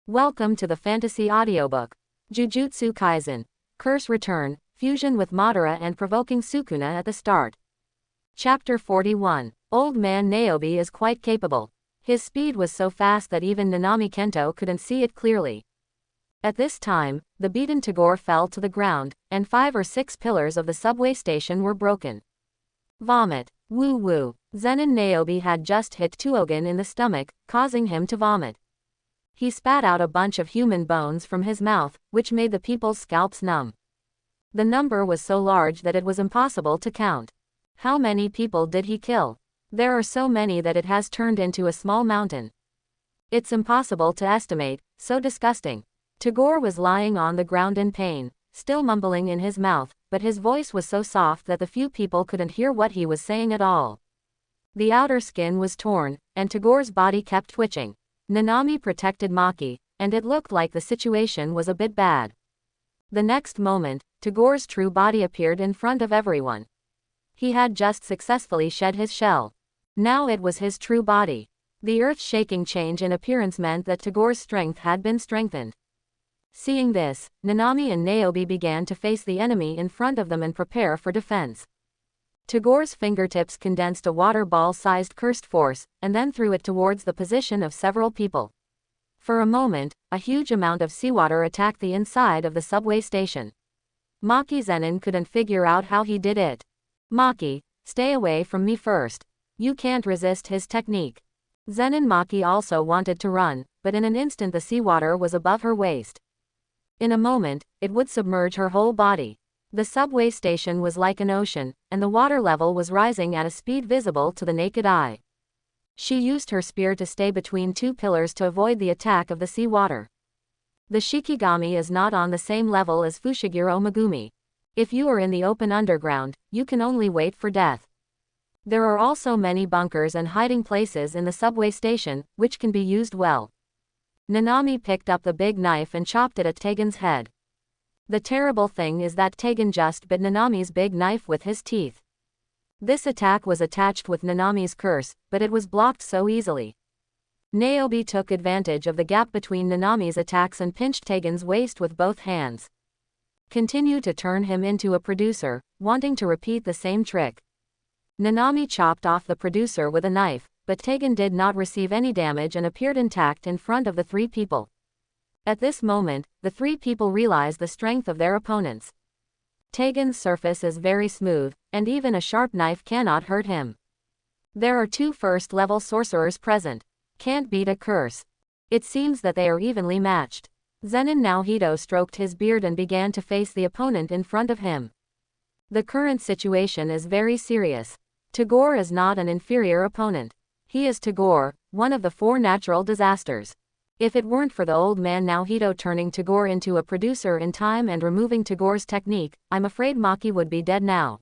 Welcome to the fantasy audiobook. Jujutsu Kaisen. Curse Return, Fusion with Madara and provoking Sukuna at the start. Chapter 41. Old man Niobe is quite capable. His speed was so fast that even Nanami Kento couldn't see it clearly. At this time, the beaten Tagore fell to the ground, and 5 or 6 pillars of the subway station were broken. Vomit. Woo woo. Zen'in Niobe had just hit Tuogen in the stomach, causing him to vomit. He spat out a bunch of human bones from his mouth, which made the people's scalps numb. The number was so large that it was impossible to count. How many people did he kill? There are so many that it has turned into a small mountain. It's impossible to estimate, so disgusting. Tagore was lying on the ground in pain, still mumbling in his mouth, but his voice was so soft that the few people couldn't hear what he was saying at all. The outer skin was torn, and Tagore's body kept twitching. Nanami protected Maki, and it looked like the situation was a bit bad. The next moment, Tagore's true body appeared in front of everyone. He had just successfully shed his shell. Now it was his true body. The earth-shaking change in appearance meant that Tagore's strength had been strengthened. Seeing this, Nanami and Niobe began to face the enemy in front of them and prepare for defense. Tagore's fingertips condensed a water ball-sized cursed force, and then threw it towards the position of several people. For a moment, a huge amount of seawater attacked the inside of the subway station. Maki Zen'in couldn't figure out how he did it. Maki, stay away from me first. You can't resist his technique. Zen'in Maki also wanted to run, but in an instant the seawater was above her waist. In a moment, it would submerge her whole body. The subway station was like an ocean, and the water level was rising at a speed visible to the naked eye. She used her spear to stay between 2 pillars to avoid the attack of the sea water. The Shikigami is not on the same level as Fushiguro Megumi. If you are in the open underground, you can only wait for death. There are also many bunkers and hiding places in the subway station, which can be used well. Nanami picked up the big knife and chopped it at Tengen's head. The terrible thing is that Tengen just bit Nanami's big knife with his teeth. This attack was attached with Nanami's curse, but it was blocked so easily. Niobe took advantage of the gap between Nanami's attacks and pinched Tengen's waist with both hands. Continue to turn him into a producer, wanting to repeat the same trick. Nanami chopped off the producer with a knife, but Tengen did not receive any damage and appeared intact in front of the 3 people. At this moment, the 3 people realized the strength of their opponents. Tengen's surface is very smooth, and even a sharp knife cannot hurt him. There are 2 first-level sorcerers present. Can't beat a curse. It seems that they are evenly matched. Zen'in Mahito stroked his beard and began to face the opponent in front of him. The current situation is very serious. Tagore is not an inferior opponent. He is Tagore, one of the 4 natural disasters. If it weren't for the old man Mahito turning Tagore into a producer in time and removing Tagore's technique, I'm afraid Maki would be dead now.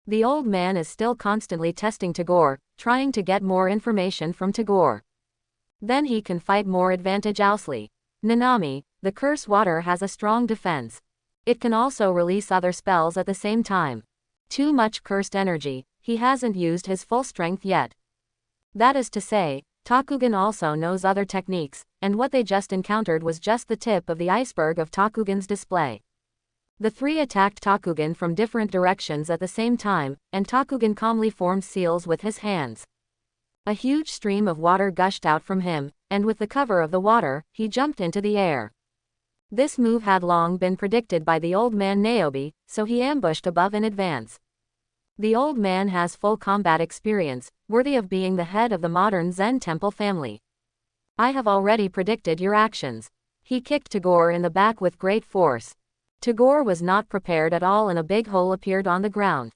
The old man is still constantly testing Tagore, trying to get more information from Tagore. Then he can fight more advantageously. Nanami, the curse water has a strong defense. It can also release other spells at the same time. Too much cursed energy, he hasn't used his full strength yet. That is to say, Takugan also knows other techniques, and what they just encountered was just the tip of the iceberg of Takugan's display. The 3 attacked Takugan from different directions at the same time, and Takugan calmly formed seals with his hands. A huge stream of water gushed out from him, and with the cover of the water, he jumped into the air. This move had long been predicted by the old man Niobe, so he ambushed above in advance. The old man has full combat experience, worthy of being the head of the modern Zen temple family. I have already predicted your actions. He kicked Tagore in the back with great force. Tagore was not prepared at all and a big hole appeared on the ground.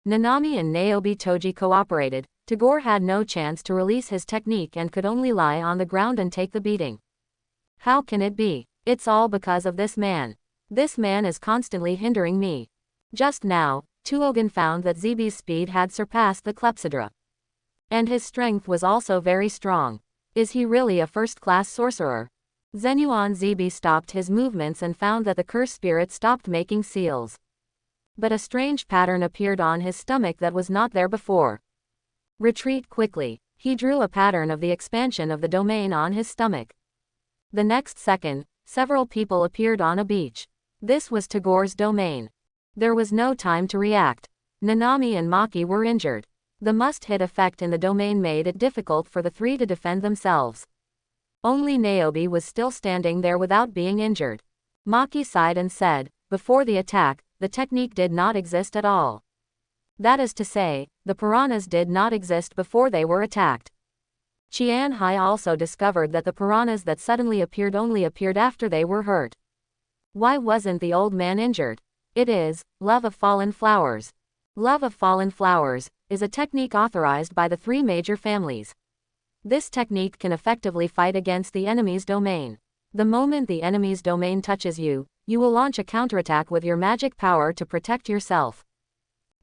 Nanami and Niobe Toji cooperated. Tagore had no chance to release his technique and could only lie on the ground and take the beating. How can it be? It's all because of this man. This man is constantly hindering me. Just now, Tuogen found that Zebi's speed had surpassed the Clepsydra. And his strength was also very strong. Is he really a first-class sorcerer? Zenuan Zebi stopped his movements and found that the curse spirit stopped making seals. But a strange pattern appeared on his stomach that was not there before. Retreat quickly. He drew a pattern of the expansion of the domain on his stomach. The next second, several people appeared on a beach. This was Tagor's domain. There was no time to react. Nanami and Maki were injured. The must-hit effect in the domain made it difficult for the three to defend themselves. Only Niobe was still standing there without being injured. Maki sighed and said, before the attack, the technique did not exist at all. That is to say, the piranhas did not exist before they were attacked. Qian Hai also discovered that the piranhas that suddenly appeared only appeared after they were hurt. Why wasn't the old man injured? It is, Love of Fallen Flowers. Love of Fallen Flowers is a technique authorized by the three major families. This technique can effectively fight against the enemy's domain. The moment the enemy's domain touches you, you will launch a counterattack with your magic power to protect yourself.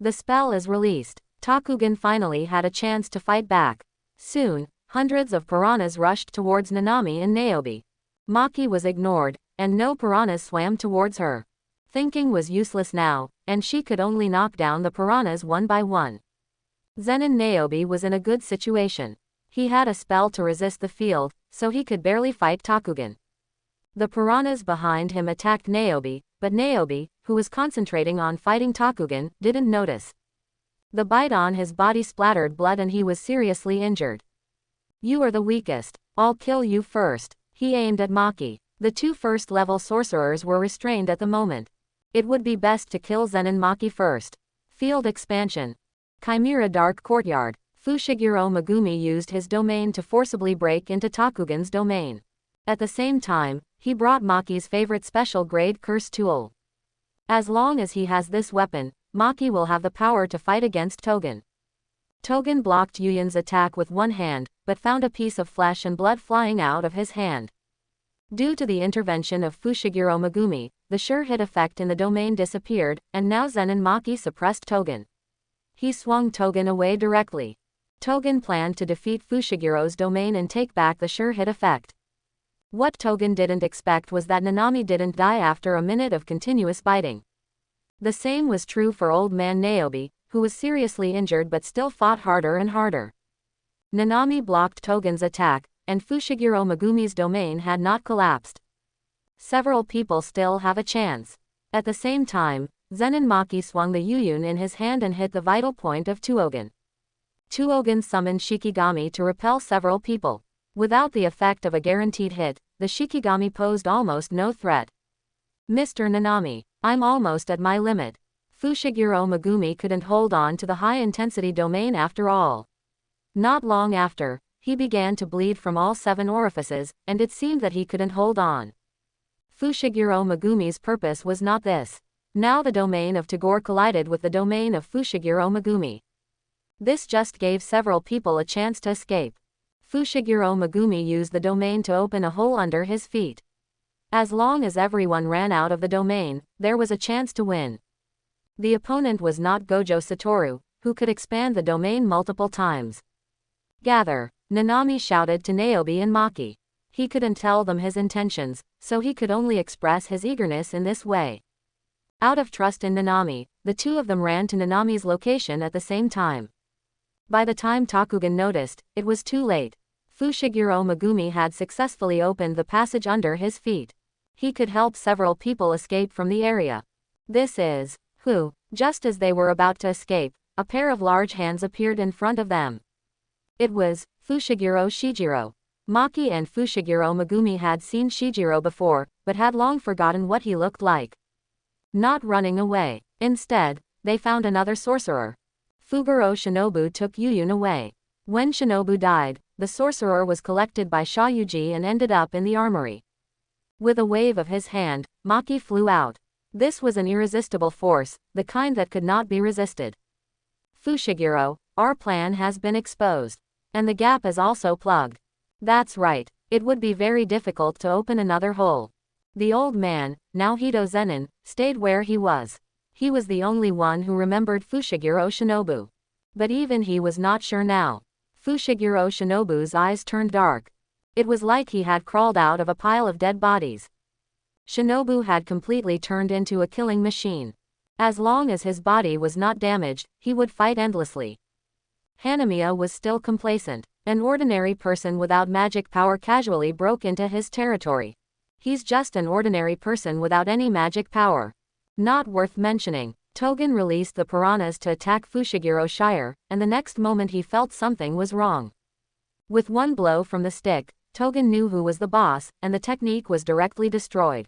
The spell is released. Takugan finally had a chance to fight back. Soon, hundreds of piranhas rushed towards Nanami and Niobe. Maki was ignored, and no piranhas swam towards her. Thinking was useless now, and she could only knock down the piranhas one by one. Zen'in Niobe was in a good situation. He had a spell to resist the field, so he could barely fight Takugan. The piranhas behind him attacked Niobe, but Niobe, who was concentrating on fighting Takugan, didn't notice. The bite on his body splattered blood and he was seriously injured. You are the weakest. I'll kill you first. He aimed at Maki. The two first-level sorcerers were restrained at the moment. It would be best to kill Zen'in Maki first. Field expansion. Chimera Dark Courtyard. Fushiguro Megumi used his domain to forcibly break into Takugan's domain. At the same time, he brought Maki's favorite special grade curse tool. As long as he has this weapon, Maki will have the power to fight against Togen. Togen blocked Yuyin's attack with one hand, but found a piece of flesh and blood flying out of his hand. Due to the intervention of Fushiguro Megumi, the sure hit effect in the domain disappeared, and now Zen'in Maki suppressed Togen. He swung Togen away directly. Togen planned to defeat Fushigiro's domain and take back the sure hit effect. What Togen didn't expect was that Nanami didn't die after a minute of continuous biting. The same was true for old man Niobe, who was seriously injured but still fought harder and harder. Nanami blocked Togen's attack, and Fushiguro Megumi's domain had not collapsed. Several people still have a chance. At the same time, Zen'in Maki swung the Yuyun in his hand and hit the vital point of Tuogen. Tuogen summoned Shikigami to repel several people. Without the effect of a guaranteed hit, the Shikigami posed almost no threat. Mr. Nanami, I'm almost at my limit. Fushiguro Megumi couldn't hold on to the high-intensity domain after all. Not long after, he began to bleed from all 7 orifices, and it seemed that he couldn't hold on. Fushiguro Megumi's purpose was not this. Now the domain of Tagore collided with the domain of Fushiguro Megumi. This just gave several people a chance to escape. Fushiguro Megumi used the domain to open a hole under his feet. As long as everyone ran out of the domain, there was a chance to win. The opponent was not Gojo Satoru, who could expand the domain multiple times. Gather, Nanami shouted to Niobe and Maki. He couldn't tell them his intentions, so he could only express his eagerness in this way. Out of trust in Nanami, the two of them ran to Nanami's location at the same time. By the time Takugan noticed, it was too late. Fushiguro Megumi had successfully opened the passage under his feet. He could help several people escape from the area. This is who. Just as they were about to escape, a pair of large hands appeared in front of them. It was Fushiguro Shijiro. Maki and Fushiguro Megumi had seen Shijiro before, but had long forgotten what he looked like. Not running away. Instead, they found another sorcerer. Fuguro Shinobu took Yuyun away. When Shinobu died, the sorcerer was collected by Sha Yuji and ended up in the armory. With a wave of his hand, Maki flew out. This was an irresistible force, the kind that could not be resisted. Fushiguro, our plan has been exposed. And the gap is also plugged. That's right, it would be very difficult to open another hole. The old man, now Hito Zen'in, stayed where he was. He was the only one who remembered Fushiguro Shinobu. But even he was not sure now. Fushiguro Shinobu's eyes turned dark. It was like he had crawled out of a pile of dead bodies. Shinobu had completely turned into a killing machine. As long as his body was not damaged, he would fight endlessly. Hanamiya was still complacent. An ordinary person without magic power casually broke into his territory. He's just an ordinary person without any magic power. Not worth mentioning. Togen released the piranhas to attack Fushiguro Shire, and the next moment he felt something was wrong. With one blow from the stick, Togen knew who was the boss, and the technique was directly destroyed.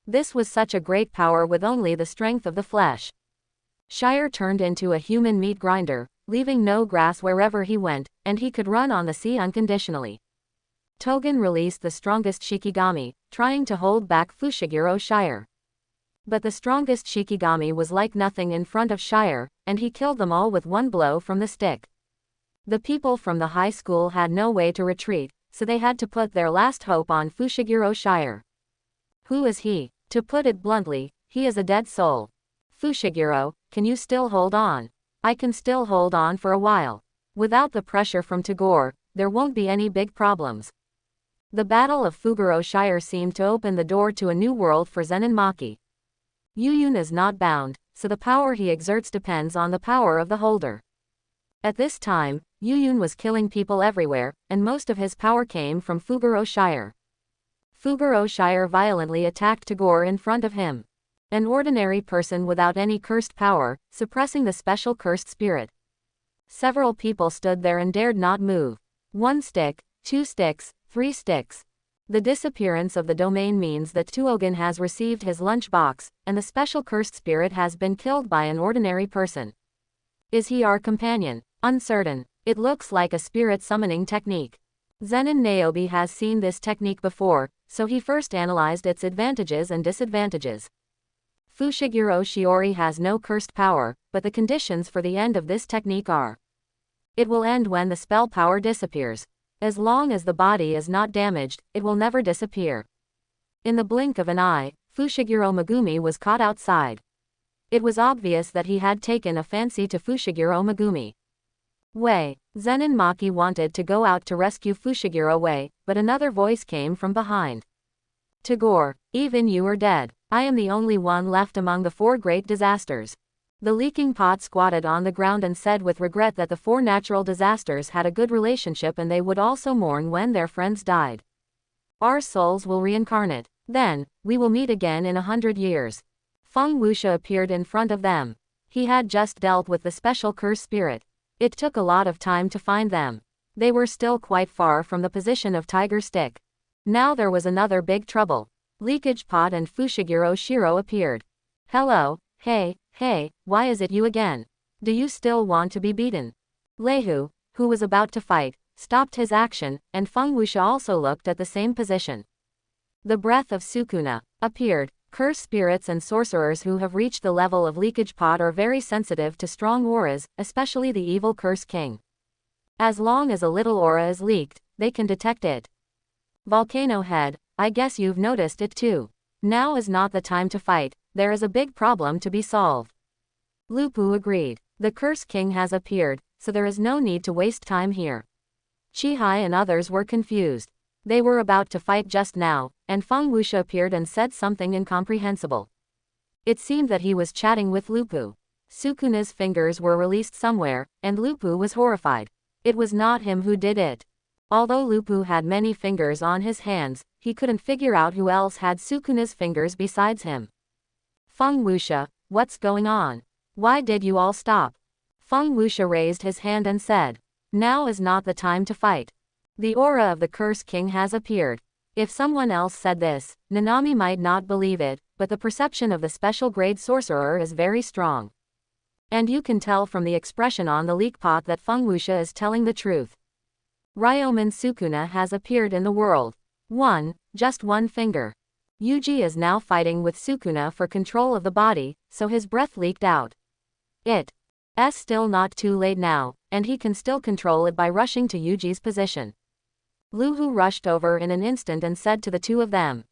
This was such a great power with only the strength of the flesh. Shire turned into a human meat grinder, leaving no grass wherever he went, and he could run on the sea unconditionally. Togen released the strongest Shikigami, trying to hold back Fushiguro Shire. But the strongest Shikigami was like nothing in front of Shire, and he killed them all with one blow from the stick. The people from the high school had no way to retreat, so they had to put their last hope on Fushiguro Shire. Who is he? To put it bluntly, he is a dead soul. Fushiguro, can you still hold on? I can still hold on for a while. Without the pressure from Tagore, there won't be any big problems. The Battle of Fuguro Shire seemed to open the door to a new world for Zen'in Maki. Yuyun is not bound, so the power he exerts depends on the power of the holder. At this time, Yuyun was killing people everywhere, and most of his power came from Fuguro Shire. Fuguro Shire violently attacked Tagore in front of him. An ordinary person without any cursed power, suppressing the special cursed spirit. Several people stood there and dared not move. 1 stick, 2 sticks, 3 sticks. The disappearance of the domain means that Tuogen has received his lunchbox, and the special cursed spirit has been killed by an ordinary person. Is he our companion? Uncertain. It looks like a spirit summoning technique. Zen'in Naobi has seen this technique before, so he first analyzed its advantages and disadvantages. Fushiguro Shiori has no cursed power, but the conditions for the end of this technique are: it will end when the spell power disappears. As long as the body is not damaged, it will never disappear. In the blink of an eye, Fushiguro Megumi was caught outside. It was obvious that he had taken a fancy to Fushiguro Megumi. Wei. Zen'in Maki wanted to go out to rescue Fushiguro Wei, but another voice came from behind. Tagore, even you are dead. I am the only one left among the 4 great disasters. The leaking pot squatted on the ground and said with regret that the 4 natural disasters had a good relationship and they would also mourn when their friends died. Our souls will reincarnate. Then, we will meet again in 100 years. Feng Wuxia appeared in front of them. He had just dealt with the special curse spirit. It took a lot of time to find them. They were still quite far from the position of Tiger Stick. Now there was another big trouble. Leakage Pot and Fushiguro Shiro appeared. Hello, hey, why is it you again? Do you still want to be beaten? Leihu, who was about to fight, stopped his action, and Feng Wuxia also looked at the same position. The breath of Sukuna appeared. Curse spirits and sorcerers who have reached the level of Leakage Pot are very sensitive to strong auras, especially the evil Curse King. As long as a little aura is leaked, they can detect it. Volcano Head, I guess you've noticed it too. Now is not the time to fight, there is a big problem to be solved. Lupu agreed. The Curse King has appeared, so there is no need to waste time here. Chihai and others were confused. They were about to fight just now, and Feng Wuxia appeared and said something incomprehensible. It seemed that he was chatting with Lupu. Sukuna's fingers were released somewhere, and Lupu was horrified. It was not him who did it. Although Lupu had many fingers on his hands, he couldn't figure out who else had Sukuna's fingers besides him. Feng Wuxia, what's going on? Why did you all stop? Feng Wuxia raised his hand and said, now is not the time to fight. The aura of the Curse King has appeared. If someone else said this, Nanami might not believe it, but the perception of the special grade sorcerer is very strong. And you can tell from the expression on the leak pot that Feng Wuxia is telling the truth. Ryomen Sukuna has appeared in the world. Just one finger. Yuji is now fighting with Sukuna for control of the body, so his breath leaked out. It's still not too late now, and he can still control it by rushing to Yuji's position. Luhu rushed over in an instant and said to the 2 of them.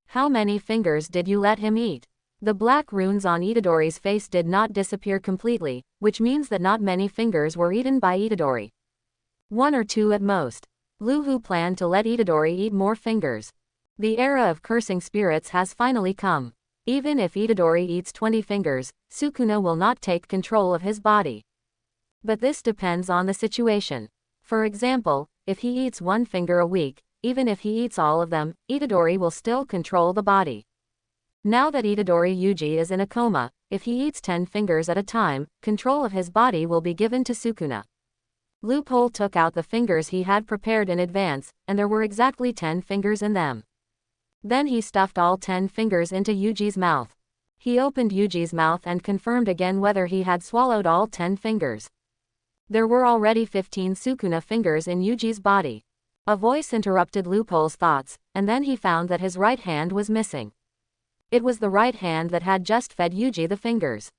How many fingers did you let him eat? The black runes on Itadori's face did not disappear completely, which means that not many fingers were eaten by Itadori. 1 or 2 at most. Luhu planned to let Itadori eat more fingers. The era of cursing spirits has finally come. Even if Itadori eats 20 fingers, Sukuna will not take control of his body. But this depends on the situation. For example, if he eats one finger a week, even if he eats all of them, Itadori will still control the body. Now that Itadori Yuji is in a coma, if he eats 10 fingers at a time, control of his body will be given to Sukuna. Loophole took out the fingers he had prepared in advance, and there were exactly 10 fingers in them. Then he stuffed all 10 fingers into Yuji's mouth. He opened Yuji's mouth and confirmed again whether he had swallowed all 10 fingers. There were already 15 Sukuna fingers in Yuji's body. A voice interrupted Loophole's thoughts, and then he found that his right hand was missing. It was the right hand that had just fed Yuji the fingers.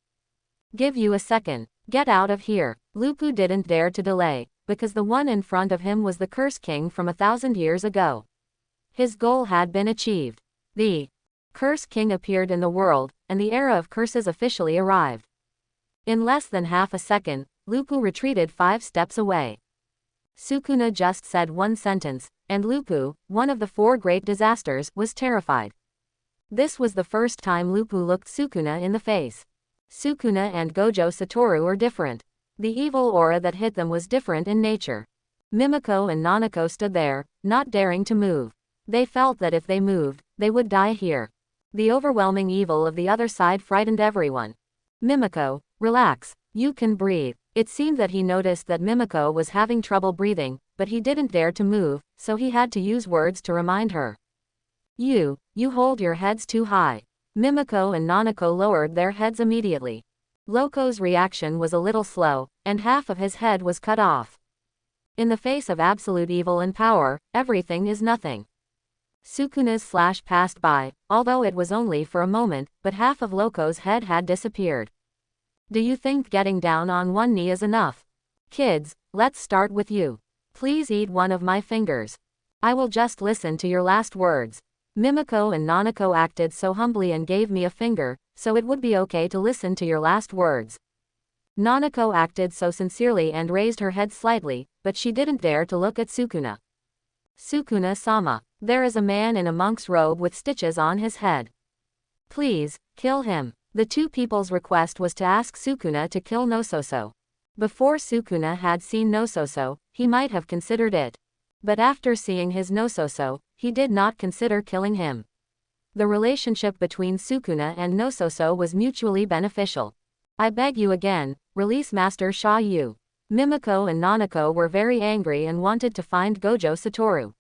Give you a second. Get out of here. Lupu didn't dare to delay, because the one in front of him was the Curse King from 1,000 years ago. His goal had been achieved. The Curse King appeared in the world, and the era of curses officially arrived. In less than half a second, Lupu retreated 5 steps away. Sukuna just said one sentence, and Lupu, one of the 4 great disasters, was terrified. This was the first time Lupu looked Sukuna in the face. Sukuna and Gojo Satoru are different. The evil aura that hit them was different in nature. Mimiko and Nanako stood there, not daring to move. They felt that if they moved, they would die here. The overwhelming evil of the other side frightened everyone. Mimiko, relax. You can breathe. It seemed that he noticed that Mimiko was having trouble breathing, but he didn't dare to move, so he had to use words to remind her. You hold your heads too high. Mimiko and Nanako lowered their heads immediately. Loko's reaction was a little slow, and half of his head was cut off. In the face of absolute evil and power, everything is nothing. Sukuna's slash passed by, although it was only for a moment, but half of Loko's head had disappeared. Do you think getting down on one knee is enough? Kids, let's start with you. Please eat one of my fingers. I will just listen to your last words. Mimiko and Nanako acted so humbly and gave me a finger, so it would be okay to listen to your last words. Nanako acted so sincerely and raised her head slightly, but she didn't dare to look at Sukuna. Sukuna-sama, there is a man in a monk's robe with stitches on his head. Please, kill him. The 2 people's request was to ask Sukuna to kill Nososo. Before Sukuna had seen Nososo, he might have considered it. But after seeing his Nososo, he did not consider killing him. The relationship between Sukuna and Nososo was mutually beneficial. I beg you again, release Master Sha Yu. Mimiko and Nanako were very angry and wanted to find Gojo Satoru.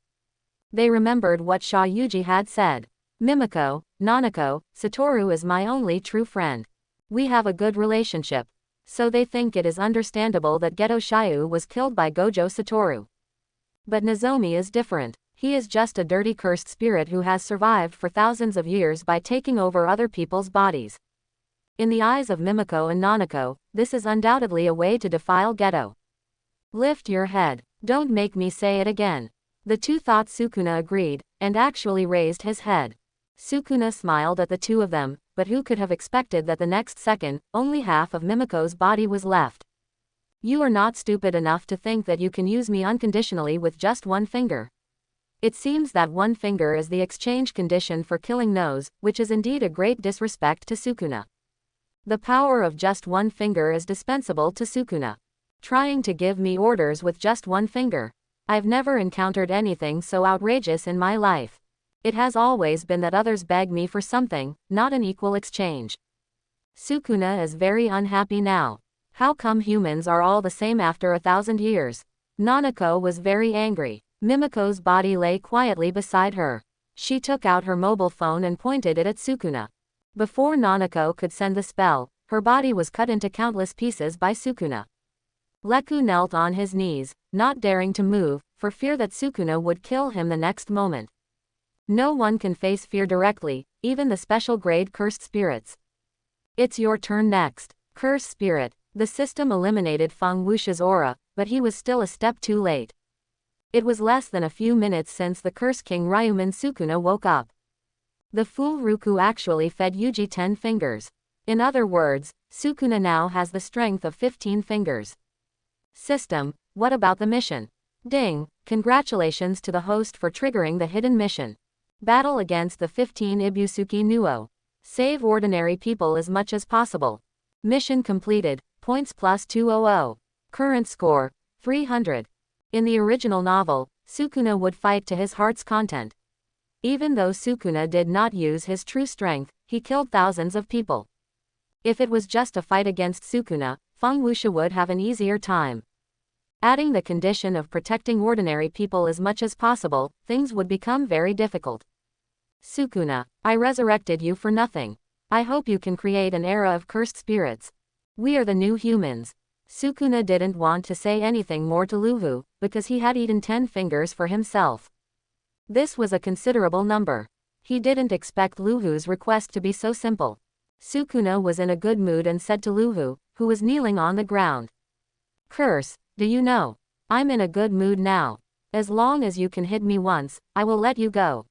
They remembered what Sha Yuji had said. Mimiko, Nanako, Satoru is my only true friend. We have a good relationship. So they think it is understandable that Geto Shiyu was killed by Gojo Satoru. But Nozomi is different. He is just a dirty cursed spirit who has survived for thousands of years by taking over other people's bodies. In the eyes of Mimiko and Nanako, this is undoubtedly a way to defile Geto. Lift your head. Don't make me say it again. The 2 thought Sukuna agreed, and actually raised his head. Sukuna smiled at the 2 of them, but who could have expected that the next second, only half of Mimiko's body was left. You are not stupid enough to think that you can use me unconditionally with just one finger. It seems that one finger is the exchange condition for killing Nose, which is indeed a great disrespect to Sukuna. The power of just one finger is dispensable to Sukuna. Trying to give me orders with just one finger. I've never encountered anything so outrageous in my life. It has always been that others beg me for something, not an equal exchange. Sukuna is very unhappy now. How come humans are all the same after 1,000 years? Nanako was very angry. Mimiko's body lay quietly beside her. She took out her mobile phone and pointed it at Sukuna. Before Nanako could send the spell, her body was cut into countless pieces by Sukuna. Leku knelt on his knees, not daring to move, for fear that Sukuna would kill him the next moment. No one can face fear directly, even the special grade cursed spirits. It's your turn next. Cursed spirit. The system eliminated Feng Wuxi's aura, but he was still a step too late. It was less than a few minutes since the Curse King Ryuman Sukuna woke up. The fool Ruku actually fed Yuji 10 fingers. In other words, Sukuna now has the strength of 15 fingers. System, what about the mission? Ding, congratulations to the host for triggering the hidden mission. Battle against the 15 Ibusuki Nuo. Save ordinary people as much as possible. Mission completed, points plus 200. Current score, 300. In the original novel, Sukuna would fight to his heart's content. Even though Sukuna did not use his true strength, he killed thousands of people. If it was just a fight against Sukuna, Feng Wuxia would have an easier time. Adding the condition of protecting ordinary people as much as possible, things would become very difficult. Sukuna, I resurrected you for nothing. I hope you can create an era of cursed spirits. We are the new humans. Sukuna didn't want to say anything more to Luhu, because he had eaten 10 fingers for himself. This was a considerable number. He didn't expect Luhu's request to be so simple. Sukuna was in a good mood and said to Luhu, who was kneeling on the ground. Curse, do you know? I'm in a good mood now. As long as you can hit me once, I will let you go.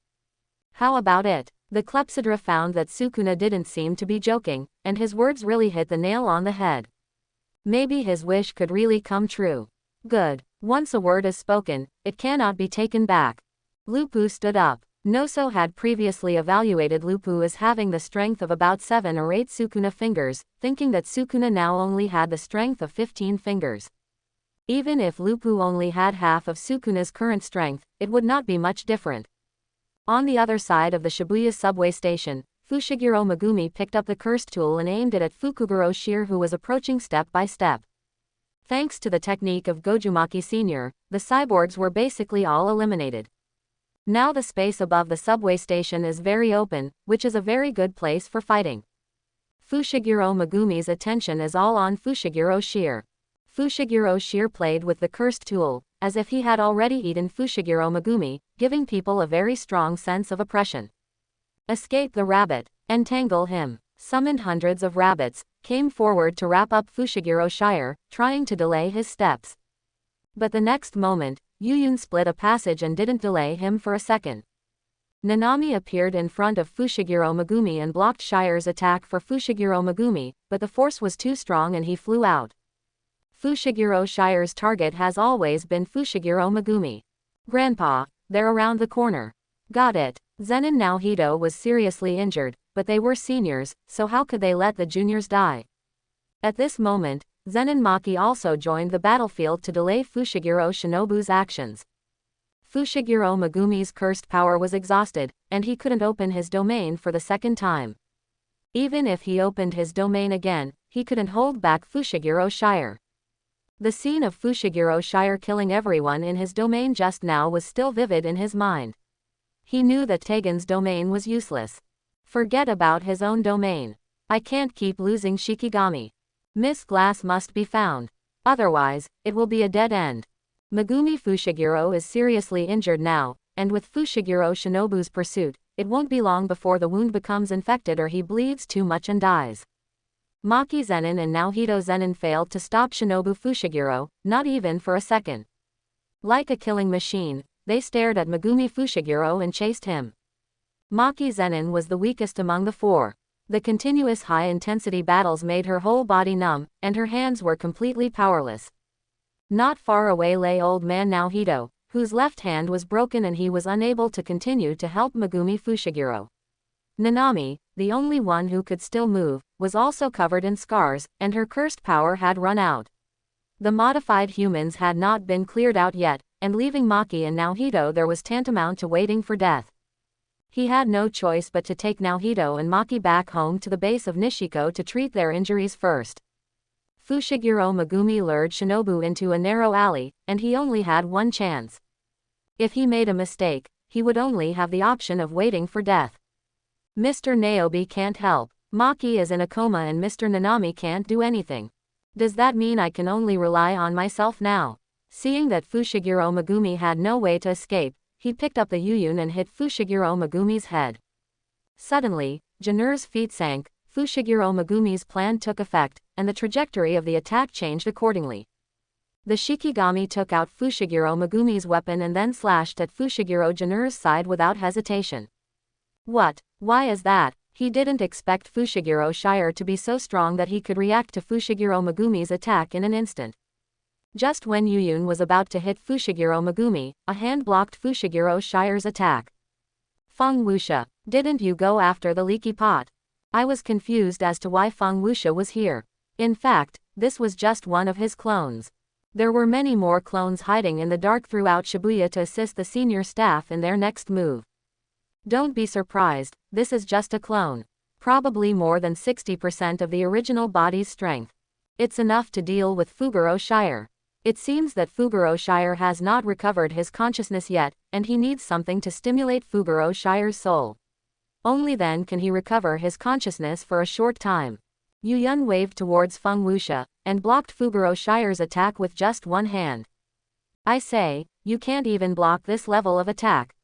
How about it? The Clepsydra found that Sukuna didn't seem to be joking, and his words really hit the nail on the head. Maybe his wish could really come true. Good. Once a word is spoken, it cannot be taken back. Lupu stood up. Noso had previously evaluated Lupu as having the strength of about 7 or 8 Sukuna fingers, thinking that Sukuna now only had the strength of 15 fingers. Even if Lupu only had half of Sukuna's current strength, it would not be much different. On the other side of the Shibuya subway station, Fushiguro Megumi picked up the cursed tool and aimed it at Fushiguro Shir, who was approaching step by step. Thanks to the technique of Gojumaki Sr., the cyborgs were basically all eliminated. Now the space above the subway station is very open, which is a very good place for fighting. Fushiguro Megumi's attention is all on Fushiguro Shir. Fushiguro Shir played with the cursed tool, as if he had already eaten Fushiguro Megumi, giving people a very strong sense of oppression. Escape the rabbit, entangle him. Summoned hundreds of rabbits, came forward to wrap up Fushiguro Shire, trying to delay his steps. But the next moment, Yuyun split a passage and didn't delay him for a second. Nanami appeared in front of Fushiguro Megumi and blocked Shire's attack for Fushiguro Megumi, but the force was too strong and he flew out. Fushiguro Shire's target has always been Fushiguro Megumi. Grandpa, they're around the corner. Got it. Zen'in Mahito was seriously injured, but they were seniors, so how could they let the juniors die? At this moment, Zen'in Maki also joined the battlefield to delay Fushiguro Shinobu's actions. Fushiguro Megumi's cursed power was exhausted, and he couldn't open his domain for the second time. Even if he opened his domain again, he couldn't hold back Fushiguro Shire. The scene of Fushiguro Shire killing everyone in his domain just now was still vivid in his mind. He knew that Tengen's domain was useless. Forget about his own domain. I can't keep losing Shikigami. Miss Glass must be found. Otherwise, it will be a dead end. Megumi Fushiguro is seriously injured now, and with Fushiguro Shinobu's pursuit, it won't be long before the wound becomes infected or he bleeds too much and dies. Maki Zen'in and Mahito Zen'in failed to stop Shinobu Fushiguro, not even for a second. Like a killing machine, they stared at Megumi Fushiguro and chased him. Maki Zen'in was the weakest among the four. The continuous high-intensity battles made her whole body numb, and her hands were completely powerless. Not far away lay old man Mahito, whose left hand was broken and he was unable to continue to help Megumi Fushiguro. Nanami, the only one who could still move, was also covered in scars, and her cursed power had run out. The modified humans had not been cleared out yet, and leaving Maki and Mahito there was tantamount to waiting for death. He had no choice but to take Mahito and Maki back home to the base of Nishiko to treat their injuries first. Fushiguro Megumi lured Shinobu into a narrow alley, and he only had one chance. If he made a mistake, he would only have the option of waiting for death. Mr. Niobe can't help. Maki is in a coma and Mr. Nanami can't do anything. Does that mean I can only rely on myself now? Seeing that Fushiguro Megumi had no way to escape, he picked up the Yuyun and hit Fushiguro Megumi's head. Suddenly, Jinur's feet sank, Fushiguro Megumi's plan took effect, and the trajectory of the attack changed accordingly. The Shikigami took out Fushiguro Megumi's weapon and then slashed at Fushiguro Jinur's side without hesitation. What? Why is that? He didn't expect Fushiguro Shire to be so strong that he could react to Fushiguro Megumi's attack in an instant. Just when Yuyun was about to hit Fushiguro Megumi, a hand blocked Fushiguro Shire's attack. Feng Wuxia, didn't you go after the leaky pot? I was confused as to why Feng Wuxia was here. In fact, this was just one of his clones. There were many more clones hiding in the dark throughout Shibuya to assist the senior staff in their next move. Don't be surprised, this is just a clone. Probably more than 60% of the original body's strength. It's enough to deal with Fushiguro Shire. It seems that Fushiguro Shire has not recovered his consciousness yet, and he needs something to stimulate Fushiguro Shire's soul. Only then can he recover his consciousness for a short time. Yu Yun waved towards Feng Wuxia, and blocked Fushiguro Shire's attack with just one hand. I say, you can't even block this level of attack.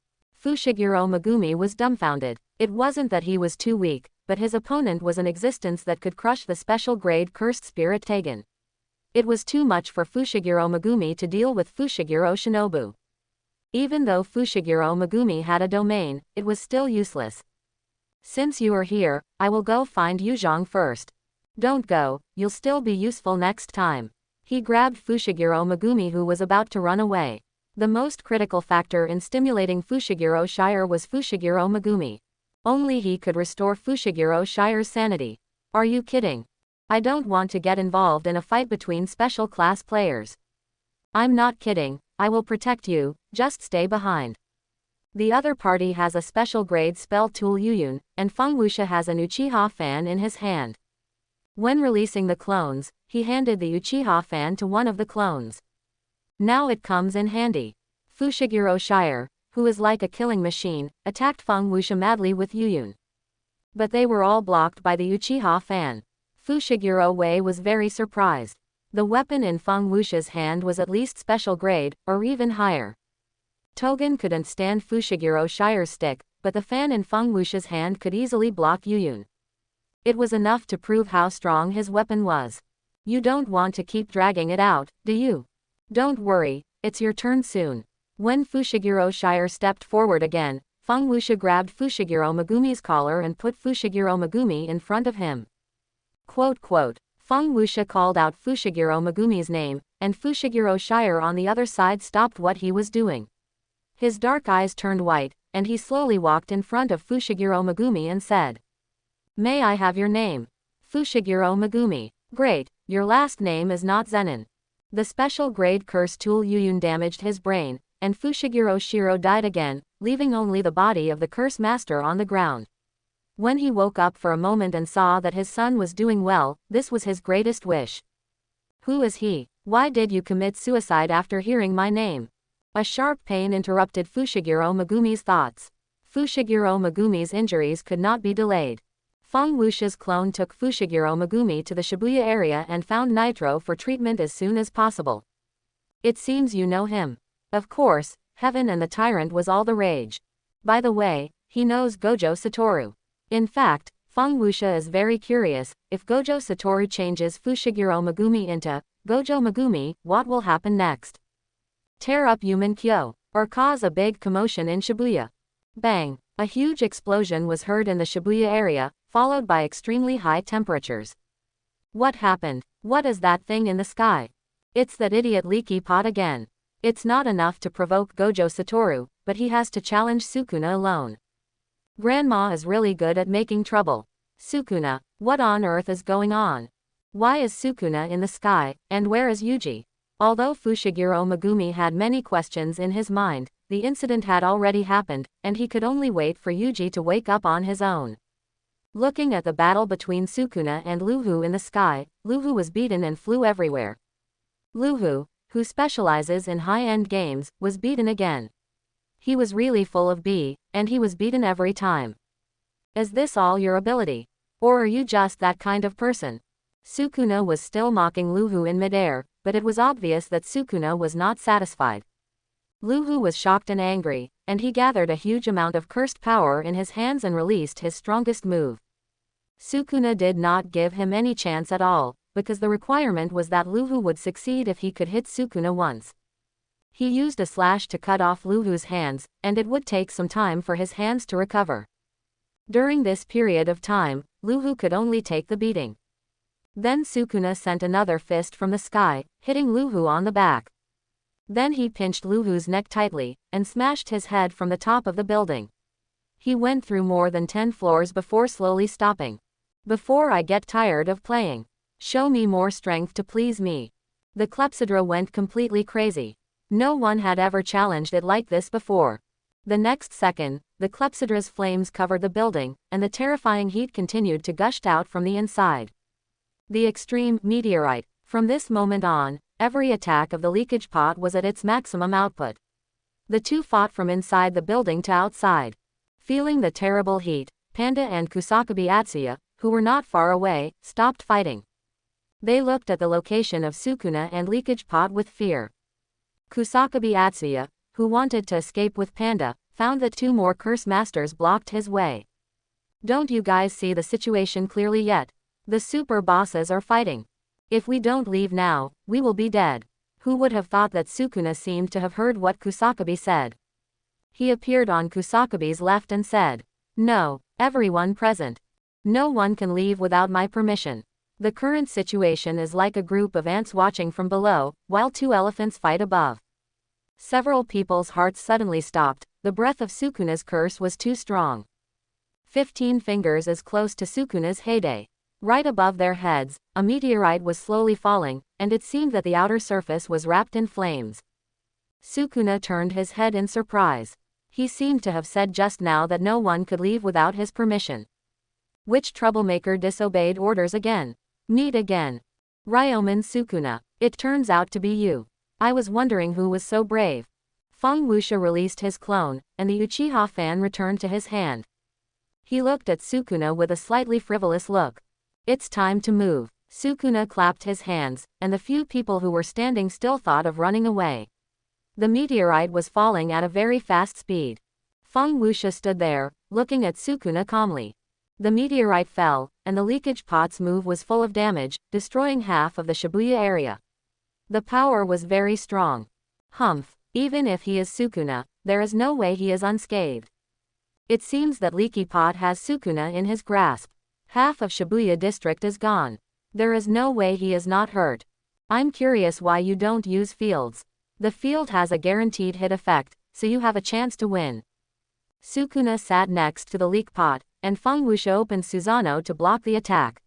Fushiguro Megumi was dumbfounded. It wasn't that he was too weak, but his opponent was an existence that could crush the special grade cursed spirit Tengen. It was too much for Fushiguro Megumi to deal with Fushiguro Shinobu. Even though Fushiguro Megumi had a domain, it was still useless. Since you are here, I will go find Yuzhong first. Don't go, you'll still be useful next time. He grabbed Fushiguro Megumi, who was about to run away. The most critical factor in stimulating Fushiguro Shire was Fushiguro Megumi. Only he could restore Fushiguro Shire's sanity. Are you kidding? I don't want to get involved in a fight between special class players. I'm not kidding, I will protect you, just stay behind. The other party has a special grade spell tool Yuyun, and Feng Wuxia has an Uchiha fan in his hand. When releasing the clones, he handed the Uchiha fan to one of the clones. Now it comes in handy. Fushiguro Shire, who is like a killing machine, attacked Feng Wuxia madly with Yuyun. But they were all blocked by the Uchiha fan. Fushiguro Wei was very surprised. The weapon in Feng Wuxia's hand was at least special grade, or even higher. Togen couldn't stand Fushiguro Shire's stick, but the fan in Feng Wuxia's hand could easily block Yuyun. It was enough to prove how strong his weapon was. You don't want to keep dragging it out, do you? Don't worry, it's your turn soon. When Fushiguro Shire stepped forward again, Feng Wuxia grabbed Fushiguro Megumi's collar and put Fushiguro Megumi in front of him. Feng Wuxia called out Fushiguro Megumi's name, and Fushiguro Shire on the other side stopped what he was doing. His dark eyes turned white, and he slowly walked in front of Fushiguro Megumi and said, "May I have your name?" Fushiguro Megumi. "Great, your last name is not Zen'in." The special grade curse tool Yuyun damaged his brain, and Fushiguro Shiro died again, leaving only the body of the curse master on the ground. When he woke up for a moment and saw that his son was doing well, this was his greatest wish. "Who is he? Why did you commit suicide after hearing my name?" A sharp pain interrupted Fushiguro Megumi's thoughts. Fushiguro Megumi's injuries could not be delayed. Feng Wuxia's clone took Fushiguro Megumi to the Shibuya area and found Nitro for treatment as soon as possible. "It seems you know him." Of course, Heaven and the Tyrant was all the rage. By the way, he knows Gojo Satoru. In fact, Feng Wuxia is very curious, if Gojo Satoru changes Fushiguro Megumi into Gojo Megumi, what will happen next? Tear up human Kyo, or cause a big commotion in Shibuya. Bang! A huge explosion was heard in the Shibuya area, followed by extremely high temperatures. What happened? What is that thing in the sky? It's that idiot leaky pot again. It's not enough to provoke Gojo Satoru, but he has to challenge Sukuna alone. Grandma is really good at making trouble. Sukuna, what on earth is going on? Why is Sukuna in the sky, and where is Yuji? Although Fushiguro Megumi had many questions in his mind, the incident had already happened, and he could only wait for Yuji to wake up on his own. Looking at the battle between Sukuna and Luhu in the sky, Luhu was beaten and flew everywhere. Luhu, who specializes in high-end games, was beaten again. He was really full of B, and he was beaten every time. Is this all your ability? Or are you just that kind of person? Sukuna was still mocking Luhu in midair, but it was obvious that Sukuna was not satisfied. Luhu was shocked and angry, and he gathered a huge amount of cursed power in his hands and released his strongest move. Sukuna did not give him any chance at all, because the requirement was that Luhu would succeed if he could hit Sukuna once. He used a slash to cut off Luhu's hands, and it would take some time for his hands to recover. During this period of time, Luhu could only take the beating. Then Sukuna sent another fist from the sky, hitting Luhu on the back. Then he pinched Luhu's neck tightly, and smashed his head from the top of the building. He went through more than 10 floors before slowly stopping. "Before I get tired of playing. Show me more strength to please me." The clepsydra went completely crazy. No one had ever challenged it like this before. The next second, the clepsydra's flames covered the building, and the terrifying heat continued to gush out from the inside. The extreme meteorite. From this moment on, every attack of the leakage pot was at its maximum output. The two fought from inside the building to outside. Feeling the terrible heat, Panda and Kusakabe Atsuya, who were not far away, stopped fighting. They looked at the location of Sukuna and leakage pot with fear. Kusakabe Atsuya, who wanted to escape with Panda, found that two more curse masters blocked his way. Don't you guys see the situation clearly yet? The super bosses are fighting. If we don't leave now, we will be dead. Who would have thought that Sukuna seemed to have heard what Kusakabe said? He appeared on Kusakabe's left and said, "No, everyone present. No one can leave without my permission. The current situation is like a group of ants watching from below, while two elephants fight above." Several people's hearts suddenly stopped. The breath of Sukuna's curse was too strong. 15 fingers is close to Sukuna's heyday. Right above their heads, a meteorite was slowly falling, and it seemed that the outer surface was wrapped in flames. Sukuna turned his head in surprise. He seemed to have said just now that no one could leave without his permission. Which troublemaker disobeyed orders again? Meet again. Ryomen Sukuna. It turns out to be you. I was wondering who was so brave. Feng Wuxia released his clone, and the Uchiha fan returned to his hand. He looked at Sukuna with a slightly frivolous look. It's time to move. Sukuna clapped his hands, and the few people who were standing still thought of running away. The meteorite was falling at a very fast speed. Feng Wuxia stood there, looking at Sukuna calmly. The meteorite fell, and the leakage pot's move was full of damage, destroying half of the Shibuya area. The power was very strong. Humph, even if he is Sukuna, there is no way he is unscathed. It seems that Leaky Pot has Sukuna in his grasp. Half of Shibuya district is gone. There is no way he is not hurt. I'm curious why you don't use fields. The field has a guaranteed hit effect, so you have a chance to win. Sukuna sat next to the leak pot, and Feng Wuxia opened Susanoo to block the attack.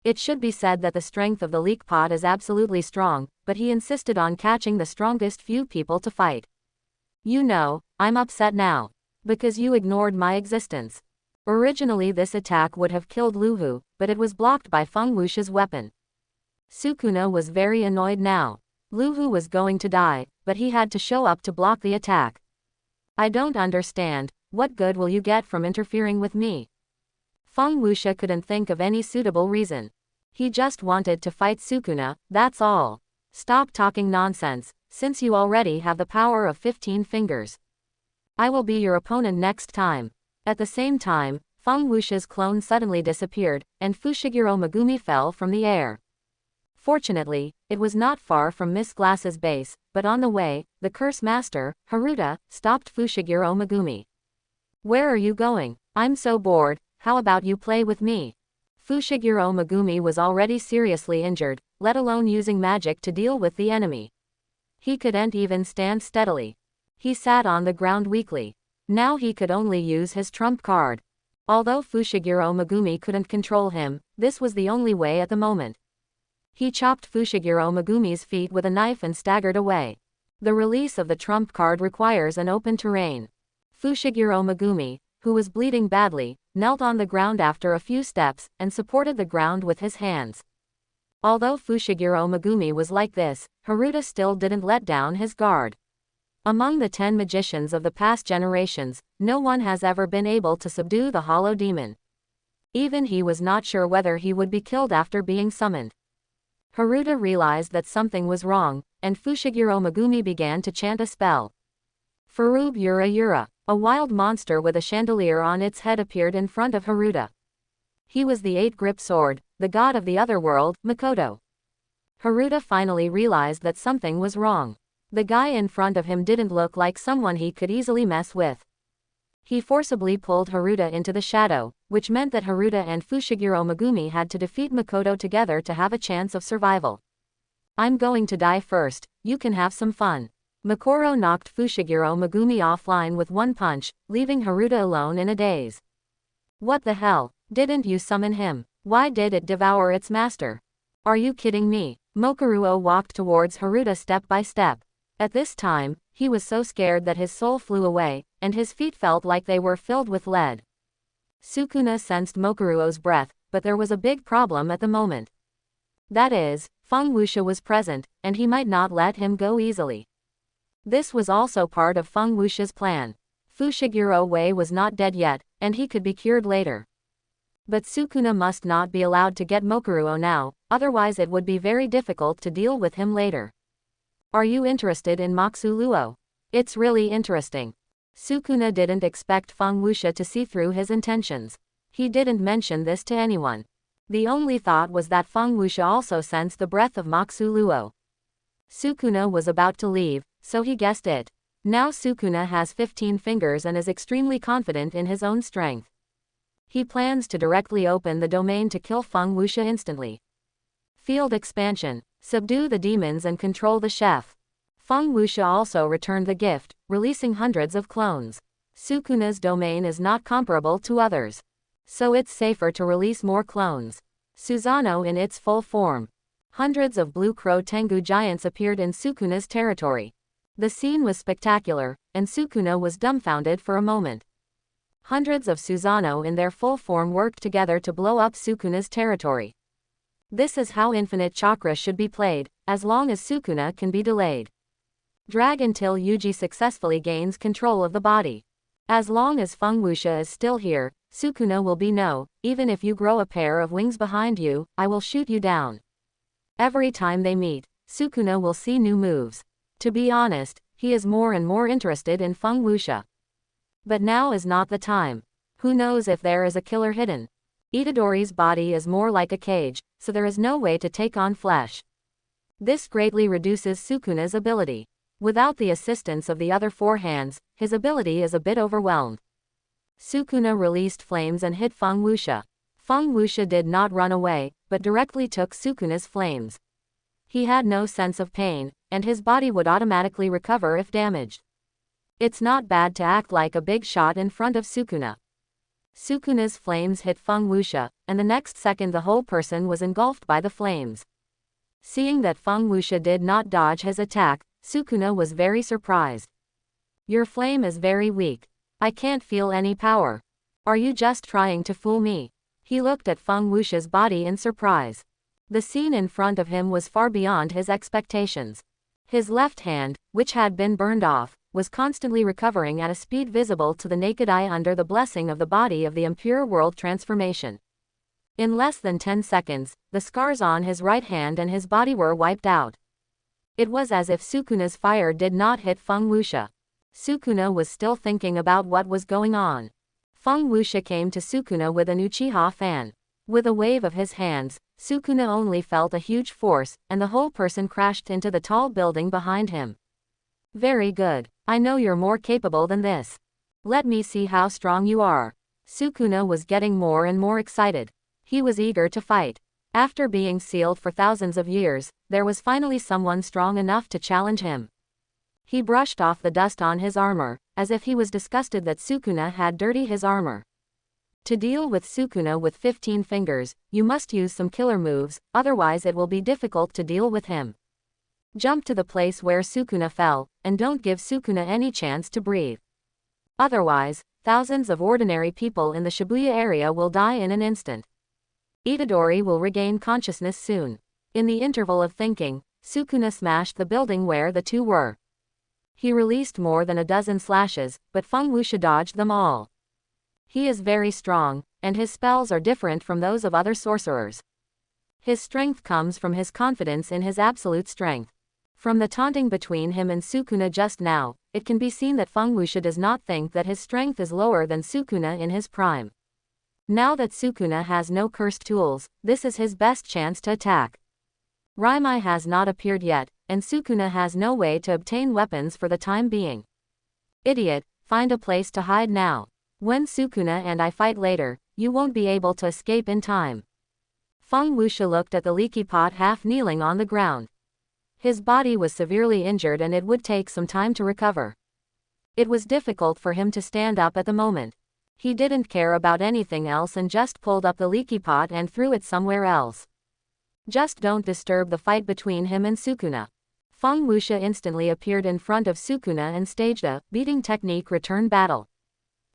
It should be said that the strength of the leak pot is absolutely strong, but he insisted on catching the strongest few people to fight. You know, I'm upset now. Because you ignored my existence. Originally this attack would have killed Luhu, but it was blocked by Feng Wuxia's weapon. Sukuna was very annoyed now. Luhu was going to die, but he had to show up to block the attack. I don't understand, what good will you get from interfering with me? Feng Wuxia couldn't think of any suitable reason. He just wanted to fight Sukuna, that's all. Stop talking nonsense, since you already have the power of 15 fingers. I will be your opponent next time. At the same time, Feng Wuxia's clone suddenly disappeared, and Fushiguro Megumi fell from the air. Fortunately, it was not far from Miss Glass's base, but on the way, the curse master, Haruta, stopped Fushiguro Megumi. Where are you going? I'm so bored, how about you play with me? Fushiguro Megumi was already seriously injured, let alone using magic to deal with the enemy. He couldn't even stand steadily. He sat on the ground weakly. Now he could only use his trump card. Although Fushiguro Megumi couldn't control him, this was the only way at the moment. He chopped Fushiguro Megumi's feet with a knife and staggered away. The release of the trump card requires an open terrain. Fushiguro Megumi, who was bleeding badly, knelt on the ground after a few steps, and supported the ground with his hands. Although Fushiguro Megumi was like this, Haruta still didn't let down his guard. Among the 10 magicians of the past generations, no one has ever been able to subdue the hollow demon. Even he was not sure whether he would be killed after being summoned. Haruta realized that something was wrong, and Fushiguro Megumi began to chant a spell. Furube Yura Yura, a wild monster with a chandelier on its head appeared in front of Haruta. He was the 8-grip sword, the god of the other world, Makoto. Haruta finally realized that something was wrong. The guy in front of him didn't look like someone he could easily mess with. He forcibly pulled Haruta into the shadow, which meant that Haruta and Fushiguro Megumi had to defeat Makoto together to have a chance of survival. I'm going to die first, you can have some fun. Makoto knocked Fushiguro Megumi offline with one punch, leaving Haruta alone in a daze. What the hell, didn't you summon him? Why did it devour its master? Are you kidding me? Mokuruo walked towards Haruta step by step. At this time, he was so scared that his soul flew away, and his feet felt like they were filled with lead. Sukuna sensed Mokuruo's breath, but there was a big problem at the moment. That is, Feng Wuxia was present, and he might not let him go easily. This was also part of Feng Wuxia's plan. Fushiguro Wei was not dead yet, and he could be cured later. But Sukuna must not be allowed to get Mokuruo now, otherwise it would be very difficult to deal with him later. Are you interested in Moxu Luo? It's really interesting. Sukuna didn't expect Feng Wuxia to see through his intentions. He didn't mention this to anyone. The only thought was that Feng Wuxia also sensed the breath of Moxu Luo. Sukuna was about to leave, so he guessed it. Now Sukuna has 15 fingers and is extremely confident in his own strength. He plans to directly open the domain to kill Feng Wuxia instantly. Field expansion. Subdue the demons and control the chef. Feng Wuxia also returned the gift, releasing hundreds of clones. Sukuna's domain is not comparable to others, so it's safer to release more clones. Susanoo in its full form. Hundreds of blue crow Tengu giants appeared in Sukuna's territory. The scene was spectacular, and Sukuna was dumbfounded for a moment. Hundreds of Susanoo in their full form worked together to blow up Sukuna's territory. This is how infinite chakra should be played, as long as Sukuna can be delayed. Drag until Yuji successfully gains control of the body. As long as Feng Wuxia is still here, Sukuna will be no, even if you grow a pair of wings behind you, I will shoot you down. Every time they meet, Sukuna will see new moves. To be honest, he is more and more interested in Feng Wuxia. But now is not the time. Who knows if there is a killer hidden? Itadori's body is more like a cage, so there is no way to take on flesh. This greatly reduces Sukuna's ability. Without the assistance of the other four hands, his ability is a bit overwhelmed. Sukuna released flames and hit Feng Wuxia. Feng Wuxia did not run away, but directly took Sukuna's flames. He had no sense of pain, and his body would automatically recover if damaged. It's not bad to act like a big shot in front of Sukuna. Sukuna's flames hit Feng Wuxia, and the next second the whole person was engulfed by the flames. Seeing that Feng Wuxia did not dodge his attack, Sukuna was very surprised. Your flame is very weak. I can't feel any power. Are you just trying to fool me? He looked at Feng Wuxia's body in surprise. The scene in front of him was far beyond his expectations. His left hand, which had been burned off, was constantly recovering at a speed visible to the naked eye under the blessing of the body of the impure world transformation. In less than 10 seconds, the scars on his right hand and his body were wiped out. It was as if Sukuna's fire did not hit Feng Wuxia. Sukuna was still thinking about what was going on. Feng Wuxia came to Sukuna with an Uchiha fan. With a wave of his hands, Sukuna only felt a huge force, and the whole person crashed into the tall building behind him. Very good. I know you're more capable than this. Let me see how strong you are. Sukuna was getting more and more excited. He was eager to fight. After being sealed for thousands of years, there was finally someone strong enough to challenge him. He brushed off the dust on his armor, as if he was disgusted that Sukuna had dirtied his armor. To deal with Sukuna with 15 fingers, you must use some killer moves, otherwise it will be difficult to deal with him. Jump to the place where Sukuna fell, and don't give Sukuna any chance to breathe. Otherwise, thousands of ordinary people in the Shibuya area will die in an instant. Itadori will regain consciousness soon. In the interval of thinking, Sukuna smashed the building where the two were. He released more than a dozen slashes, but Feng Wuxia dodged them all. He is very strong, and his spells are different from those of other sorcerers. His strength comes from his confidence in his absolute strength. From the taunting between him and Sukuna just now, it can be seen that Feng Wuxia does not think that his strength is lower than Sukuna in his prime. Now that Sukuna has no cursed tools, this is his best chance to attack. Raimai has not appeared yet, and Sukuna has no way to obtain weapons for the time being. Idiot, find a place to hide now. When Sukuna and I fight later, you won't be able to escape in time. Feng Wuxia looked at the leaky pot half kneeling on the ground. His body was severely injured and it would take some time to recover. It was difficult for him to stand up at the moment. He didn't care about anything else and just pulled up the leaky pot and threw it somewhere else. Just don't disturb the fight between him and Sukuna. Feng Wuxia instantly appeared in front of Sukuna and staged a beating technique return battle.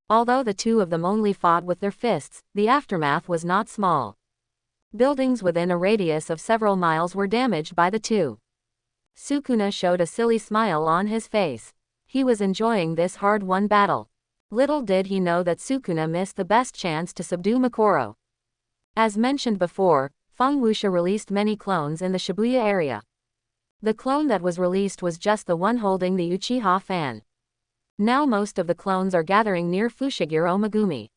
Although the two of them only fought with their fists, the aftermath was not small. Buildings within a radius of several miles were damaged by the two. Sukuna showed a silly smile on his face. He was enjoying this hard-won battle. Little did he know that Sukuna missed the best chance to subdue Makoro. As mentioned before, Feng Wuxia released many clones in the Shibuya area. The clone that was released was just the one holding the Uchiha fan. Now most of the clones are gathering near Fushiguro Megumi.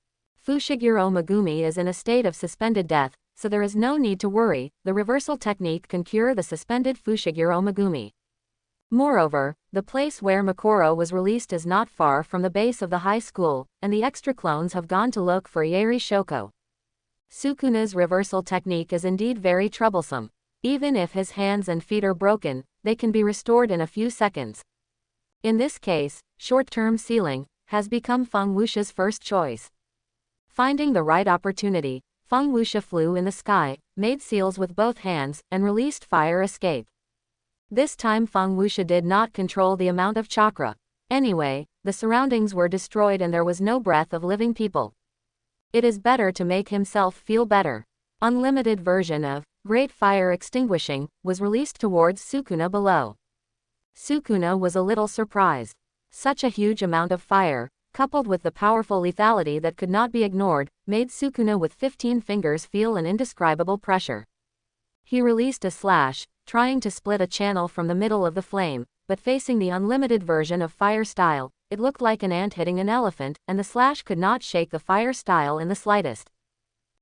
Fushiguro Megumi is in a state of suspended death, so there is no need to worry, the reversal technique can cure the suspended Fushiguro Megumi. Moreover, the place where Makoro was released is not far from the base of the high school, and the extra clones have gone to look for Yeri Shoko. Sukuna's reversal technique is indeed very troublesome. Even if his hands and feet are broken, they can be restored in a few seconds. In this case, short-term sealing has become Feng Wuxia's first choice. Finding the right opportunity, Feng Wuxia flew in the sky, made seals with both hands, and released fire escape. This time Feng Wuxia did not control the amount of chakra. Anyway, the surroundings were destroyed and there was no breath of living people. It is better to make himself feel better. Unlimited version of Great Fire Extinguishing was released towards Sukuna below. Sukuna was a little surprised. Such a huge amount of fire, coupled with the powerful lethality that could not be ignored, made Sukuna with 15 fingers feel an indescribable pressure. He released a slash, trying to split a channel from the middle of the flame, but facing the unlimited version of fire style, it looked like an ant hitting an elephant, and the slash could not shake the fire style in the slightest.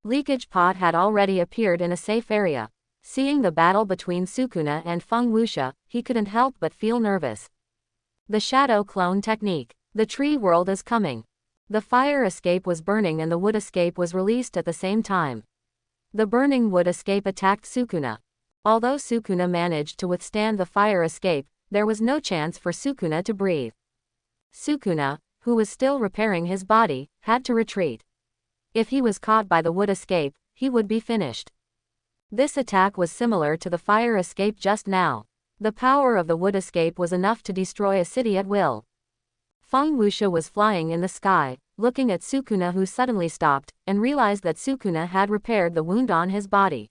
Leakage pot had already appeared in a safe area. Seeing the battle between Sukuna and Feng Wuxia, he couldn't help but feel nervous. The shadow clone technique. The tree world is coming. The fire escape was burning and the wood escape was released at the same time. The burning wood escape attacked Sukuna. Although Sukuna managed to withstand the fire escape, there was no chance for Sukuna to breathe. Sukuna, who was still repairing his body, had to retreat. If he was caught by the wood escape, he would be finished. This attack was similar to the fire escape just now. The power of the wood escape was enough to destroy a city at will. Feng Wuxia was flying in the sky, looking at Sukuna, who suddenly stopped, and realized that Sukuna had repaired the wound on his body.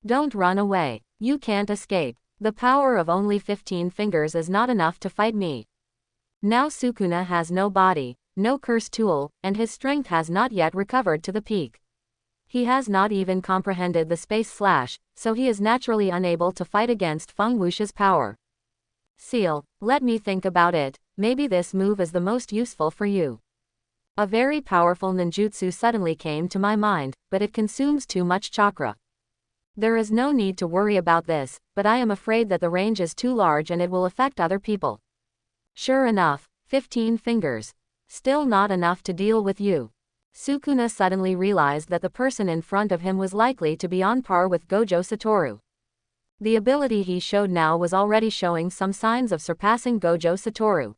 Don't run away. You can't escape. The power of only 15 fingers is not enough to fight me. Now Sukuna has no body, no curse tool, and his strength has not yet recovered to the peak. He has not even comprehended the space slash, so he is naturally unable to fight against Feng Wuxia's power. Seal, let me think about it, maybe this move is the most useful for you. A very powerful ninjutsu suddenly came to my mind, but it consumes too much chakra. There is no need to worry about this, but I am afraid that the range is too large and it will affect other people. Sure enough, 15 fingers. Still not enough to deal with you. Sukuna suddenly realized that the person in front of him was likely to be on par with Gojo Satoru. The ability he showed now was already showing some signs of surpassing Gojo Satoru.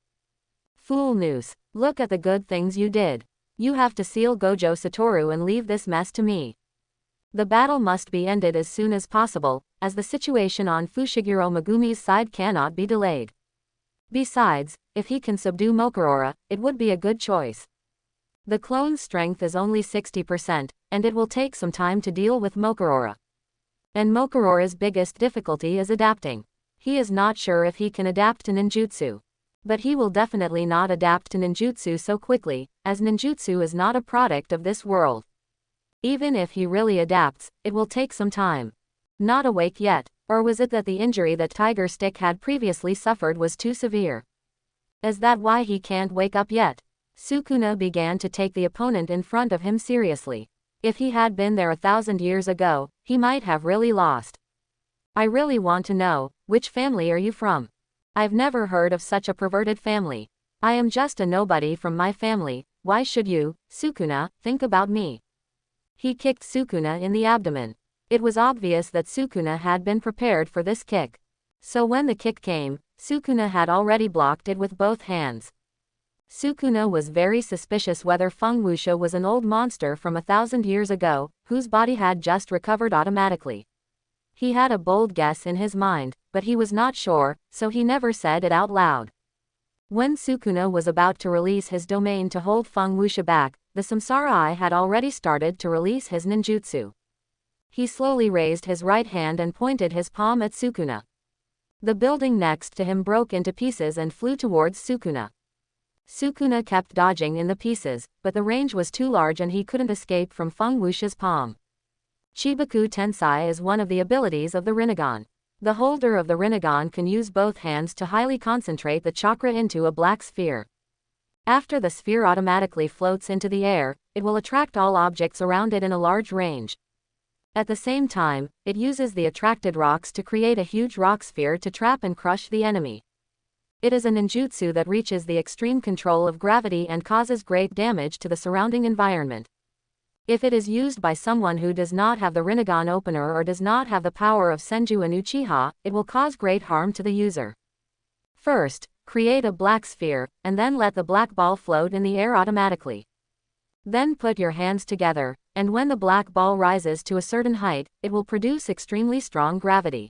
Fool news. Look at the good things you did. You have to seal Gojo Satoru and leave this mess to me. The battle must be ended as soon as possible, as the situation on Fushiguro Megumi's side cannot be delayed. Besides, if he can subdue Mokurora, it would be a good choice. The clone's strength is only 60%, and it will take some time to deal with Mokurora. And Mokurora's biggest difficulty is adapting. He is not sure if he can adapt to ninjutsu. But he will definitely not adapt to ninjutsu so quickly, as ninjutsu is not a product of this world. Even if he really adapts, it will take some time. Not awake yet, or was it that the injury that Tiger Stick had previously suffered was too severe? Is that why he can't wake up yet? Sukuna began to take the opponent in front of him seriously. If he had been there 1,000 years ago, he might have really lost. I really want to know, which family are you from? I've never heard of such a perverted family. I am just a nobody from my family, why should you, Sukuna, think about me? He kicked Sukuna in the abdomen. It was obvious that Sukuna had been prepared for this kick. So when the kick came, Sukuna had already blocked it with both hands. Sukuna was very suspicious whether Feng Wuxia was an old monster from 1,000 years ago, whose body had just recovered automatically. He had a bold guess in his mind, but he was not sure, so he never said it out loud. When Sukuna was about to release his domain to hold Feng Wuxia back, the Samsara Eye had already started to release his ninjutsu. He slowly raised his right hand and pointed his palm at Sukuna. The building next to him broke into pieces and flew towards Sukuna. Sukuna kept dodging in the pieces, but the range was too large and he couldn't escape from Feng Wuxia's palm. Chibaku Tensai is one of the abilities of the Rinnegan. The holder of the Rinnegan can use both hands to highly concentrate the chakra into a black sphere. After the sphere automatically floats into the air, it will attract all objects around it in a large range. At the same time, it uses the attracted rocks to create a huge rock sphere to trap and crush the enemy. It is a ninjutsu that reaches the extreme control of gravity and causes great damage to the surrounding environment. If it is used by someone who does not have the Rinnegan opener or does not have the power of Senju and Uchiha, it will cause great harm to the user. First, create a black sphere, and then let the black ball float in the air automatically. Then put your hands together, and when the black ball rises to a certain height, it will produce extremely strong gravity.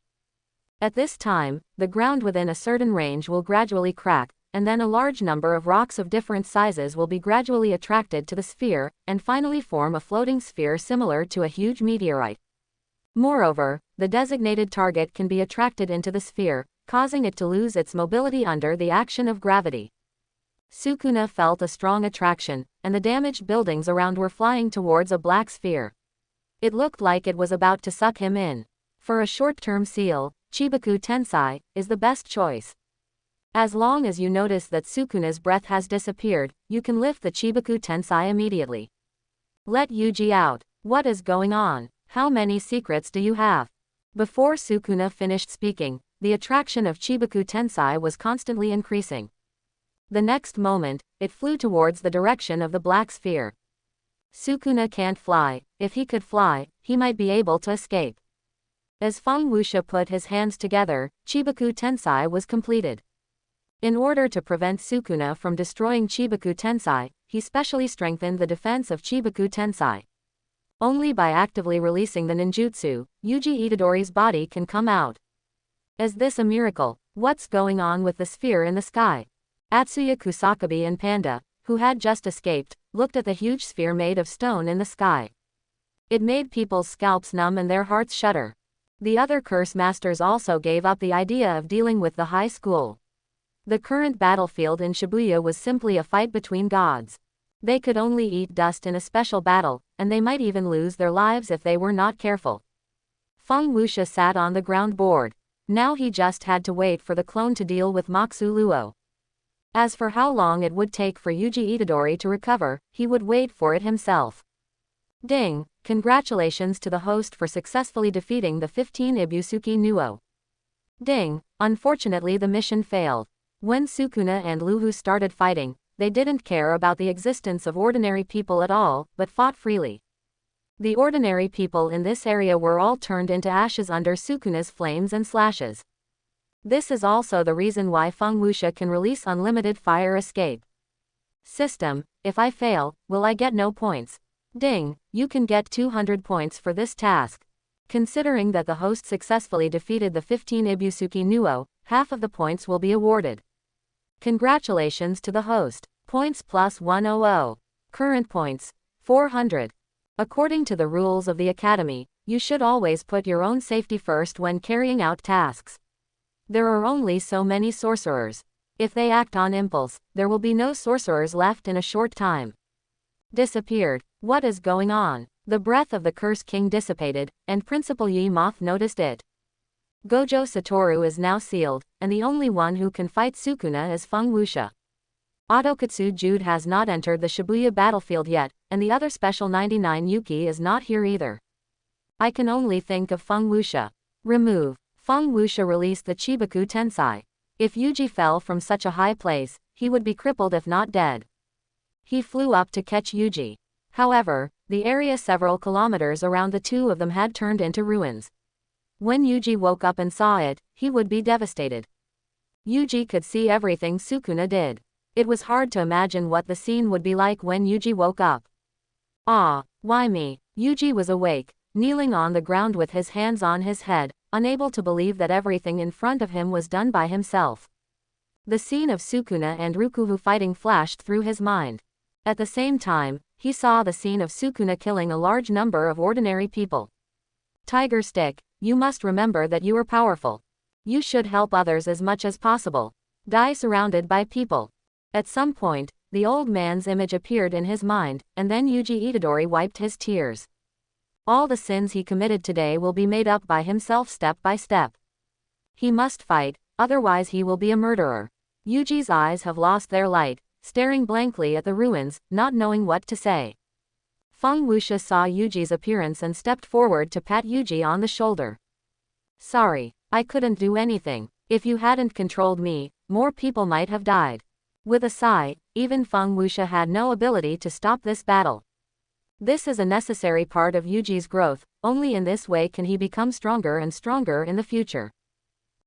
At this time, the ground within a certain range will gradually crack, and then a large number of rocks of different sizes will be gradually attracted to the sphere, and finally form a floating sphere similar to a huge meteorite. Moreover, the designated target can be attracted into the sphere, causing it to lose its mobility under the action of gravity. Sukuna felt a strong attraction, and the damaged buildings around were flying towards a black sphere. It looked like it was about to suck him in. For a short-term seal, Chibaku Tensai is the best choice. As long as you notice that Sukuna's breath has disappeared, you can lift the Chibaku Tensai immediately. Let Yuji out. What is going on? How many secrets do you have? Before Sukuna finished speaking, the attraction of Chibaku Tensai was constantly increasing. The next moment, it flew towards the direction of the black sphere. Sukuna can't fly. If he could fly, he might be able to escape. As Feng Wuxia put his hands together, Chibaku Tensai was completed. In order to prevent Sukuna from destroying Chibaku Tensai, he specially strengthened the defense of Chibaku Tensai. Only by actively releasing the ninjutsu, Yuji Itadori's body can come out. Is this a miracle? What's going on with the sphere in the sky? Atsuya Kusakabe and Panda, who had just escaped, looked at the huge sphere made of stone in the sky. It made people's scalps numb and their hearts shudder. The other curse masters also gave up the idea of dealing with the high school. The current battlefield in Shibuya was simply a fight between gods. They could only eat dust in a special battle, and they might even lose their lives if they were not careful. Feng Wuxia sat on the ground bored. Now he just had to wait for the clone to deal with Moxu Luo. As for how long it would take for Yuji Itadori to recover, he would wait for it himself. Ding! Congratulations to the host for successfully defeating the 15 Ibusuki Nuo. Ding! Unfortunately the mission failed. When Sukuna and Luhu started fighting, they didn't care about the existence of ordinary people at all, but fought freely. The ordinary people in this area were all turned into ashes under Sukuna's flames and slashes. This is also the reason why Feng Wuxia can release unlimited fire escape. System: if I fail, will I get no points? Ding! You can get 200 points for this task. Considering that the host successfully defeated the 15 Ibusuki Nuo, half of the points will be awarded. Congratulations to the host. Points plus 100. Current points, 400. According to the rules of the academy, you should always put your own safety first when carrying out tasks. There are only so many sorcerers. If they act on impulse, there will be no sorcerers left in a short time. Disappeared. What is going on? The breath of the Curse King dissipated, and Principal Yi Moth noticed it. Gojo Satoru is now sealed, and the only one who can fight Sukuna is Feng Wuxia. Otokatsu Jude has not entered the Shibuya battlefield yet, and the other Special 99 Yuki is not here either. I can only think of Feng Wuxia. Remove. Feng Wuxia released the Chibaku Tensai. If Yuji fell from such a high place, he would be crippled if not dead. He flew up to catch Yuji. However, the area several kilometers around the two of them had turned into ruins. When Yuji woke up and saw it, he would be devastated. Yuji could see everything Sukuna did. It was hard to imagine what the scene would be like when Yuji woke up. Ah, why me? Yuji was awake, kneeling on the ground with his hands on his head, unable to believe that everything in front of him was done by himself. The scene of Sukuna and Rukuhu fighting flashed through his mind. At the same time, he saw the scene of Sukuna killing a large number of ordinary people. Tiger Stick, you must remember that you are powerful. You should help others as much as possible. Die surrounded by people. At some point, the old man's image appeared in his mind, and then Yuji Itadori wiped his tears. All the sins he committed today will be made up by himself step by step. He must fight, otherwise he will be a murderer. Yuji's eyes have lost their light, staring blankly at the ruins, not knowing what to say. Feng Wuxia saw Yuji's appearance and stepped forward to pat Yuji on the shoulder. Sorry, I couldn't do anything. If you hadn't controlled me, more people might have died. With a sigh, even Feng Wuxia had no ability to stop this battle. This is a necessary part of Yuji's growth, only in this way can he become stronger and stronger in the future.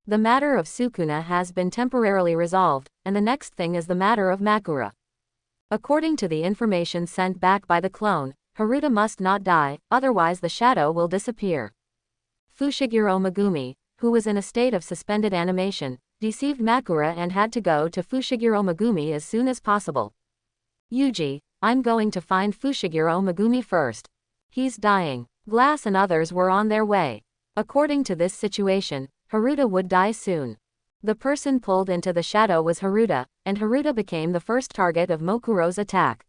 The matter of Sukuna has been temporarily resolved, and the next thing is the matter of Makura. According to the information sent back by the clone, Haruta must not die, otherwise the shadow will disappear. Fushiguro Megumi, who was in a state of suspended animation, deceived Makura and had to go to Fushiguro Megumi as soon as possible. Yuji, I'm going to find Fushiguro Megumi first. He's dying. Glass and others were on their way. According to this situation, Haruta would die soon. The person pulled into the shadow was Haruta, and Haruta became the first target of Mokuro's attack.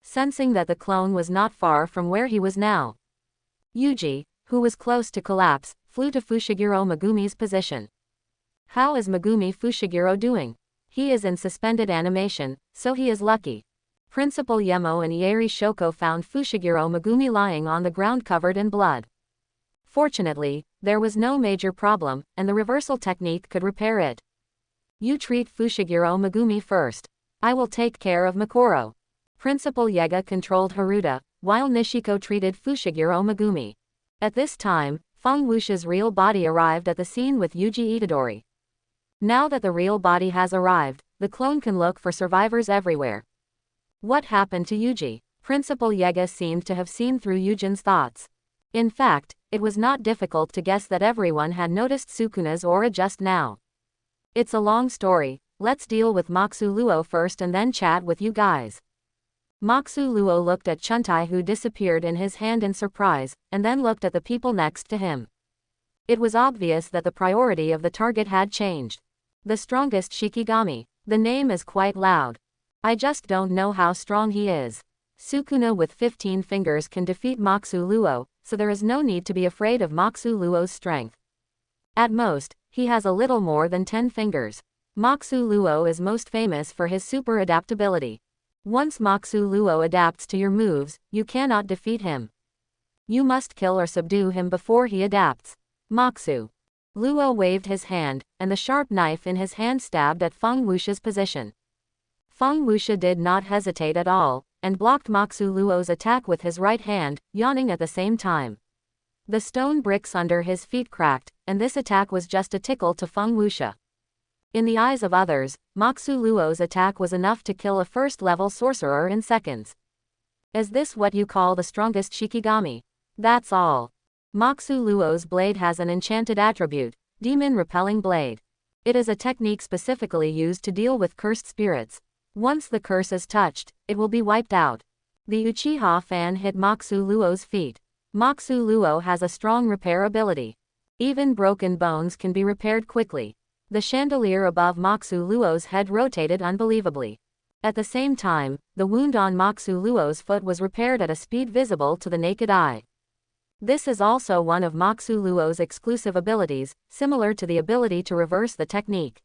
Sensing that the clone was not far from where he was now, Yuji, who was close to collapse, flew to Fushiguro Megumi's position. How is Megumi Fushiguro doing? He is in suspended animation, so he is lucky. Principal Yemo and Ieri Shoko found Fushiguro Megumi lying on the ground covered in blood. Fortunately, there was no major problem, and the reversal technique could repair it. You treat Fushiguro Megumi first. I will take care of Makoro. Principal Yega controlled Haruta, while Nishiko treated Fushiguro Megumi. At this time, Feng Wuxia's real body arrived at the scene with Yuji Itadori. Now that the real body has arrived, the clone can look for survivors everywhere. What happened to Yuji? Principal Yega seemed to have seen through Yujin's thoughts. In fact, it was not difficult to guess that everyone had noticed Sukuna's aura just now. It's a long story, let's deal with Moxu Luo first and then chat with you guys. Moxu Luo looked at Chuntai who disappeared in his hand in surprise, and then looked at the people next to him. It was obvious that the priority of the target had changed. The strongest Shikigami. The name is quite loud. I just don't know how strong he is. Sukuna with 15 fingers can defeat Moxu Luo, so there is no need to be afraid of Moxu Luo's strength. At most, he has a little more than 10 fingers. Moxu Luo is most famous for his super adaptability. Once Moxu Luo adapts to your moves, you cannot defeat him. You must kill or subdue him before he adapts. Moxu Luo waved his hand, and the sharp knife in his hand stabbed at Feng Wuxia's position. Feng Wuxia did not hesitate at all, and blocked Moxu Luo's attack with his right hand, yawning at the same time. The stone bricks under his feet cracked, and this attack was just a tickle to Feng Wuxia. In the eyes of others, Moxu Luo's attack was enough to kill a first-level sorcerer in seconds. Is this what you call the strongest Shikigami? That's all. Moxu Luo's blade has an enchanted attribute, Demon Repelling Blade. It is a technique specifically used to deal with cursed spirits. Once the curse is touched, it will be wiped out. The Uchiha fan hit Moxu Luo's feet. Moxu Luo has a strong repair ability. Even broken bones can be repaired quickly. The chandelier above Moxu Luo's head rotated unbelievably. At the same time, the wound on Moxu Luo's foot was repaired at a speed visible to the naked eye. This is also one of Moxu Luo's exclusive abilities, similar to the ability to reverse the technique.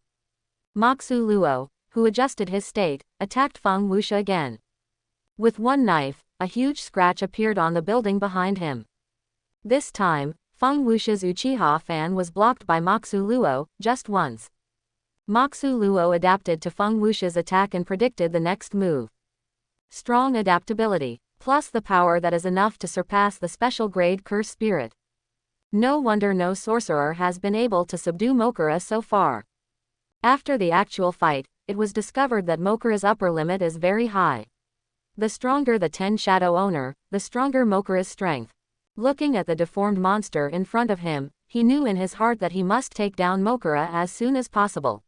Moxu Luo, who adjusted his state, attacked Feng Wuxia again. With one knife, a huge scratch appeared on the building behind him. This time, Feng Wuxia's Uchiha fan was blocked by Moxu Luo, just once. Moxu Luo adapted to Feng Wuxia's attack and predicted the next move. Strong adaptability, plus the power that is enough to surpass the special grade curse spirit. No wonder no sorcerer has been able to subdue Mokura so far. After the actual fight, it was discovered that Mokura's upper limit is very high. The stronger the Ten Shadow owner, the stronger Mokura's strength. Looking at the deformed monster in front of him, he knew in his heart that he must take down Mokura as soon as possible.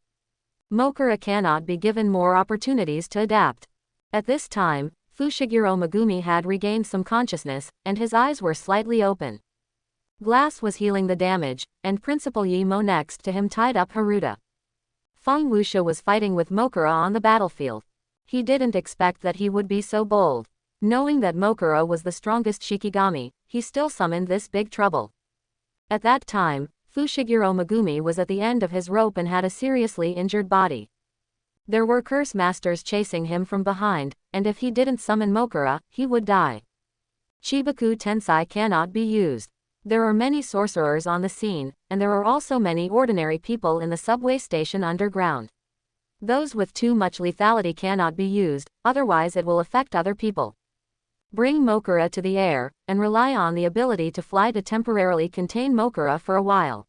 Mokura cannot be given more opportunities to adapt. At this time, Fushiguro Megumi had regained some consciousness, and his eyes were slightly open. Glass was healing the damage, and Principal Yimo next to him tied up Haruta. Feng Wuxia was fighting with Mokura on the battlefield. He didn't expect that he would be so bold. Knowing that Mokura was the strongest Shikigami, he still summoned this big trouble. At that time, Fushiguro Megumi was at the end of his rope and had a seriously injured body. There were curse masters chasing him from behind, and if he didn't summon Mokura, he would die. Chibaku Tensai cannot be used. There are many sorcerers on the scene, and there are also many ordinary people in the subway station underground. Those with too much lethality cannot be used, otherwise it will affect other people. Bring Mokura to the air, and rely on the ability to fly to temporarily contain Mokura for a while.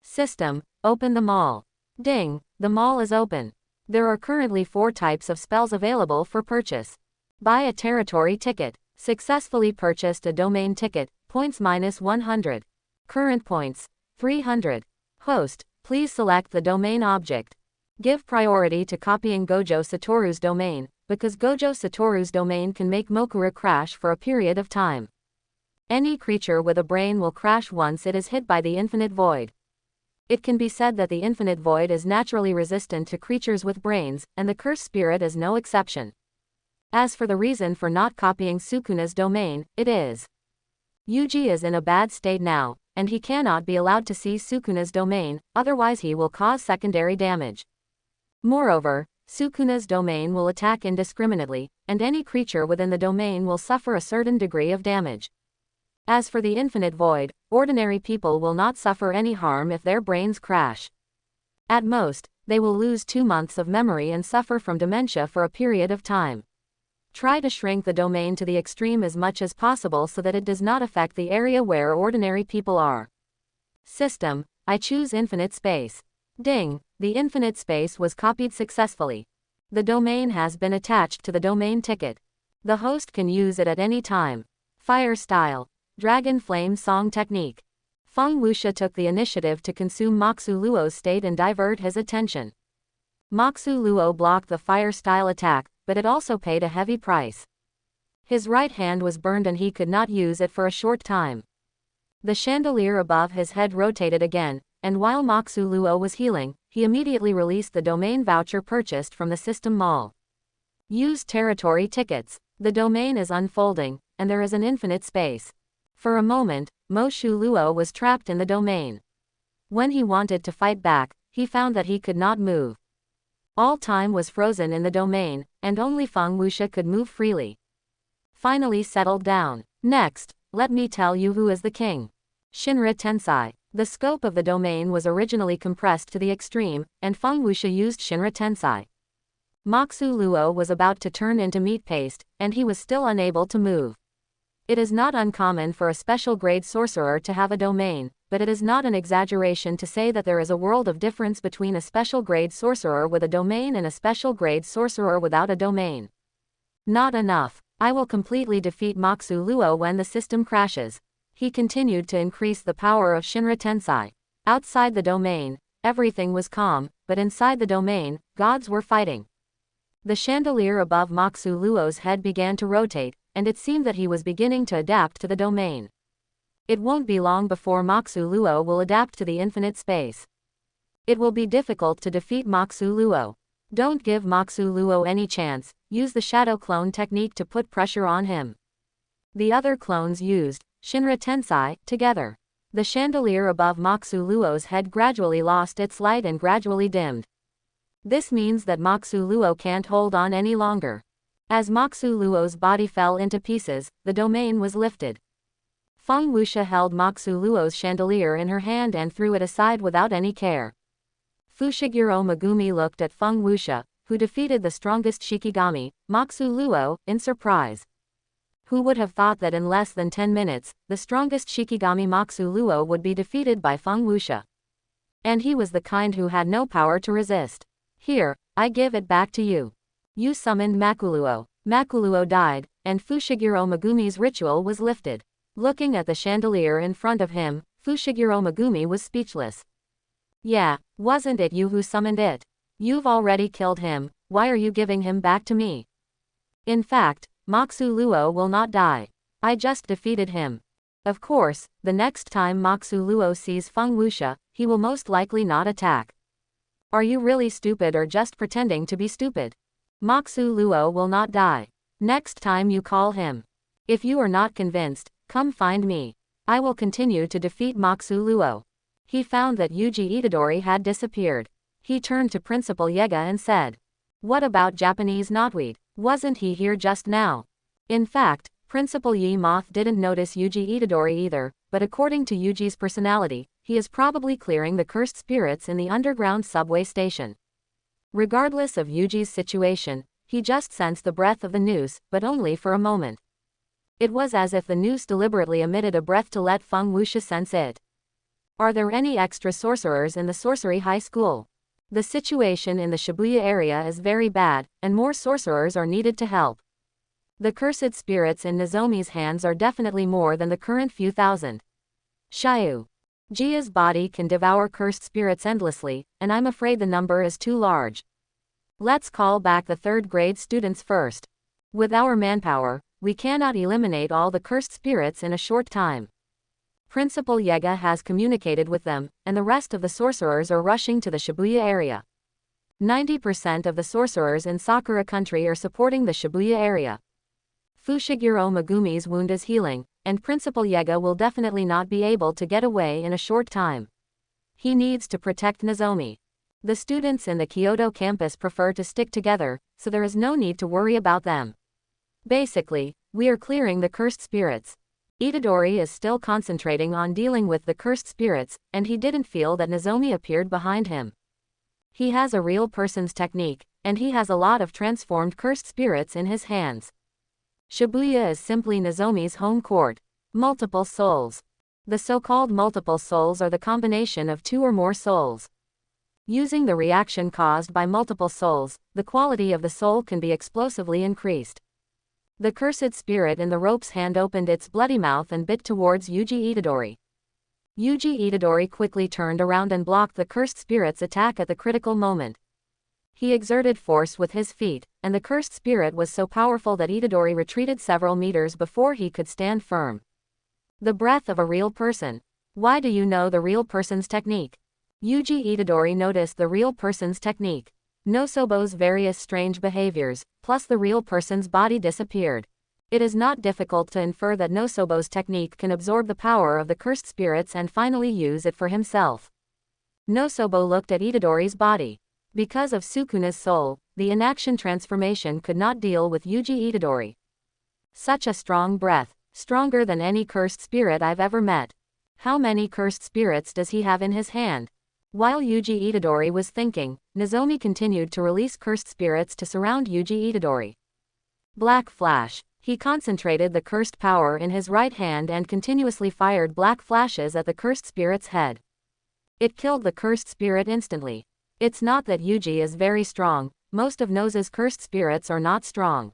System, open the mall. Ding, the mall is open. There are currently 4 types of spells available for purchase. Buy a territory ticket. Successfully purchased a domain ticket, points -100. Current points, 300. Host, please select the domain object. Give priority to copying Gojo Satoru's domain, because Gojo Satoru's domain can make Mokura crash for a period of time. Any creature with a brain will crash once it is hit by the infinite void. It can be said that the infinite void is naturally resistant to creatures with brains, and the cursed spirit is no exception. As for the reason for not copying Sukuna's domain, it is Yuji is in a bad state now, and he cannot be allowed to see Sukuna's domain, otherwise he will cause secondary damage. Moreover, Sukuna's domain will attack indiscriminately, and any creature within the domain will suffer a certain degree of damage. As for the infinite void, ordinary people will not suffer any harm if their brains crash. At most, they will lose 2 months of memory and suffer from dementia for a period of time. Try to shrink the domain to the extreme as much as possible so that it does not affect the area where ordinary people are. System, I choose infinite space. Ding, the infinite space was copied successfully. The domain has been attached to the domain ticket. The host can use it at any time. Fire style. Dragon Flame Song Technique. Feng Wuxia took the initiative to consume Moxu Luo's state and divert his attention. Moxu Luo blocked the fire style attack, but it also paid a heavy price. His right hand was burned and he could not use it for a short time. The chandelier above his head rotated again, and while Moxu Luo was healing, he immediately released the domain voucher purchased from the system mall. Use territory tickets. The domain is unfolding, and there is an infinite space. For a moment, Moshu Luo was trapped in the domain. When he wanted to fight back, he found that he could not move. All time was frozen in the domain, and only Feng Wuxia could move freely. Finally settled down. Next, let me tell you who is the king. Shinra Tensai. The scope of the domain was originally compressed to the extreme, and Feng Wuxia used Shinra Tensai. Moxu Luo was about to turn into meat paste, and he was still unable to move. It is not uncommon for a special grade sorcerer to have a domain, but it is not an exaggeration to say that there is a world of difference between a special grade sorcerer with a domain and a special grade sorcerer without a domain. Not enough. I will completely defeat Moxu Luo when the system crashes. He continued to increase the power of Shinra Tensai. Outside the domain, everything was calm, but inside the domain, gods were fighting. The chandelier above Moxu Luo's head began to rotate, and it seemed that he was beginning to adapt to the domain. It won't be long before Moxu Luo will adapt to the infinite space. It will be difficult to defeat Moxu Luo. Don't give Moxu Luo any chance, use the shadow clone technique to put pressure on him. The other clones used Shinra Tensai together. The chandelier above Moxu Luo's head gradually lost its light and gradually dimmed. This means that Moxu Luo can't hold on any longer. As Moxu Luo's body fell into pieces, the domain was lifted. Feng Wuxia held Moxu Luo's chandelier in her hand and threw it aside without any care. Fushiguro Megumi looked at Feng Wuxia, who defeated the strongest Shikigami, Moxu Luo, in surprise. Who would have thought that in less than 10 minutes, the strongest Shikigami Moxu Luo would be defeated by Feng Wuxia? And he was the kind who had no power to resist. Here, I give it back to you. You summoned Makuluo. Makuluo died, and Fushiguro Megumi's ritual was lifted. Looking at the chandelier in front of him, Fushiguro Megumi was speechless. Yeah, wasn't it you who summoned it? You've already killed him, why are you giving him back to me? In fact, Moxu Luo will not die. I just defeated him. Of course, the next time Moxu Luo sees Feng Wuxia, he will most likely not attack. Are you really stupid or just pretending to be stupid? Moxu Luo will not die. Next time you call him. If you are not convinced, come find me. I will continue to defeat Moxu Luo. He found that Yuji Itadori had disappeared. He turned to Principal Yega and said, "What about Japanese knotweed? Wasn't he here just now?" In fact, Principal Yi Moth didn't notice Yuji Itadori either, but according to Yuji's personality, he is probably clearing the cursed spirits in the underground subway station. Regardless of Yuji's situation, he just sensed the breath of the noose, but only for a moment. It was as if the noose deliberately emitted a breath to let Feng Wuxia sense it. Are there any extra sorcerers in the sorcery high school? The situation in the Shibuya area is very bad, and more sorcerers are needed to help. The cursed spirits in Nozomi's hands are definitely more than the current few thousand. Shiu. Jia's body can devour cursed spirits endlessly, and I'm afraid the number is too large. Let's call back the third-grade students first. With our manpower, we cannot eliminate all the cursed spirits in a short time. Principal Yega has communicated with them, and the rest of the sorcerers are rushing to the Shibuya area. 90% of the sorcerers in Sakura country are supporting the Shibuya area. Fushiguro Megumi's wound is healing, and Principal Yega will definitely not be able to get away in a short time. He needs to protect Nozomi. The students in the Kyoto campus prefer to stick together, so there is no need to worry about them. Basically, we are clearing the cursed spirits. Itadori is still concentrating on dealing with the cursed spirits, and he didn't feel that Nozomi appeared behind him. He has a real person's technique, and he has a lot of transformed cursed spirits in his hands. Shibuya is simply Nozomi's home court. Multiple souls. The so-called multiple souls are the combination of two or more souls. Using the reaction caused by multiple souls, the quality of the soul can be explosively increased. The cursed spirit in the rope's hand opened its bloody mouth and bit towards Yuji Itadori. Yuji Itadori quickly turned around and blocked the cursed spirit's attack at the critical moment. He exerted force with his feet, and the cursed spirit was so powerful that Itadori retreated several meters before he could stand firm. The breath of a real person. Why do you know the real person's technique? Yuji Itadori noticed the real person's technique. Nosobo's various strange behaviors, plus the real person's body disappeared. It is not difficult to infer that Nosobo's technique can absorb the power of the cursed spirits and finally use it for himself. Nosobo looked at Itadori's body. Because of Sukuna's soul, the inaction transformation could not deal with Yuji Itadori. Such a strong breath, stronger than any cursed spirit I've ever met. How many cursed spirits does he have in his hand? While Yuji Itadori was thinking, Nozomi continued to release cursed spirits to surround Yuji Itadori. Black flash. He concentrated the cursed power in his right hand and continuously fired black flashes at the cursed spirit's head. It killed the cursed spirit instantly. It's not that Yuji is very strong, most of Nose's cursed spirits are not strong.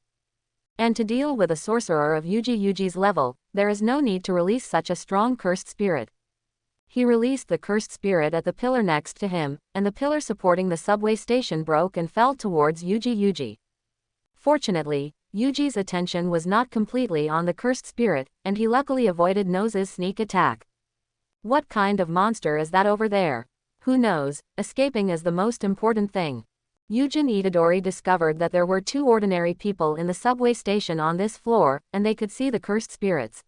And to deal with a sorcerer of Yuji's level, there is no need to release such a strong cursed spirit. He released the cursed spirit at the pillar next to him, and the pillar supporting the subway station broke and fell towards Yuji. Fortunately, Yuji's attention was not completely on the cursed spirit, and he luckily avoided Nose's sneak attack. What kind of monster is that over there? Who knows, escaping is the most important thing. Yuji Itadori discovered that there were two ordinary people in the subway station on this floor, and they could see the cursed spirits.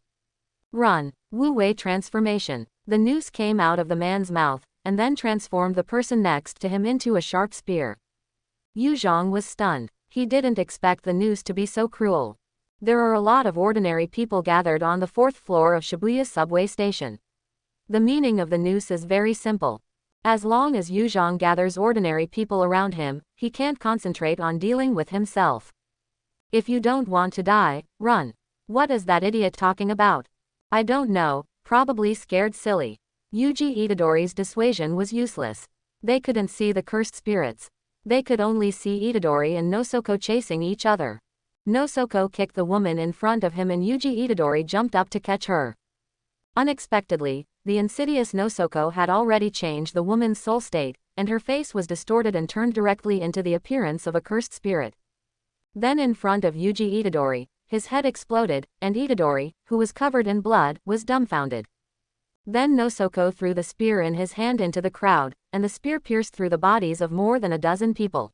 Run. Wu Wei transformation. The noose came out of the man's mouth, and then transformed the person next to him into a sharp spear. Yu Zhong was stunned. He didn't expect the noose to be so cruel. There are a lot of ordinary people gathered on the fourth floor of Shibuya subway station. The meaning of the noose is very simple. As long as Yu Zhong gathers ordinary people around him, he can't concentrate on dealing with himself. If you don't want to die, run. What is that idiot talking about? I don't know, probably scared silly. Yuji Itadori's dissuasion was useless. They couldn't see the cursed spirits. They could only see Itadori and Nosoko chasing each other. Nosoko kicked the woman in front of him and Yuji Itadori jumped up to catch her. Unexpectedly, the insidious Nosoko had already changed the woman's soul state, and her face was distorted and turned directly into the appearance of a cursed spirit. Then in front of Yuji Itadori, his head exploded, and Itadori, who was covered in blood, was dumbfounded. Then Nosoko threw the spear in his hand into the crowd, and the spear pierced through the bodies of more than a dozen people.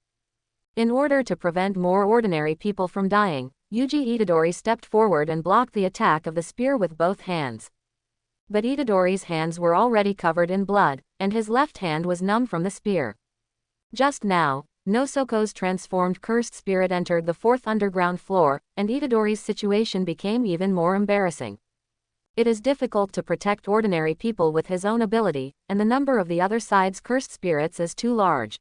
In order to prevent more ordinary people from dying, Yuji Itadori stepped forward and blocked the attack of the spear with both hands. But Itadori's hands were already covered in blood, and his left hand was numb from the spear. Just now, Nosoko's transformed cursed spirit entered the fourth underground floor, and Itadori's situation became even more embarrassing. It is difficult to protect ordinary people with his own ability, and the number of the other side's cursed spirits is too large.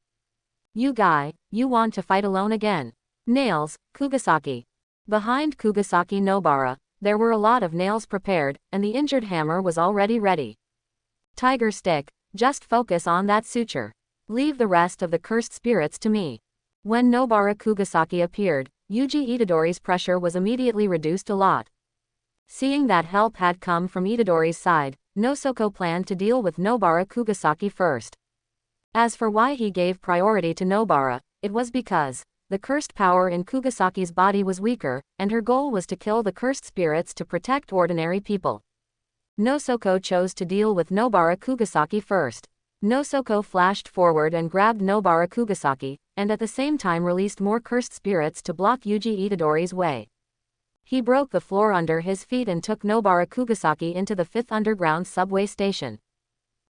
You guy, you want to fight alone again? Nails, Kugasaki. Behind Kugasaki Nobara, there were a lot of nails prepared, and the injured hammer was already ready. Tiger stick, just focus on that suture. Leave the rest of the cursed spirits to me. When Nobara Kugasaki appeared, Yuji Itadori's pressure was immediately reduced a lot. Seeing that help had come from Itadori's side, Nosoko planned to deal with Nobara Kugasaki first. As for why he gave priority to Nobara, it was because the cursed power in Kugasaki's body was weaker, and her goal was to kill the cursed spirits to protect ordinary people. Nosoko chose to deal with Nobara Kugasaki first. Nosoko flashed forward and grabbed Nobara Kugasaki, and at the same time released more cursed spirits to block Yuji Itadori's way. He broke the floor under his feet and took Nobara Kugasaki into the fifth underground subway station.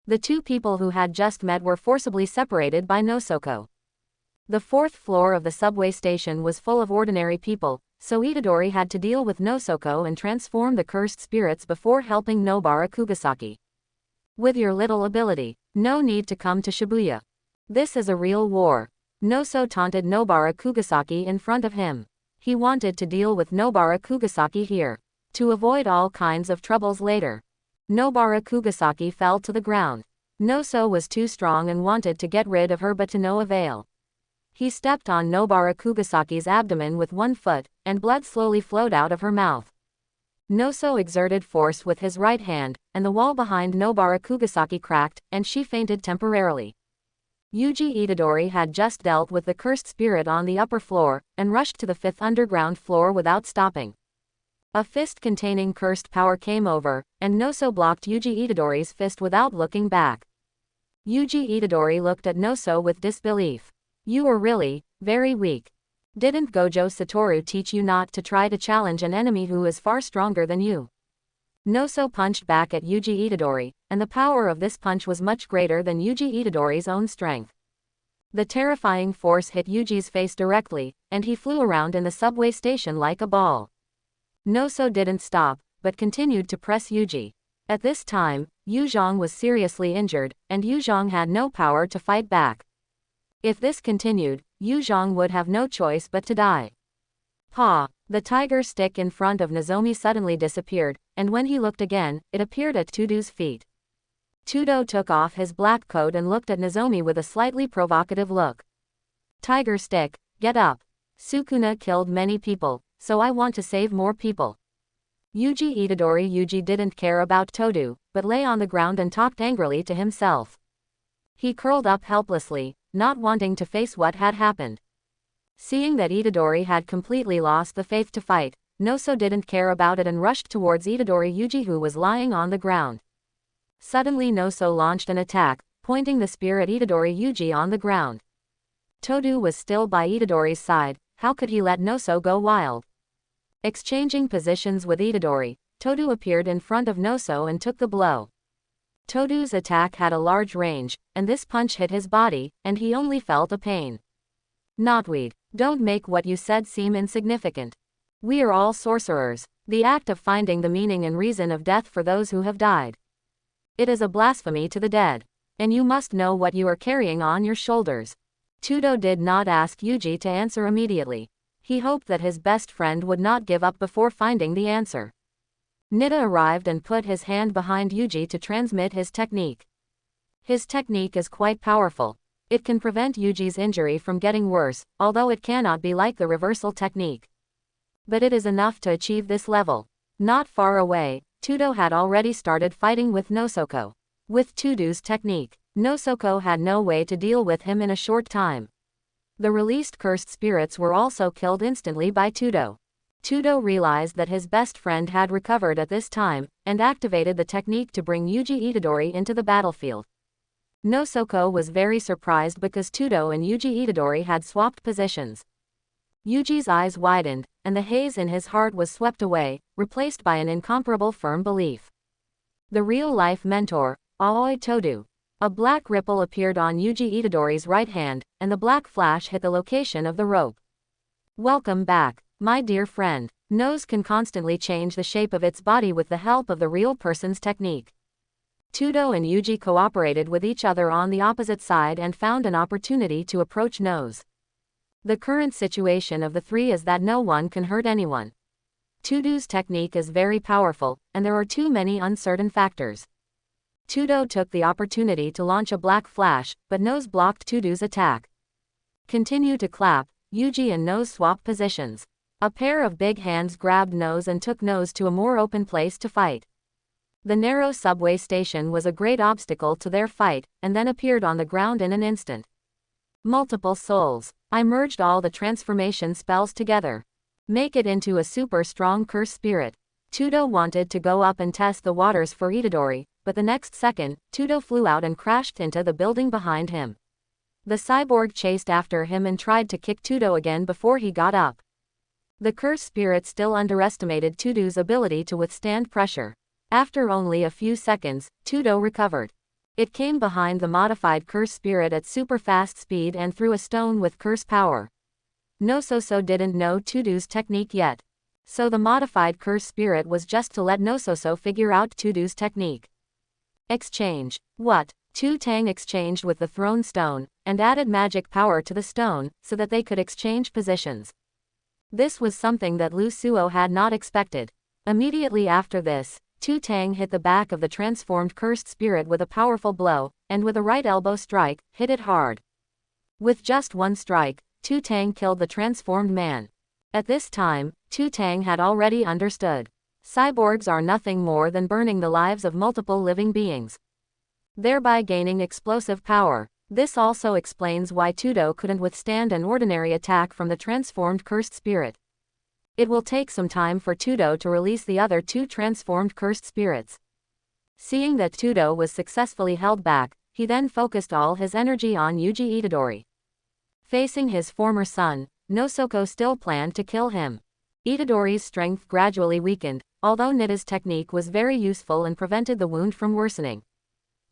The two people who had just met were forcibly separated by Nosoko. The fourth floor of the subway station was full of ordinary people, so Itadori had to deal with Nosoko and transform the cursed spirits before helping Nobara Kugasaki. With your little ability, no need to come to Shibuya. This is a real war. Noso taunted Nobara Kugasaki in front of him. He wanted to deal with Nobara Kugasaki here, to avoid all kinds of troubles later. Nobara Kugasaki fell to the ground. Noso was too strong and wanted to get rid of her, but to no avail. He stepped on Nobara Kugasaki's abdomen with one foot, and blood slowly flowed out of her mouth. Noso exerted force with his right hand, and the wall behind Nobara Kugasaki cracked, and she fainted temporarily. Yuji Itadori had just dealt with the cursed spirit on the upper floor, and rushed to the fifth underground floor without stopping. A fist containing cursed power came over, and Noso blocked Yuji Itadori's fist without looking back. Yuji Itadori looked at Noso with disbelief. You are really very weak. Didn't Gojo Satoru teach you not to try to challenge an enemy who is far stronger than you? Noso punched back at Yuji Itadori, and the power of this punch was much greater than Yuji Itadori's own strength. The terrifying force hit Yuji's face directly, and he flew around in the subway station like a ball. Noso didn't stop, but continued to press Yuji. At this time, Yu Zhong was seriously injured, and Yu Zhong had no power to fight back. If this continued, Yu Zhong would have no choice but to die. Pa! The tiger stick in front of Nozomi suddenly disappeared, and when he looked again, it appeared at Tudo's feet. Tudo took off his black coat and looked at Nozomi with a slightly provocative look. Tiger stick, get up. Sukuna killed many people, so I want to save more people. Yuji Yuji didn't care about Todo, but lay on the ground and talked angrily to himself. He curled up helplessly, not wanting to face what had happened. Seeing that Itadori had completely lost the faith to fight, Noso didn't care about it and rushed towards Itadori Yuji, who was lying on the ground. Suddenly Noso launched an attack, pointing the spear at Itadori Yuji on the ground. Todo was still by Itadori's side. How could he let Noso go wild? Exchanging positions with Itadori, Todo appeared in front of Noso and took the blow. Todo's attack had a large range, and this punch hit his body, and he only felt a pain. Knotweed, don't make what you said seem insignificant. We are all sorcerers, the act of finding the meaning and reason of death for those who have died. It is a blasphemy to the dead, and you must know what you are carrying on your shoulders. Todo did not ask Yuji to answer immediately. He hoped that his best friend would not give up before finding the answer. Nida arrived and put his hand behind Yuji to transmit his technique. His technique is quite powerful. It can prevent Yuji's injury from getting worse, although it cannot be like the reversal technique. But it is enough to achieve this level. Not far away, Tudo had already started fighting with Nosoko. With Tudo's technique, Nosoko had no way to deal with him in a short time. The released cursed spirits were also killed instantly by Tudo. Tudo realized that his best friend had recovered at this time, and activated the technique to bring Yuji Itadori into the battlefield. Nosoko was very surprised because Tudo and Yuji Itadori had swapped positions. Yuji's eyes widened, and the haze in his heart was swept away, replaced by an incomparable firm belief. The real-life mentor, Aoi Todo. A black ripple appeared on Yuji Itadori's right hand, and the black flash hit the location of the rope. Welcome back, my dear friend. Nose can constantly change the shape of its body with the help of the real person's technique. Tudo and Yuji cooperated with each other on the opposite side and found an opportunity to approach Nose. The current situation of the three is that no one can hurt anyone. Tudo's technique is very powerful, and there are too many uncertain factors. Tudo took the opportunity to launch a black flash, but Nose blocked Tudo's attack. Continue to clap, Yuji and Nose swapped positions. A pair of big hands grabbed Nose and took Nose to a more open place to fight. The narrow subway station was a great obstacle to their fight, and then appeared on the ground in an instant. Multiple souls. I merged all the transformation spells together. Make it into a super strong curse spirit. Tudo wanted to go up and test the waters for Itadori, but the next second, Tudo flew out and crashed into the building behind him. The cyborg chased after him and tried to kick Tudo again before he got up. The curse spirit still underestimated Tudo's ability to withstand pressure. After only a few seconds, Tudo recovered. It came behind the modified curse spirit at super fast speed and threw a stone with curse power. Nososo didn't know Tudo's technique yet. So the modified curse spirit was just to let Nososo figure out Tudo's technique. Exchange. What? Tang exchanged with the thrown stone, and added magic power to the stone, so that they could exchange positions. This was something that Lu Suo had not expected. Immediately after this, Tang hit the back of the transformed cursed spirit with a powerful blow, and with a right elbow strike, hit it hard. With just one strike, Tang killed the transformed man. At this time, Tang had already understood. Cyborgs are nothing more than burning the lives of multiple living beings, thereby gaining explosive power. This also explains why Tudo couldn't withstand an ordinary attack from the transformed cursed spirit. It will take some time for Tudo to release the other two transformed cursed spirits. Seeing that Tudo was successfully held back, he then focused all his energy on Yuji Itadori. Facing his former son, Nosoko still planned to kill him. Itadori's strength gradually weakened, although Nida's technique was very useful and prevented the wound from worsening.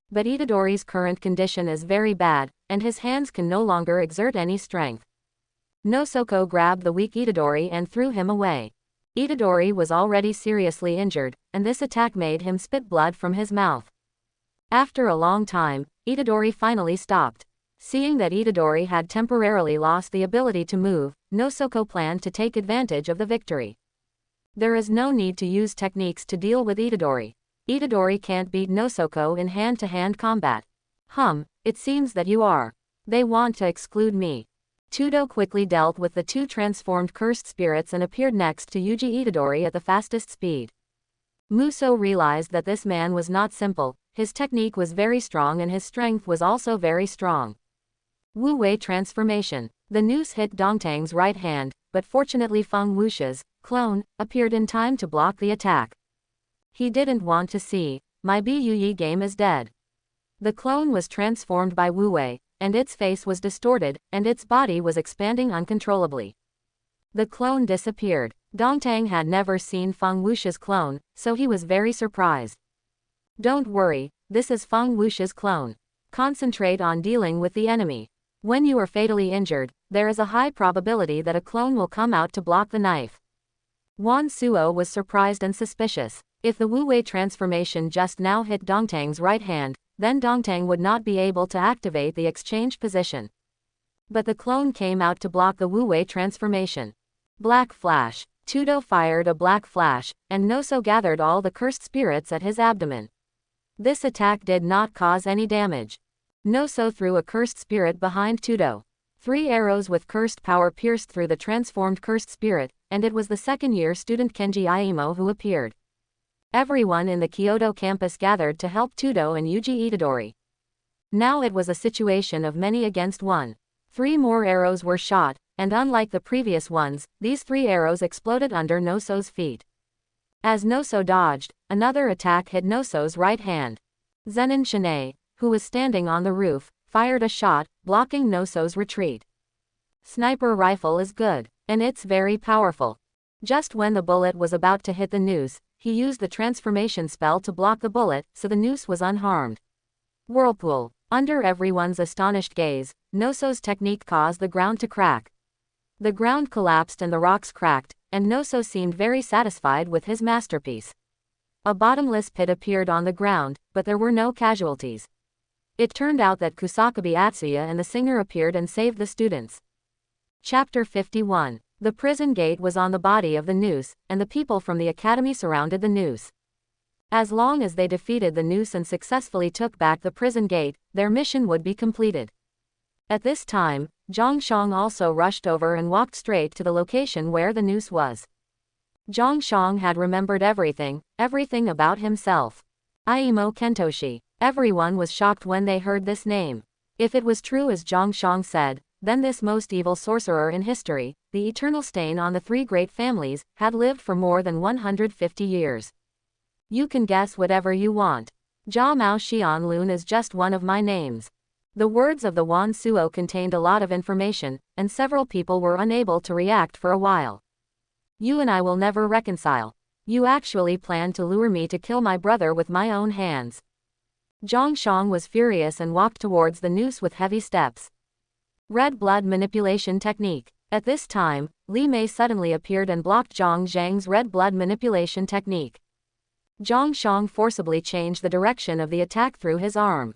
But Itadori's current condition is very bad, and his hands can no longer exert any strength. Nosoko grabbed the weak Itadori and threw him away. Itadori was already seriously injured, and this attack made him spit blood from his mouth. After a long time, Itadori finally stopped. Seeing that Itadori had temporarily lost the ability to move, Nosoko planned to take advantage of the victory. There is no need to use techniques to deal with Itadori. Itadori can't beat Nosoko in hand-to-hand combat. It seems that you are. They want to exclude me. Tudo quickly dealt with the two transformed cursed spirits and appeared next to Yuji Itadori at the fastest speed. Muso realized that this man was not simple, his technique was very strong and his strength was also very strong. Wu Wei transformation. The noose hit Dongtang's right hand, but fortunately Feng Wuxi's clone appeared in time to block the attack. He didn't want to see my Buyuyi game is dead. The clone was transformed by Wu Wei, and its face was distorted, and its body was expanding uncontrollably. The clone disappeared. Dongtang had never seen Feng Wuxi's clone, so he was very surprised. Don't worry, this is Feng Wuxi's clone. Concentrate on dealing with the enemy. When you are fatally injured, there is a high probability that a clone will come out to block the knife. Wan Suo was surprised and suspicious. If the Wu Wei transformation just now hit Dongtang's right hand, then Dongtang would not be able to activate the exchange position. But the clone came out to block the Wu Wei transformation. Black flash. Tudo fired a black flash, and Noso gathered all the cursed spirits at his abdomen. This attack did not cause any damage. Noso threw a cursed spirit behind Tudo. 3 arrows with cursed power pierced through the transformed cursed spirit, and it was the second-year student Kenji Aimo who appeared. Everyone in the Kyoto campus gathered to help Tudo and Yuji Itadori. Now it was a situation of many against one. 3 more arrows were shot, and unlike the previous ones, these 3 arrows exploded under Noso's feet. As Noso dodged, another attack hit Noso's right hand. Zen'in Shine, who was standing on the roof, fired a shot, blocking Noso's retreat. Sniper rifle is good, and it's very powerful. Just when the bullet was about to hit the noose, he used the transformation spell to block the bullet, so the noose was unharmed. Whirlpool. Under everyone's astonished gaze, Noso's technique caused the ground to crack. The ground collapsed and the rocks cracked, and Noso seemed very satisfied with his masterpiece. A bottomless pit appeared on the ground, but there were no casualties. It turned out that Kusakabe Atsuya and the singer appeared and saved the students. Chapter 51. The prison gate was on the body of the noose, and the people from the academy surrounded the noose. As long as they defeated the noose and successfully took back the prison gate, their mission would be completed. At this time, Zhongshang also rushed over and walked straight to the location where the noose was. Zhongshang had remembered everything about himself. Aimo Kentoshi. Everyone was shocked when they heard this name. If it was true as Zhongshang said, then this most evil sorcerer in history, the eternal stain on the 3 great families, had lived for more than 150 years. You can guess whatever you want. Jia Mao Xianlun is just one of my names. The words of the Wan Suo contained a lot of information, and several people were unable to react for a while. You and I will never reconcile. You actually planned to lure me to kill my brother with my own hands. Zhongshang was furious and walked towards the noose with heavy steps. Red blood manipulation technique. At this time, Li Mei suddenly appeared and blocked Zhang Zhang's red blood manipulation technique. Zhongshang forcibly changed the direction of the attack through his arm.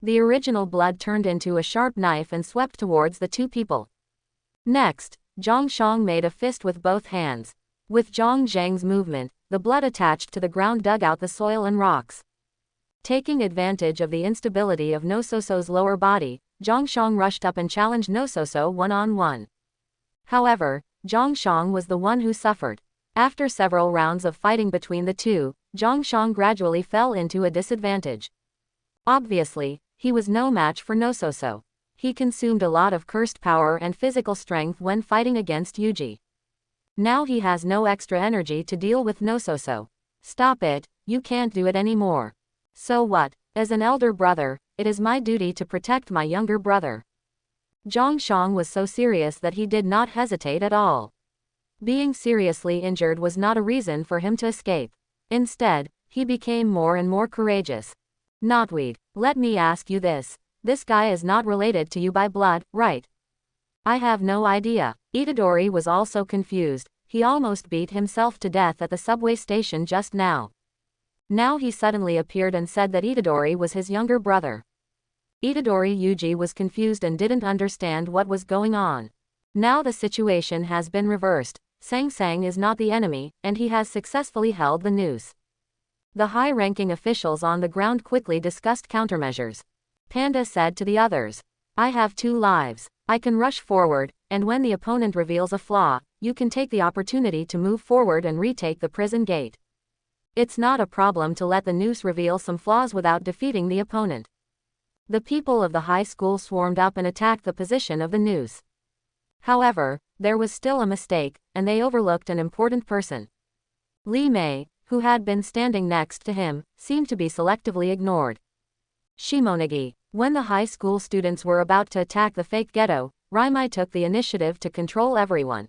The original blood turned into a sharp knife and swept towards the 2 people. Next, Zhongshang made a fist with both hands. With Zhang Zhang's movement, the blood attached to the ground dug out the soil and rocks. Taking advantage of the instability of Nososo's lower body, Zhongshang rushed up and challenged Nososo one-on-one. However, Zhongshang was the one who suffered. After several rounds of fighting between the 2, Zhongshang gradually fell into a disadvantage. Obviously, he was no match for Nososo. He consumed a lot of cursed power and physical strength when fighting against Yuji. Now he has no extra energy to deal with Nososo. Stop it, you can't do it anymore. So what? As an elder brother, it is my duty to protect my younger brother. Zhongshang was so serious that he did not hesitate at all. Being seriously injured was not a reason for him to escape. Instead, he became more and more courageous. Knotweed, let me ask you this. This guy is not related to you by blood, right? I have no idea. Itadori was also confused. He almost beat himself to death at the subway station just now. Now he suddenly appeared and said that Itadori was his younger brother. Itadori Yuji was confused and didn't understand what was going on. Now the situation has been reversed. Sang Sang is not the enemy, and he has successfully held the noose. The high-ranking officials on the ground quickly discussed countermeasures. Panda said to the others, I have 2 lives. I can rush forward, and when the opponent reveals a flaw, you can take the opportunity to move forward and retake the prison gate. It's not a problem to let the noose reveal some flaws without defeating the opponent. The people of the high school swarmed up and attacked the position of the noose. However, there was still a mistake, and they overlooked an important person. Li Mei, who had been standing next to him, seemed to be selectively ignored. Shimonagi. When the high school students were about to attack the fake ghetto, Raimai took the initiative to control everyone.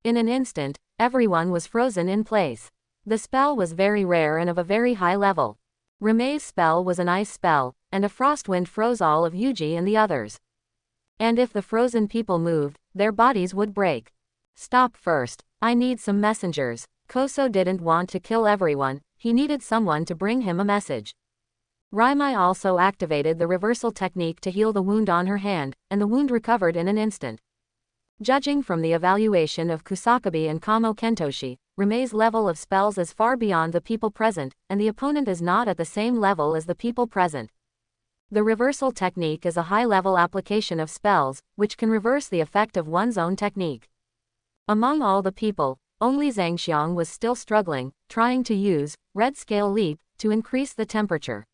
In an instant, everyone was frozen in place. The spell was very rare and of a very high level. Rime's spell was an ice spell, and a frost wind froze all of Yuji and the others. And if the frozen people moved, their bodies would break. Stop first. I need some messengers. Choso didn't want to kill everyone, he needed someone to bring him a message. Raimai also activated the reversal technique to heal the wound on her hand, and the wound recovered in an instant. Judging from the evaluation of Kusakabe and Kamo Kentoshi, Rime's level of spells is far beyond the people present, and the opponent is not at the same level as the people present. The reversal technique is a high-level application of spells, which can reverse the effect of one's own technique. Among all the people, Only Zhangxiang was still struggling, trying to use red scale leap to increase the temperature.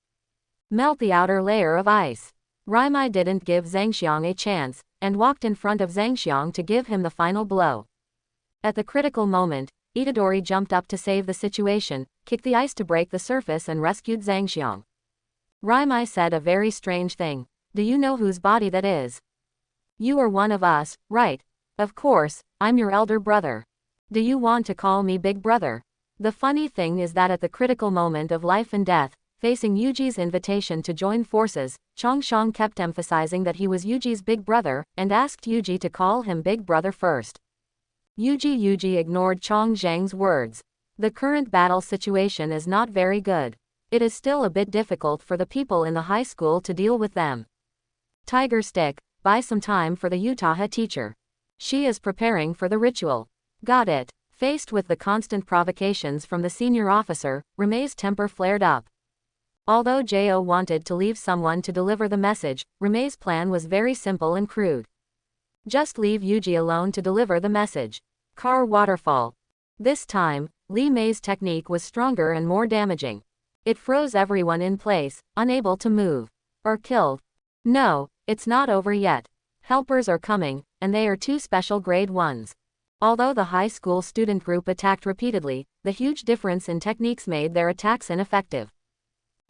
Melt the outer layer of ice. Raimai didn't give Zhangxiang a chance, and walked in front of Zhangxiang to give him the final blow. At the critical moment, Itadori jumped up to save the situation, kicked the ice to break the surface and rescued Zhangxiang. Raimai said a very strange thing. Do you know whose body that is? You are one of us, right? Of course, I'm your elder brother. Do you want to call me big brother? The funny thing is that at the critical moment of life and death, facing Yuji's invitation to join forces, Changshang kept emphasizing that he was Yuji's big brother, and asked Yuji to call him big brother first. Yuji ignored Chang Zhang's words. The current battle situation is not very good. It is still a bit difficult for the people in the high school to deal with them. Tiger Stick, buy some time for the Utaha teacher. She is preparing for the ritual. Got it. Faced with the constant provocations from the senior officer, Rime's temper flared up. Although Jo wanted to leave someone to deliver the message, Rime's plan was very simple and crude. Just leave Yuji alone to deliver the message. Car waterfall. This time, Li Mei's technique was stronger and more damaging. It froze everyone in place, unable to move. Or killed. No, it's not over yet. Helpers are coming, and they are 2 special grade ones. Although the high school student group attacked repeatedly, the huge difference in techniques made their attacks ineffective.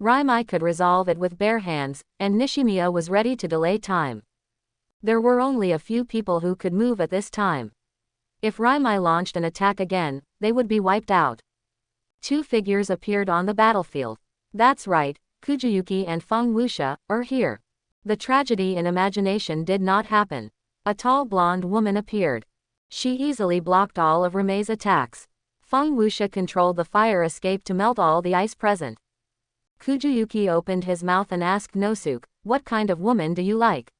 Raimai could resolve it with bare hands, and Nishimiya was ready to delay time. There were only a few people who could move at this time. If Raimai launched an attack again, they would be wiped out. 2 figures appeared on the battlefield. That's right, Kujuyuki and Feng Wuxia are here. The tragedy in imagination did not happen. A tall blonde woman appeared. She easily blocked all of Rime's attacks. Feng Wuxia controlled the fire escape to melt all the ice present. Kujuyuki opened his mouth and asked Nosuke, "What kind of woman do you like?"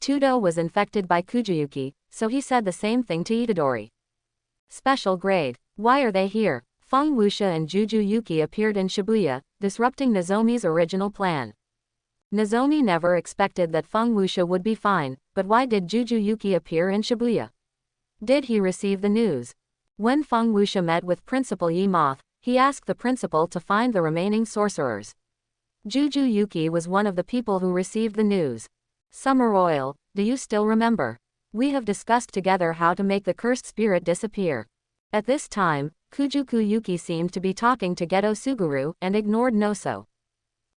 Tudo was infected by Kujuyuki, so he said the same thing to Itadori. Special grade. Why are they here? Feng Wuxia and Jujuyuki appeared in Shibuya, disrupting Nozomi's original plan. Nozomi never expected that Feng Wuxia would be fine, but why did Jujuyuki appear in Shibuya? Did he receive the news? When Feng Wuxia met with Principal Yi Moth, he asked the principal to find the remaining sorcerers. Jujuyuki was one of the people who received the news. Summer oil, do you still remember? We have discussed together how to make the cursed spirit disappear. At this time, Kujukuyuki seemed to be talking to Geto Suguru and ignored Noso.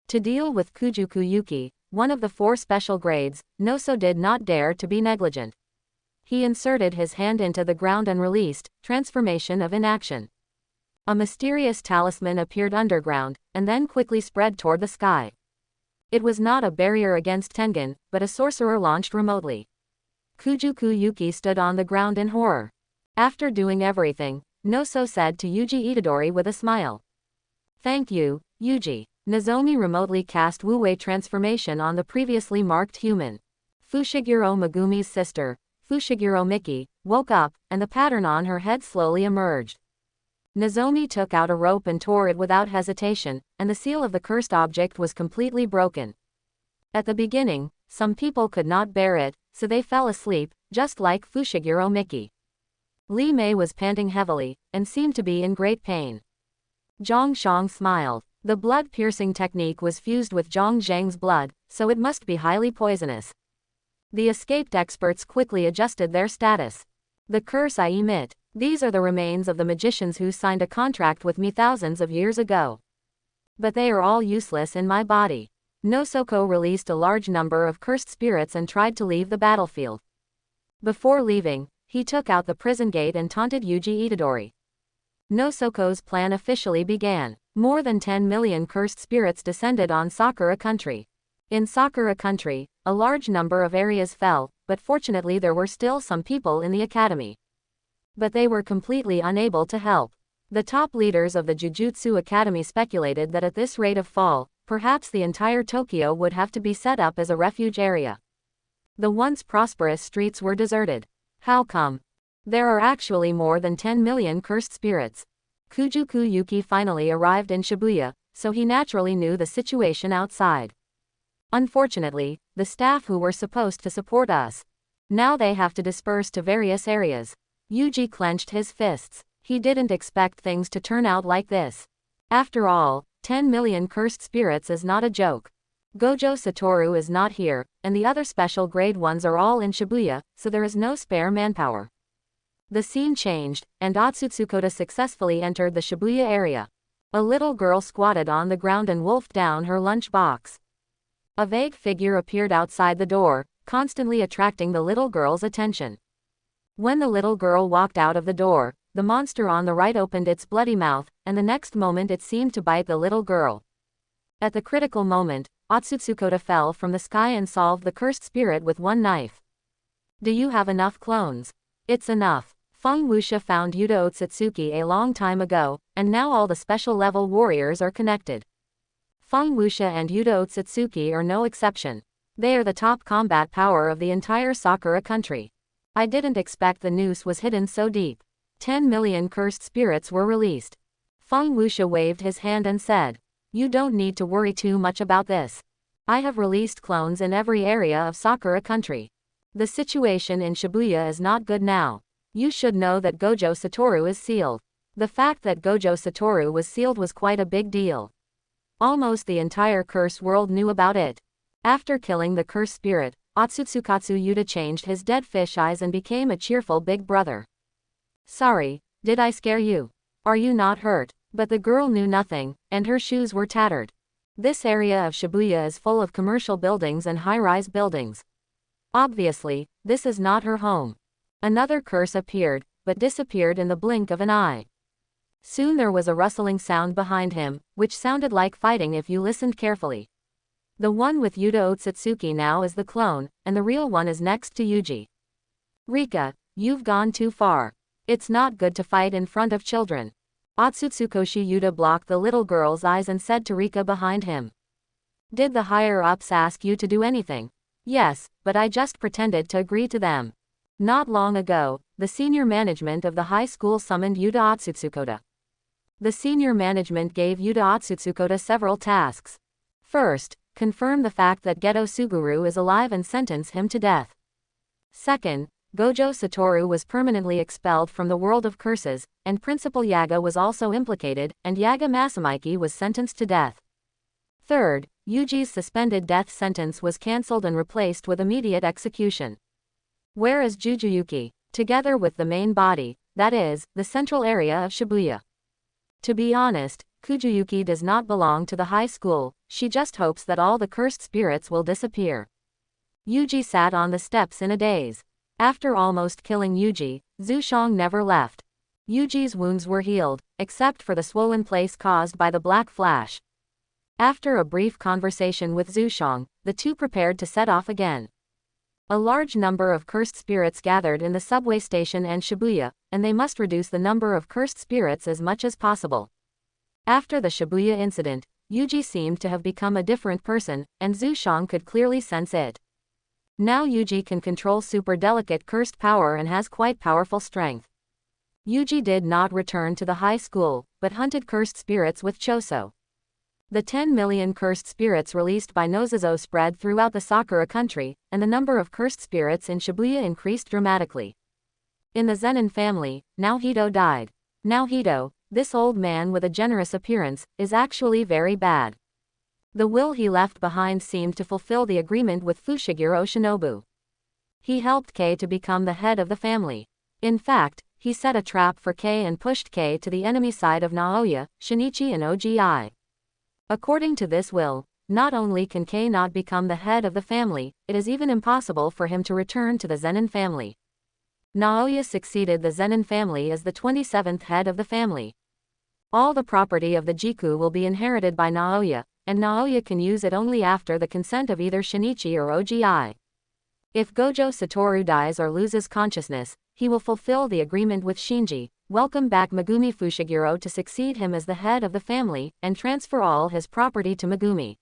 To deal with Kujukuyuki, one of the 4 special grades, Noso did not dare to be negligent. He inserted his hand into the ground and released, transformation of inaction. A mysterious talisman appeared underground, and then quickly spread toward the sky. It was not a barrier against Tengen, but a sorcerer launched remotely. Kujukuyuki stood on the ground in horror. After doing everything, Noso said to Yuji Itadori with a smile. Thank you, Yuji. Nozomi remotely cast Wu-Wei transformation on the previously marked human. Fushiguro Megumi's sister, Fushiguro Miki, woke up, and the pattern on her head slowly emerged. Nozomi took out a rope and tore it without hesitation, and the seal of the cursed object was completely broken. At the beginning, some people could not bear it, so they fell asleep, just like Fushiguro Miki. Li Mei was panting heavily, and seemed to be in great pain. Zhang Shang smiled. The blood-piercing technique was fused with Zhang Zhang's blood, so it must be highly poisonous. The escaped experts quickly adjusted their status. The curse I emit. These are the remains of the magicians who signed a contract with me thousands of years ago. But they are all useless in my body. Nosoko released a large number of cursed spirits and tried to leave the battlefield. Before leaving, he took out the prison gate and taunted Yuji Itadori. Nosoko's plan officially began. More than 10 million cursed spirits descended on Sakura country. In Sakura country, a large number of areas fell, but fortunately there were still some people in the academy. But they were completely unable to help. The top leaders of the Jujutsu Academy speculated that at this rate of fall, perhaps the entire Tokyo would have to be set up as a refuge area. The once prosperous streets were deserted. How come? There are actually more than 10 million cursed spirits. Kujukuyuki finally arrived in Shibuya, so he naturally knew the situation outside. Unfortunately, the staff who were supposed to support us, now they have to disperse to various areas. Yuji clenched his fists. He didn't expect things to turn out like this. After all, 10 million cursed spirits is not a joke. Gojo Satoru is not here, and the other special grade ones are all in Shibuya, so there is no spare manpower. The scene changed, and Otsutsukoda successfully entered the Shibuya area. A little girl squatted on the ground and wolfed down her lunch box. A vague figure appeared outside the door, constantly attracting the little girl's attention. When the little girl walked out of the door, the monster on the right opened its bloody mouth, and the next moment it seemed to bite the little girl. At the critical moment, Otsutsukoda fell from the sky and solved the cursed spirit with one knife. Do you have enough clones? It's enough. Feng Wuxia found Yuta Otsutsuki a long time ago, and now all the special level warriors are connected. Feng Wuxia and Yuta Otsutsuki are no exception. They are the top combat power of the entire Sakura country. I didn't expect the noose was hidden so deep. 10 million cursed spirits were released. Feng Wuxia waved his hand and said, "You don't need to worry too much about this. I have released clones in every area of Sakura country. The situation in Shibuya is not good now. You should know that Gojo Satoru is sealed." The fact that Gojo Satoru was sealed was quite a big deal. Almost the entire curse world knew about it. After killing the cursed spirit, Otsutsukatsu Yuta changed his dead fish eyes and became a cheerful big brother. "Sorry, did I scare you? Are you not hurt?" But the girl knew nothing, and her shoes were tattered. This area of Shibuya is full of commercial buildings and high-rise buildings. Obviously, this is not her home. Another curse appeared, but disappeared in the blink of an eye. Soon there was a rustling sound behind him, which sounded like fighting if you listened carefully. The one with Yuta Otsutsuki now is the clone, and the real one is next to Yuji. "Rika, you've gone too far. It's not good to fight in front of children." Otsutsukoshi Yuta blocked the little girl's eyes and said to Rika behind him. "Did the higher-ups ask you to do anything?" "Yes, but I just pretended to agree to them." Not long ago, the senior management of the high school summoned Yuta Otsutsukoda. The senior management gave Yuta Otsutsukoda several tasks. First, confirm the fact that Geto Suguru is alive and sentence him to death. Second, Gojo Satoru was permanently expelled from the world of curses, and Principal Yaga was also implicated, and Yaga Masamiki was sentenced to death. Third, Yuji's suspended death sentence was cancelled and replaced with immediate execution. Where is Jujuyuki? Together with the main body, that is, the central area of Shibuya. To be honest, Kujuyuki does not belong to the high school, she just hopes that all the cursed spirits will disappear. Yuji sat on the steps in a daze. After almost killing Yuji, Zushong never left. Yuji's wounds were healed, except for the swollen place caused by the black flash. After a brief conversation with Zushong, the two prepared to set off again. A large number of cursed spirits gathered in the subway station and Shibuya, and they must reduce the number of cursed spirits as much as possible. After the Shibuya incident, Yuji seemed to have become a different person, and Zushong could clearly sense it. Now Yuji can control super delicate cursed power and has quite powerful strength. Yuji did not return to the high school, but hunted cursed spirits with Choso. The 10 million cursed spirits released by Nozozo spread throughout the Sakura country, and the number of cursed spirits in Shibuya increased dramatically. In the Zen'in family, Mahito died. Mahito, this old man with a generous appearance, is actually very bad. The will he left behind seemed to fulfill the agreement with Fushiguro Shinobu. He helped Kei to become the head of the family. In fact, he set a trap for Kei and pushed Kei to the enemy side of Naoya, Shinichi and Ogi. According to this will, not only can Kei not become the head of the family, it is even impossible for him to return to the Zen'in family. Naoya succeeded the Zen'in family as the 27th head of the family. All the property of the Jiku will be inherited by Naoya, and Naoya can use it only after the consent of either Shinichi or Ogi. If Gojo Satoru dies or loses consciousness, he will fulfill the agreement with Shinji, welcome back Megumi Fushiguro to succeed him as the head of the family, and transfer all his property to Megumi.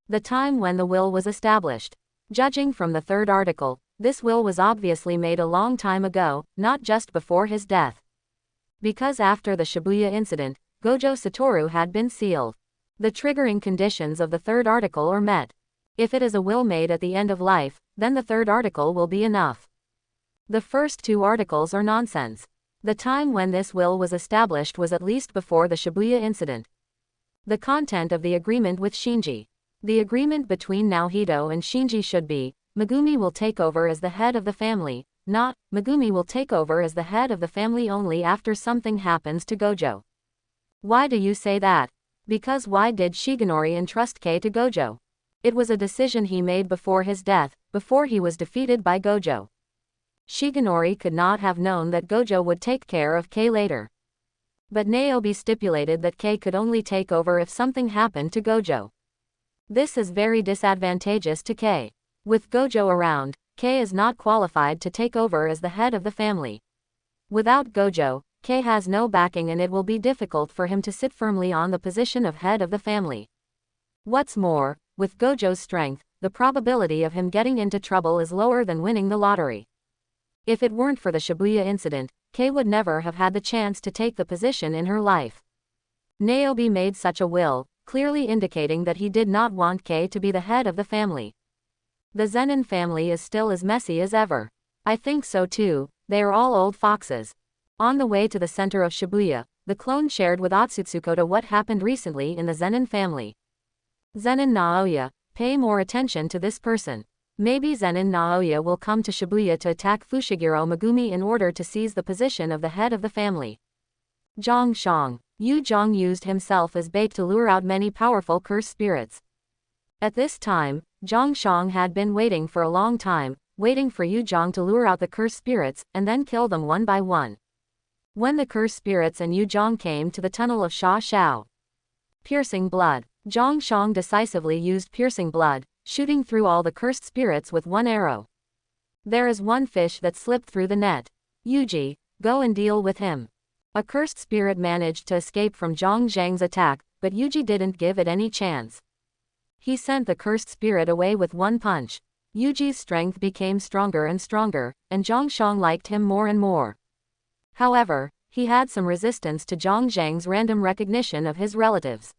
The time when the will was established. Judging from the third article, this will was obviously made a long time ago, not just before his death. Because after the Shibuya incident, Gojo Satoru had been sealed. The triggering conditions of the third article are met. If it is a will made at the end of life, then the third article will be enough. The first two articles are nonsense. The time when this will was established was at least before the Shibuya incident. The content of the agreement with Shinji. The agreement between Naohito and Shinji should be, Megumi will take over as the head of the family, not, Megumi will take over as the head of the family only after something happens to Gojo. Why do you say that? Because why did Shigenori entrust Kei to Gojo? It was a decision he made before his death, before he was defeated by Gojo. Shigenori could not have known that Gojo would take care of Kei later. But Naobe stipulated that Kei could only take over if something happened to Gojo. This is very disadvantageous to Kei. With Gojo around, Kei is not qualified to take over as the head of the family. Without Gojo, Kei has no backing and it will be difficult for him to sit firmly on the position of head of the family. What's more, with Gojo's strength, the probability of him getting into trouble is lower than winning the lottery. If it weren't for the Shibuya incident, Kei would never have had the chance to take the position in her life. Naobe made such a will, clearly indicating that he did not want Kei to be the head of the family. The Zen'in family is still as messy as ever. I think so too, they are all old foxes. On the way to the center of Shibuya, the clone shared with Otsutsukoda what happened recently in the Zen'in family. Zen'in Naoya, pay more attention to this person. Maybe Zen'in Naoya will come to Shibuya to attack Fushiguro Megumi in order to seize the position of the head of the family. Zhongshang. Yu Zhong used himself as bait to lure out many powerful cursed spirits. At this time, Zhongshang had been waiting for a long time, waiting for Yu Zhong to lure out the cursed spirits and then kill them one by one. When the cursed spirits and Yu Zhong came to the tunnel of Sha Shao. Piercing blood. Zhongshang decisively used piercing blood, shooting through all the cursed spirits with one arrow. There is one fish that slipped through the net. Yuji, go and deal with him. A cursed spirit managed to escape from Zhang Zhang's attack, but Yuji didn't give it any chance. He sent the cursed spirit away with one punch. Yuji's strength became stronger and stronger, and Zhongshang liked him more and more. However, he had some resistance to Zhang Zhang's random recognition of his relatives.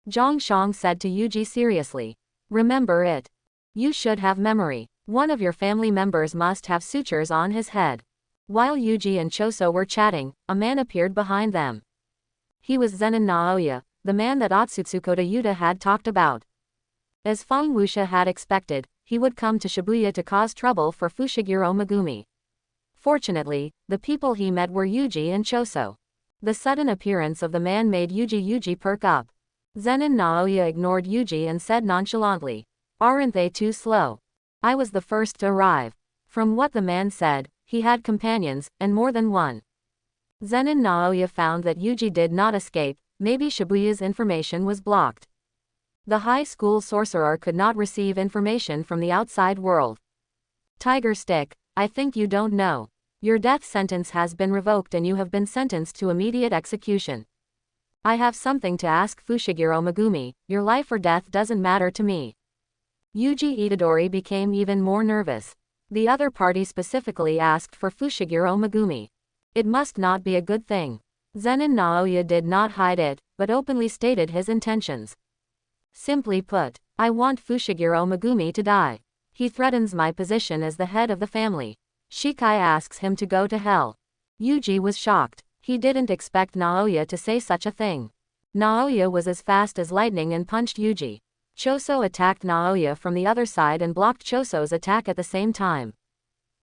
Zhongshang said to Yuji seriously, remember it. You should have memory. One of your family members must have sutures on his head. While Yuji and Choso were chatting, a man appeared behind them. He was Zen'in Naoya, the man that Otsutsukoda Yuta had talked about. As Feng Wuxia had expected, he would come to Shibuya to cause trouble for Fushiguro Megumi. Fortunately, the people he met were Yuji and Choso. The sudden appearance of the man made Yuji perk up. Zen'in Naoya ignored Yuji and said nonchalantly, aren't they too slow? I was the first to arrive. From what the man said, he had companions, and more than one. Zen'in Naoya found that Yuji did not escape, maybe Shibuya's information was blocked. The high school sorcerer could not receive information from the outside world. Tiger Stick, I think you don't know. Your death sentence has been revoked and you have been sentenced to immediate execution. I have something to ask Fushiguro Megumi, your life or death doesn't matter to me. Yuji Itadori became even more nervous. The other party specifically asked for Fushiguro Megumi. It must not be a good thing. Zen'in Naoya did not hide it, but openly stated his intentions. Simply put, I want Fushiguro Megumi to die. He threatens my position as the head of the family. Shikai asks him to go to hell. Yuji was shocked. He didn't expect Naoya to say such a thing. Naoya was as fast as lightning and punched Yuji. Choso attacked Naoya from the other side and blocked Choso's attack at the same time.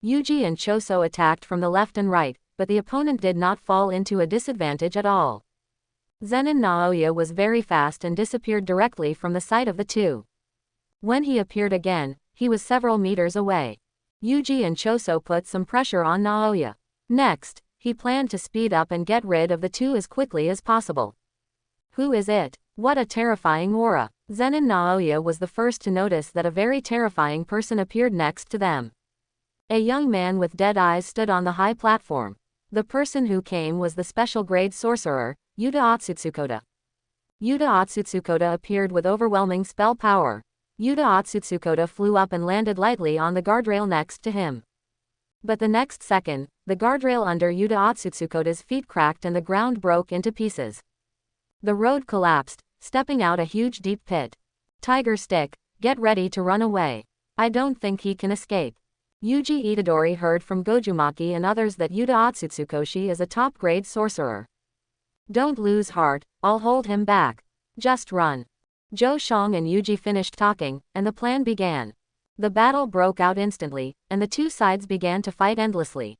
Yuji and Choso attacked from the left and right, but the opponent did not fall into a disadvantage at all. Zen'in Naoya was very fast and disappeared directly from the sight of the two. When he appeared again, he was several meters away. Yuji and Choso put some pressure on Naoya. Next, he planned to speed up and get rid of the two as quickly as possible. Who is it? What a terrifying aura. Zen'in Naoya was the first to notice that a very terrifying person appeared next to them. A young man with dead eyes stood on the high platform. The person who came was the special grade sorcerer, Yuta Otsutsukoda. Yuta Otsutsukoda appeared with overwhelming spell power. Yuta Otsutsukoda flew up and landed lightly on the guardrail next to him. But the next second, the guardrail under Yuta Otsutsukoda's feet cracked and the ground broke into pieces. The road collapsed, stepping out a huge deep pit. Tiger Stick, get ready to run away. I don't think he can escape. Yuji Itadori heard from Gojumaki and others that Yuta Otsutsukoshi is a top-grade sorcerer. Don't lose heart, I'll hold him back. Just run. Zhou Shang and Yuji finished talking, and the plan began. The battle broke out instantly, and the two sides began to fight endlessly.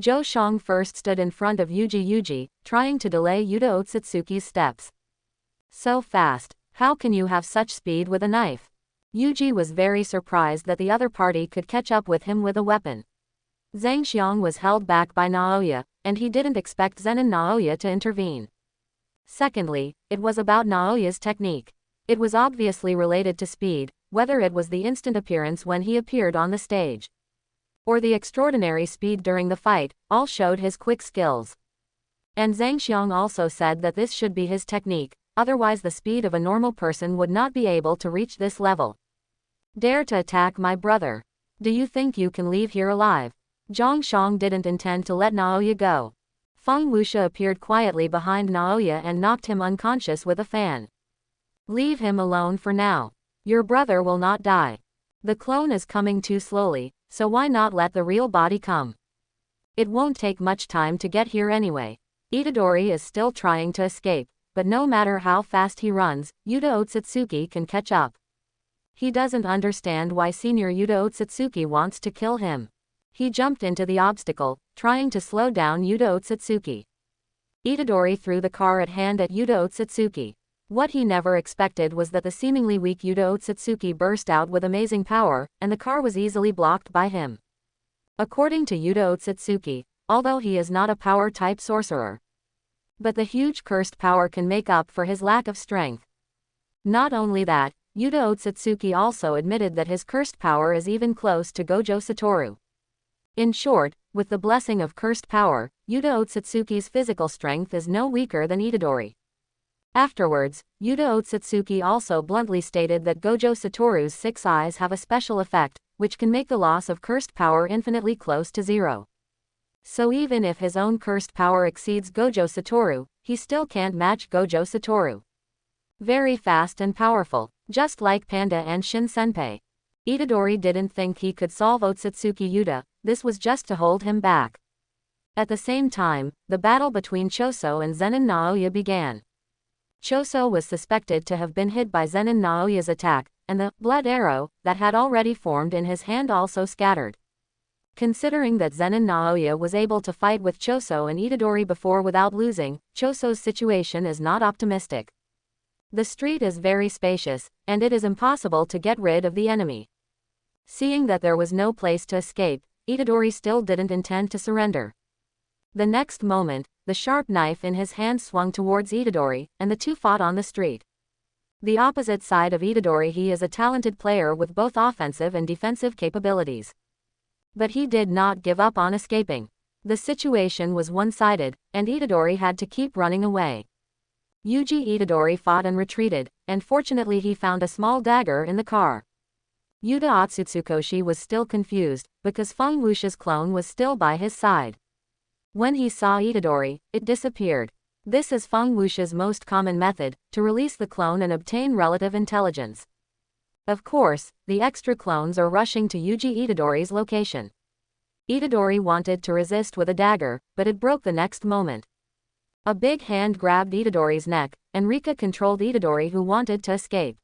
Zhou Shang first stood in front of Yuji, trying to delay Yuta Otsutsuki's steps. So fast, how can you have such speed with a knife? Yuji was very surprised that the other party could catch up with him with a weapon. Zhang Xiang was held back by Naoya, and he didn't expect Zen'in Naoya to intervene. Secondly, it was about Naoya's technique. It was obviously related to speed, whether it was the instant appearance when he appeared on the stage, or the extraordinary speed during the fight, all showed his quick skills. And Zhang Xiang also said that this should be his technique, otherwise the speed of a normal person would not be able to reach this level. Dare to attack my brother. Do you think you can leave here alive? Zhang Shang didn't intend to let Naoya go. Feng Wuxia appeared quietly behind Naoya and knocked him unconscious with a fan. Leave him alone for now. Your brother will not die. The clone is coming too slowly, so why not let the real body come? It won't take much time to get here anyway. Itadori is still trying to escape, but no matter how fast he runs, Yuta Otsutsuki can catch up. He doesn't understand why Senior Yuta Otsutsuki wants to kill him. He jumped into the obstacle, trying to slow down Yuta Otsutsuki. Itadori threw the car at hand at Yuta Otsutsuki. What he never expected was that the seemingly weak Yuta Otsutsuki burst out with amazing power, and the car was easily blocked by him. According to Yuta Otsutsuki, although he is not a power-type sorcerer, but the huge cursed power can make up for his lack of strength. Not only that, Yuta Otsutsuki also admitted that his cursed power is even close to Gojo Satoru. In short, with the blessing of cursed power, Yuta Otsutsuki's physical strength is no weaker than Itadori. Afterwards, Yuta Otsutsuki also bluntly stated that Gojo Satoru's 6 eyes have a special effect, which can make the loss of cursed power infinitely close to zero. So even if his own cursed power exceeds Gojo Satoru, he still can't match Gojo Satoru. Very fast and powerful, just like Panda and Shin Senpai. Itadori didn't think he could solve Otsutsuki Yuta, this was just to hold him back. At the same time, the battle between Choso and Zen'in Naoya began. Choso was suspected to have been hit by Zen'in Naoya's attack, and the blood arrow that had already formed in his hand also scattered. Considering that Zen'in Naoya was able to fight with Choso and Itadori before without losing, Choso's situation is not optimistic. The street is very spacious, and it is impossible to get rid of the enemy. Seeing that there was no place to escape, Itadori still didn't intend to surrender. The next moment, the sharp knife in his hand swung towards Itadori, and the two fought on the street. The opposite side of Itadori, he is a talented player with both offensive and defensive capabilities. But he did not give up on escaping. The situation was one-sided, and Itadori had to keep running away. Yuji Itadori fought and retreated, and fortunately he found a small dagger in the car. Yuta Otsutsukoshi was still confused, because Feng Wuxia's clone was still by his side. When he saw Itadori, it disappeared. This is Feng Wuxia's most common method, to release the clone and obtain relative intelligence. Of course, the extra clones are rushing to Yuji Itadori's location. Itadori wanted to resist with a dagger, but it broke the next moment. A big hand grabbed Itadori's neck, and Rika controlled Itadori, who wanted to escape.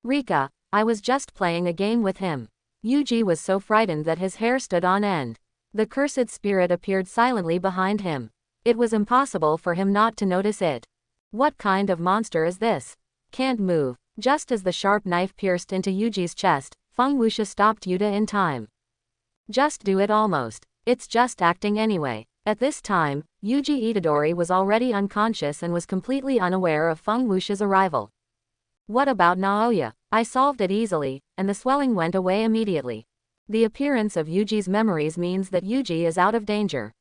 Rika, I was just playing a game with him. Yuji was so frightened that his hair stood on end. The cursed spirit appeared silently behind him. It was impossible for him not to notice it. What kind of monster is this? Can't move. Just as the sharp knife pierced into Yuji's chest, Feng Wuxia stopped Yuta in time. Just do it almost. It's just acting anyway. At this time, Yuji Itadori was already unconscious and was completely unaware of Feng Wuxia's arrival. What about Naoya? I solved it easily, and the swelling went away immediately. The appearance of Yuji's memories means that Yuji is out of danger.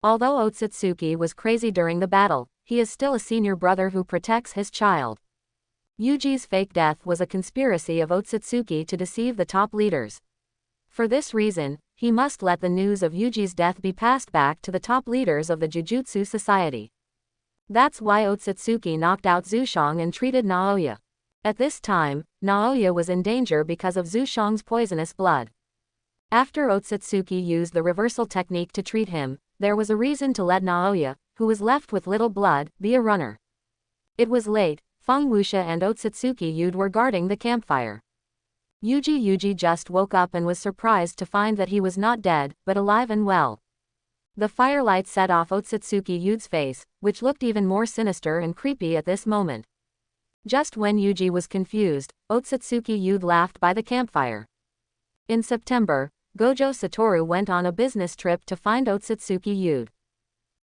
Although Otsutsuki was crazy during the battle, he is still a senior brother who protects his child. Yuji's fake death was a conspiracy of Otsutsuki to deceive the top leaders. For this reason, he must let the news of Yuji's death be passed back to the top leaders of the Jujutsu Society. That's why Otsutsuki knocked out Zushang and treated Naoya. At this time, Naoya was in danger because of Zushang's poisonous blood. After Otsutsuki used the reversal technique to treat him, there was a reason to let Naoya, who was left with little blood, be a runner. It was late. Feng Wuxia and Otsutsuki Yude were guarding the campfire. Yuji just woke up and was surprised to find that he was not dead, but alive and well. The firelight set off Otsutsuki Yude's face, which looked even more sinister and creepy at this moment. Just when Yuji was confused, Otsutsuki Yude laughed by the campfire. In September, Gojo Satoru went on a business trip to find Otsutsuki Yude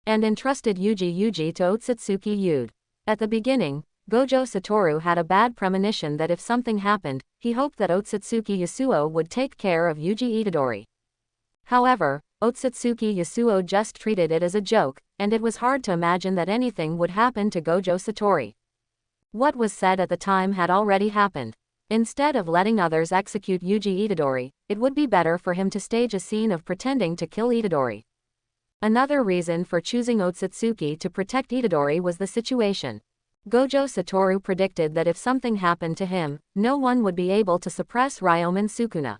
and entrusted Yuji to Otsutsuki Yude. At the beginning, Gojo Satoru had a bad premonition that if something happened, he hoped that Otsutsuki Yasuo would take care of Yuji Itadori. However, Otsutsuki Yasuo just treated it as a joke, and it was hard to imagine that anything would happen to Gojo Satoru. What was said at the time had already happened. Instead of letting others execute Yuji Itadori, it would be better for him to stage a scene of pretending to kill Itadori. Another reason for choosing Otsutsuki to protect Itadori was the situation. Gojo Satoru predicted that if something happened to him, no one would be able to suppress Ryomen Sukuna.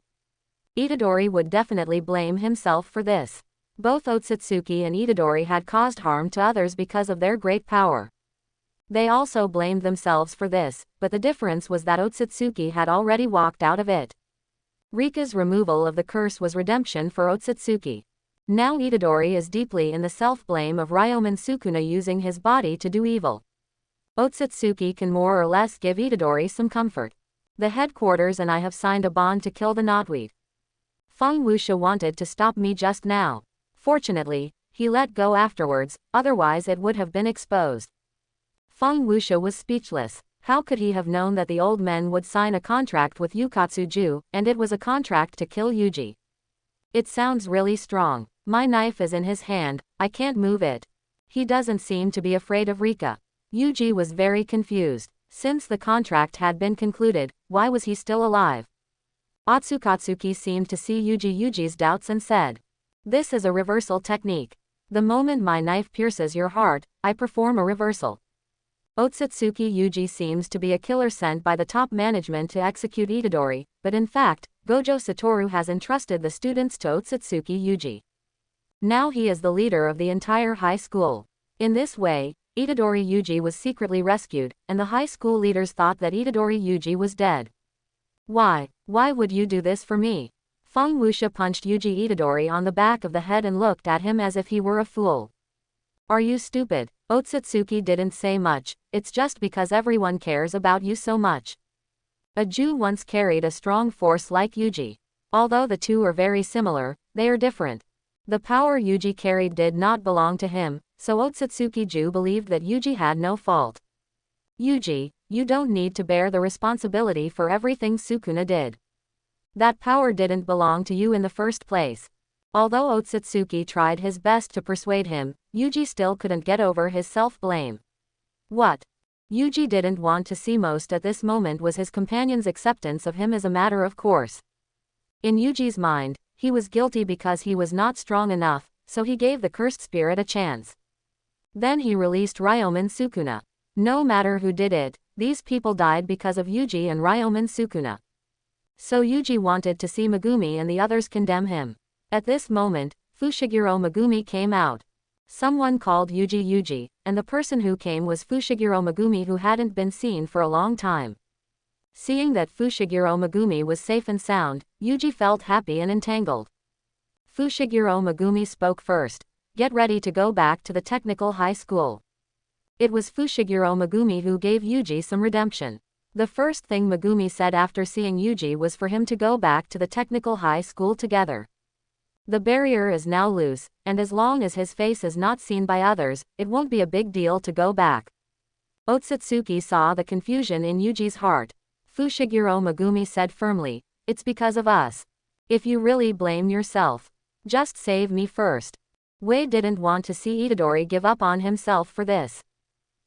Itadori would definitely blame himself for this. Both Otsutsuki and Itadori had caused harm to others because of their great power. They also blamed themselves for this, but the difference was that Otsutsuki had already walked out of it. Rika's removal of the curse was redemption for Otsutsuki. Now Itadori is deeply in the self-blame of Ryomen Sukuna using his body to do evil. Otsutsuki can more or less give Itadori some comfort. The headquarters and I have signed a bond to kill the knotweed. Feng Wuxia wanted to stop me just now. Fortunately, he let go afterwards, otherwise it would have been exposed. Feng Wuxia was speechless. How could he have known that the old men would sign a contract with Yukatsuju, and it was a contract to kill Yuji? It sounds really strong. My knife is in his hand, I can't move it. He doesn't seem to be afraid of Rika. Yuji was very confused. Since the contract had been concluded, why was he still alive? Otsukatsuki seemed to see Yuji's doubts and said, "This is a reversal technique. The moment my knife pierces your heart, I perform a reversal." Otsutsuki Yuji seems to be a killer sent by the top management to execute Itadori, but in fact, Gojo Satoru has entrusted the students to Otsutsuki Yuji. Now he is the leader of the entire high school. In this way, Itadori Yuji was secretly rescued, and the high school leaders thought that Itadori Yuji was dead. Why would you do this for me? Feng Wuxia punched Yuji Itadori on the back of the head and looked at him as if he were a fool. Are you stupid? Otsutsuki didn't say much, it's just because everyone cares about you so much. A Jew once carried a strong force like Yuji. Although the two are very similar, they are different. The power Yuji carried did not belong to him, so Otsutsuki Ju believed that Yuji had no fault. Yuji, you don't need to bear the responsibility for everything Sukuna did. That power didn't belong to you in the first place. Although Otsutsuki tried his best to persuade him, Yuji still couldn't get over his self-blame. What Yuji didn't want to see most at this moment was his companion's acceptance of him as a matter of course. In Yuji's mind, he was guilty because he was not strong enough, so he gave the cursed spirit a chance. Then he released Ryomen Sukuna. No matter who did it, these people died because of Yuji and Ryomen Sukuna. So Yuji wanted to see Megumi and the others condemn him. At this moment, Fushiguro Megumi came out. Someone called Yuji, and the person who came was Fushiguro Megumi, who hadn't been seen for a long time. Seeing that Fushiguro Megumi was safe and sound, Yuji felt happy and entangled. Fushiguro Megumi spoke first. Get ready to go back to the technical high school. It was Fushiguro Megumi who gave Yuji some redemption. The first thing Megumi said after seeing Yuji was for him to go back to the technical high school together. The barrier is now loose, and as long as his face is not seen by others, it won't be a big deal to go back. Otsutsuki saw the confusion in Yuji's heart. Fushiguro Megumi said firmly, "It's because of us. If you really blame yourself, just save me first." Wei didn't want to see Itadori give up on himself for this.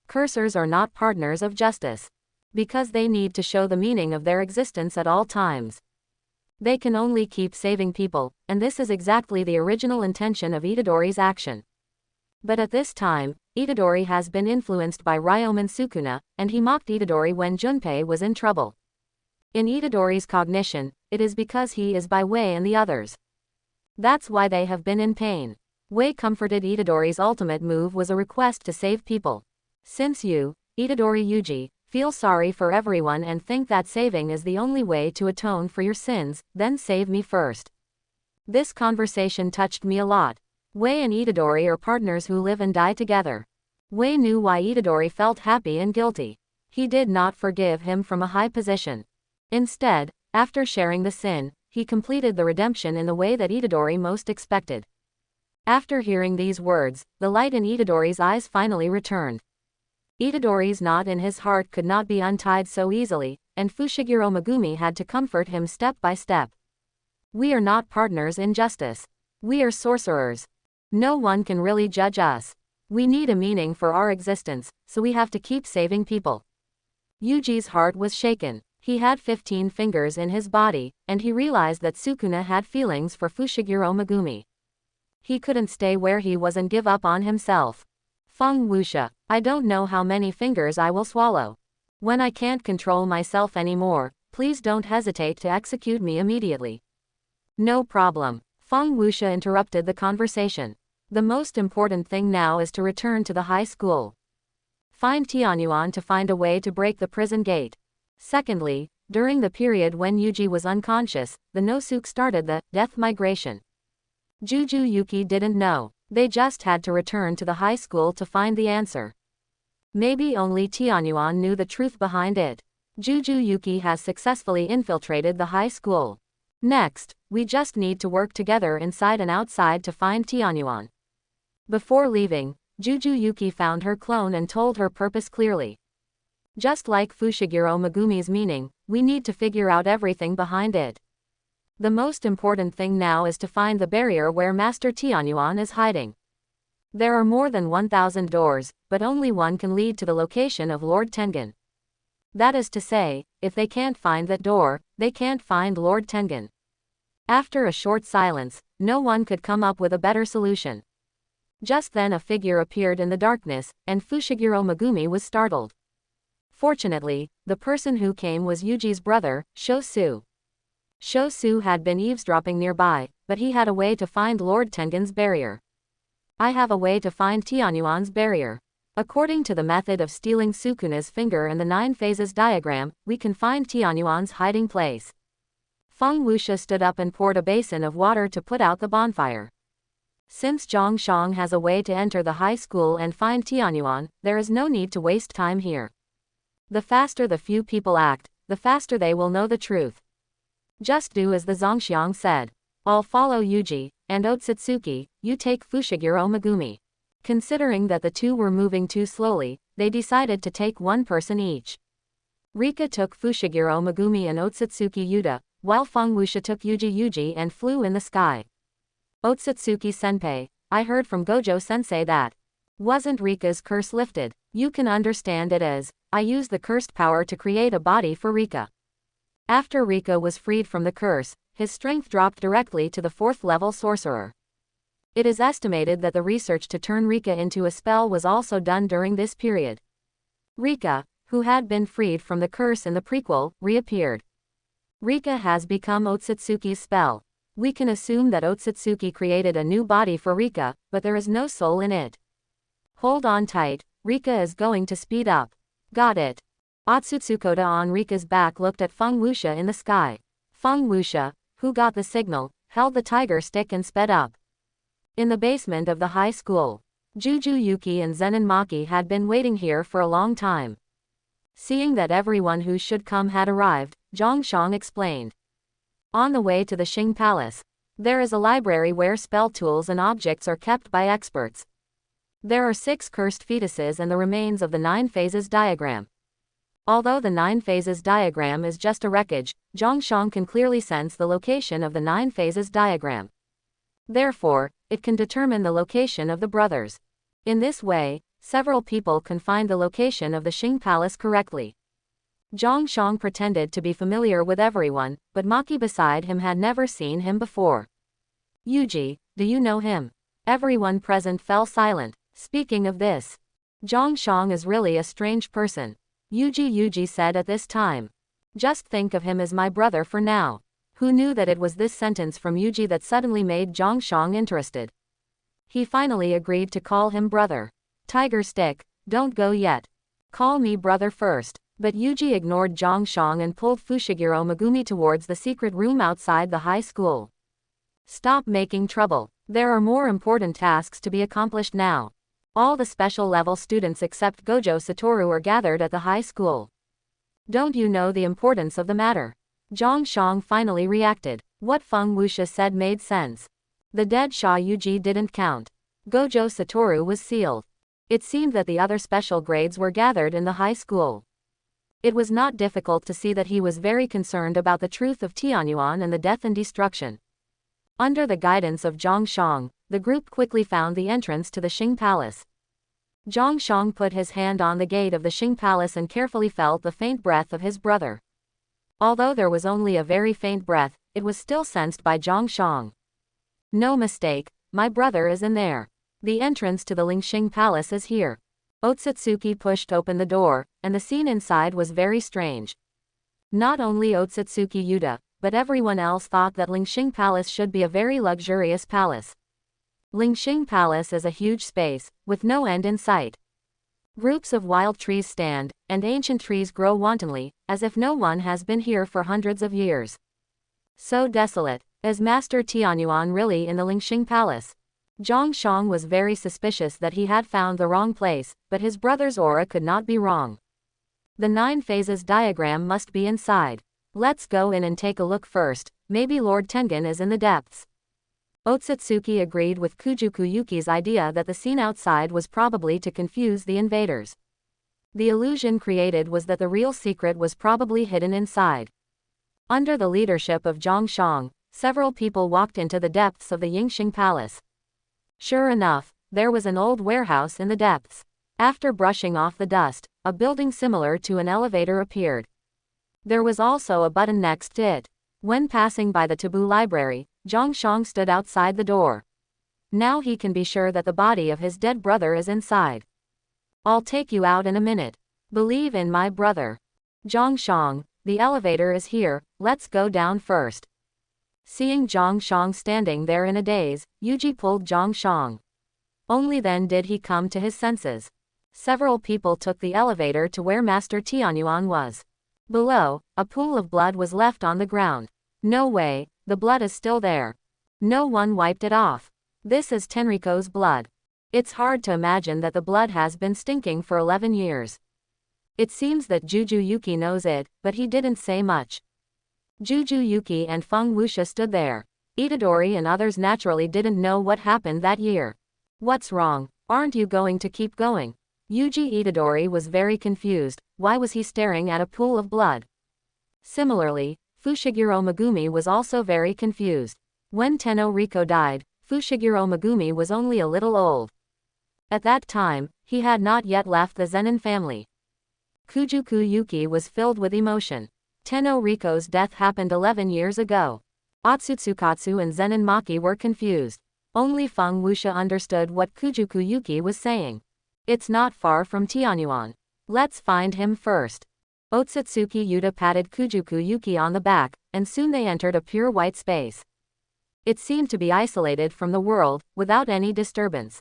Cursors are not partners of justice. Because they need to show the meaning of their existence at all times. They can only keep saving people, and this is exactly the original intention of Itadori's action. But at this time, Itadori has been influenced by Ryomen Sukuna, and he mocked Itadori when Junpei was in trouble. In Itadori's cognition, it is because he is by Wei and the others. That's why they have been in pain. Wei comforted Itadori's ultimate move was a request to save people. Since you, Itadori Yuji, feel sorry for everyone and think that saving is the only way to atone for your sins, then save me first. This conversation touched me a lot. Wei and Itadori are partners who live and die together. Wei knew why Itadori felt happy and guilty. He did not forgive him from a high position. Instead, after sharing the sin, he completed the redemption in the way that Itadori most expected. After hearing these words, the light in Itadori's eyes finally returned. Itadori's knot in his heart could not be untied so easily, and Fushiguro Megumi had to comfort him step by step. We are not partners in justice. We are sorcerers. No one can really judge us. We need a meaning for our existence, so we have to keep saving people. Yuji's heart was shaken. He had 15 fingers in his body, and he realized that Sukuna had feelings for Fushiguro Megumi. He couldn't stay where he was and give up on himself. Feng Wuxia, I don't know how many fingers I will swallow. When I can't control myself anymore, please don't hesitate to execute me immediately. No problem. Feng Wuxia interrupted the conversation. The most important thing now is to return to the high school. Find Tianyuan to find a way to break the prison gate. Secondly, during the period when Yuji was unconscious, the Nosuke started the death migration. Juju Yuki didn't know. They just had to return to the high school to find the answer. Maybe only Tianyuan knew the truth behind it. Juju Yuki has successfully infiltrated the high school. Next, we just need to work together inside and outside to find Tianyuan. Before leaving, Juju Yuki found her clone and told her purpose clearly. Just like Fushiguro Megumi's meaning, we need to figure out everything behind it. The most important thing now is to find the barrier where Master Tianyuan is hiding. There are more than 1,000 doors, but only one can lead to the location of Lord Tengen. That is to say, if they can't find that door, they can't find Lord Tengen. After a short silence, no one could come up with a better solution. Just then a figure appeared in the darkness, and Fushiguro Megumi was startled. Fortunately, the person who came was Yuji's brother, Choso. Choso had been eavesdropping nearby, but he had a way to find Lord Tengen's barrier. I have a way to find Tianyuan's barrier. According to the method of stealing Sukuna's finger and the 9 phases diagram, we can find Tianyuan's hiding place. Feng Wuxia stood up and poured a basin of water to put out the bonfire. Since Zhongshang has a way to enter the high school and find Tianyuan, there is no need to waste time here. The faster the few people act, the faster they will know the truth. Just do as the Zongxiang said. I'll follow Yuji, and Otsutsuki, you take Fushiguro Megumi. Considering that the two were moving too slowly, they decided to take one person each. Rika took Fushiguro Megumi and Otsutsuki Yuta, while Feng Wuxia took Yuji and flew in the sky. Otsutsuki senpai, I heard from Gojo sensei that wasn't Rika's curse lifted. You can understand it as, I used the cursed power to create a body for Rika. After Rika was freed from the curse, his strength dropped directly to the 4th level sorcerer. It is estimated that the research to turn Rika into a spell was also done during this period. Rika, who had been freed from the curse in the prequel, reappeared. Rika has become Otsutsuki's spell. We can assume that Otsutsuki created a new body for Rika, but there is no soul in it. Hold on tight, Rika is going to speed up. Got it. Otsutsukoda on Rika's back looked at Feng Wuxia in the sky. Feng Wuxia, who got the signal, held the tiger stick and sped up. In the basement of the high school, Juju Yuki and Zen'in Maki had been waiting here for a long time. Seeing that everyone who should come had arrived, Zhongshang explained. On the way to the Xing Palace, there is a library where spell tools and objects are kept by experts. There are 6 cursed fetuses and the remains of the 9 phases diagram. Although the 9 phases diagram is just a wreckage, Zhongshang can clearly sense the location of the 9 phases diagram. Therefore, it can determine the location of the brothers. In this way, several people can find the location of the Xing Palace correctly. Zhongshang pretended to be familiar with everyone, but Maki beside him had never seen him before. Yuji, do you know him? Everyone present fell silent. Speaking of this, Zhongshang is really a strange person. Yuji said at this time. Just think of him as my brother for now. Who knew that it was this sentence from Yuji that suddenly made Zhangshang interested? He finally agreed to call him brother. Tiger stick, don't go yet. Call me brother first. But Yuji ignored Zhangshang and pulled Fushiguro Megumi towards the secret room outside the high school. Stop making trouble. There are more important tasks to be accomplished now. All the special level students except Gojo Satoru are gathered at the high school. Don't you know the importance of the matter? Zhangshang finally reacted. What Feng Wuxia said made sense. The dead Sha Yuji didn't count. Gojo Satoru was sealed. It seemed that the other special grades were gathered in the high school. It was not difficult to see that he was very concerned about the truth of Tianyuan and the death and destruction. Under the guidance of Zhangshang, the group quickly found the entrance to the Xing Palace. Zhangshang put his hand on the gate of the Xing Palace and carefully felt the faint breath of his brother. Although there was only a very faint breath, it was still sensed by Zhangshang. No mistake, my brother is in there. The entrance to the Lingxing Palace is here. Otsutsuki pushed open the door, and the scene inside was very strange. Not only Otsutsuki Yuta, but everyone else thought that Lingxing Palace should be a very luxurious palace. Lingxing Palace is a huge space, with no end in sight. Groups of wild trees stand, and ancient trees grow wantonly, as if no one has been here for hundreds of years. So desolate. Is Master Tianyuan really in the Lingxing Palace? Zhangshang was very suspicious that he had found the wrong place, but his brother's aura could not be wrong. The 9 phases diagram must be inside. Let's go in and take a look first, maybe Lord Tengen is in the depths. Otsutsuki agreed with Kujuku Yuki's idea that the scene outside was probably to confuse the invaders. The illusion created was that the real secret was probably hidden inside. Under the leadership of Zhangshang, several people walked into the depths of the Yingxing Palace. Sure enough, there was an old warehouse in the depths. After brushing off the dust, a building similar to an elevator appeared. There was also a button next to it. When passing by the taboo library, Zhangshang stood outside the door. Now he can be sure that the body of his dead brother is inside. I'll take you out in a minute. Believe in my brother. Zhangshang, the elevator is here, let's go down first. Seeing Zhangshang standing there in a daze, Yuji pulled Zhangshang. Only then did he come to his senses. Several people took the elevator to where Master Tianyuan was. Below, a pool of blood was left on the ground. No way, the blood is still there. No one wiped it off. This is Tenriko's blood. It's hard to imagine that the blood has been stinking for 11 years. It seems that Juju Yuki knows it, but he didn't say much. Juju Yuki and Feng Wuxia stood there. Itadori and others naturally didn't know what happened that year. What's wrong? Aren't you going to keep going? Yuji Itadori was very confused. Why was he staring at a pool of blood? Similarly, Fushiguro Megumi was also very confused. When Tenno Riko died, Fushiguro Megumi was only a little old. At that time, he had not yet left the Zen'in family. Kujuku Yuki was filled with emotion. Tenno Riko's death happened 11 years ago. Otsutsukatsu and Zen'in Maki were confused. Only Feng Wuxia understood what Kujuku Yuki was saying. It's not far from Tianyuan. Let's find him first. Otsutsuki Yuta patted Kujuku Yuki on the back, and soon they entered a pure white space. It seemed to be isolated from the world, without any disturbance.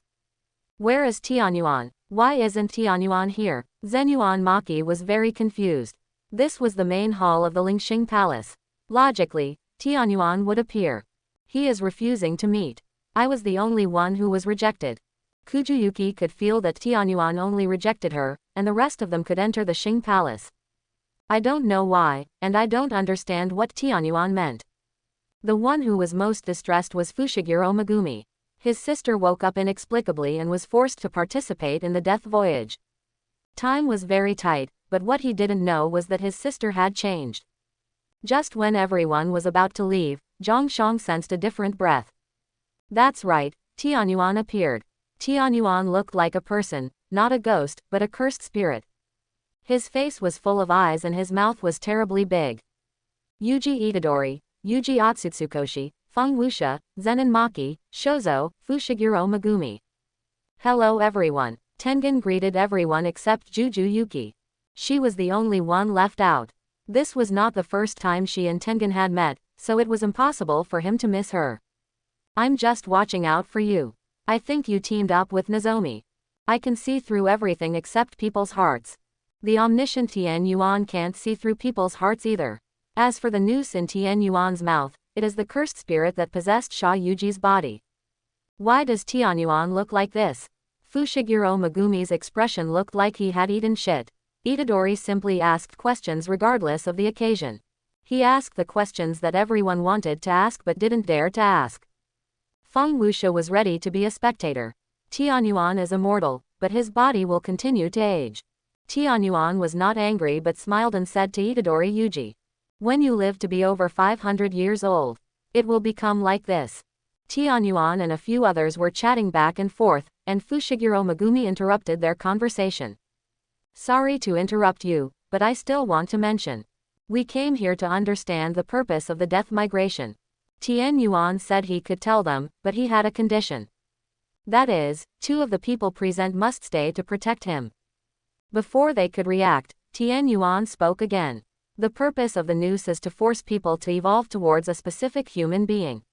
Where is Tianyuan? Why isn't Tianyuan here? Zenyuan Maki was very confused. This was the main hall of the Lingxing Palace. Logically, Tianyuan would appear. He is refusing to meet. I was the only one who was rejected. Kujuyuki could feel that Tianyuan only rejected her, and the rest of them could enter the Xing Palace. I don't know why, and I don't understand what Tianyuan meant. The one who was most distressed was Fushiguro Megumi. His sister woke up inexplicably and was forced to participate in the death voyage. Time was very tight, but what he didn't know was that his sister had changed. Just when everyone was about to leave, Zhangshang sensed a different breath. That's right, Tianyuan appeared. Tianyuan looked like a person, not a ghost, but a cursed spirit. His face was full of eyes and his mouth was terribly big. Yuji Itadori, Yuji Otsutsukoshi, Feng Wuxia, Zen'in Maki, Choso, Fushiguro Megumi. Hello everyone. Tengen greeted everyone except Juju Yuki. She was the only one left out. This was not the first time she and Tengen had met, so it was impossible for him to miss her. I'm just watching out for you. I think you teamed up with Nozomi. I can see through everything except people's hearts. The omniscient Tien Yuan can't see through people's hearts either. As for the noose in Tien Yuan's mouth, it is the cursed spirit that possessed Sha Yuji's body. Why does Tien Yuan look like this? Fushiguro Megumi's expression looked like he had eaten shit. Itadori simply asked questions regardless of the occasion. He asked the questions that everyone wanted to ask but didn't dare to ask. Feng Wuxia was ready to be a spectator. Tien Yuan is immortal, but his body will continue to age. Tien Yuan was not angry but smiled and said to Itadori Yuji, "When you live to be over 500 years old, it will become like this." Tien Yuan and a few others were chatting back and forth, and Fushiguro Megumi interrupted their conversation. "Sorry to interrupt you, but I still want to mention. We came here to understand the purpose of the death migration." Tien Yuan said he could tell them, but he had a condition. That is, 2 of the people present must stay to protect him. Before they could react, Tien Yuan spoke again. The purpose of the noose is to force people to evolve towards a specific human being.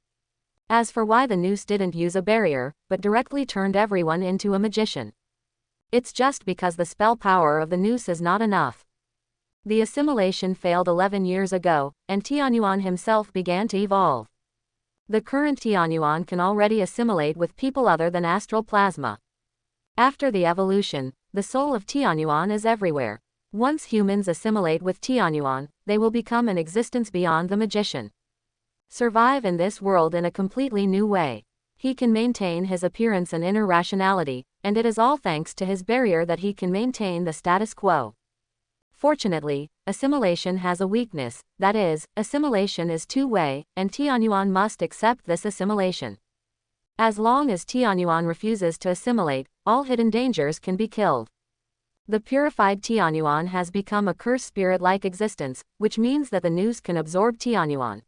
As for why the noose didn't use a barrier, but directly turned everyone into a magician, it's just because the spell power of the noose is not enough. The assimilation failed 11 years ago, and Tien Yuan himself began to evolve. The current Tien Yuan can already assimilate with people other than astral plasma. After the evolution, the soul of Tien Yuan is everywhere. Once humans assimilate with Tien Yuan, they will become an existence beyond the magician. Survive in this world in a completely new way. He can maintain his appearance and inner rationality, and it is all thanks to his barrier that he can maintain the status quo. Fortunately, assimilation has a weakness, that is, assimilation is two-way, and Tien Yuan must accept this assimilation. As long as Tien Yuan refuses to assimilate, all hidden dangers can be killed. The purified Tien Yuan has become a cursed spirit-like existence, which means that the noose can absorb Tien Yuan.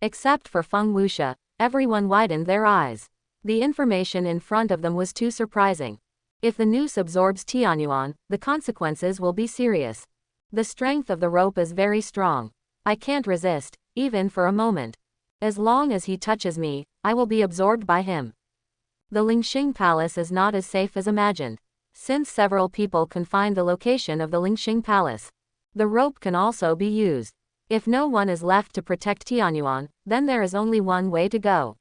Except for Feng Wuxia, everyone widened their eyes. The information in front of them was too surprising. If the noose absorbs Tien Yuan, the consequences will be serious. The strength of the rope is very strong. I can't resist, even for a moment. As long as he touches me, I will be absorbed by him. The Lingxing Palace is not as safe as imagined. Since several people can find the location of the Lingxing Palace, the rope can also be used. If no one is left to protect Tien Yuan, then there is only one way to go.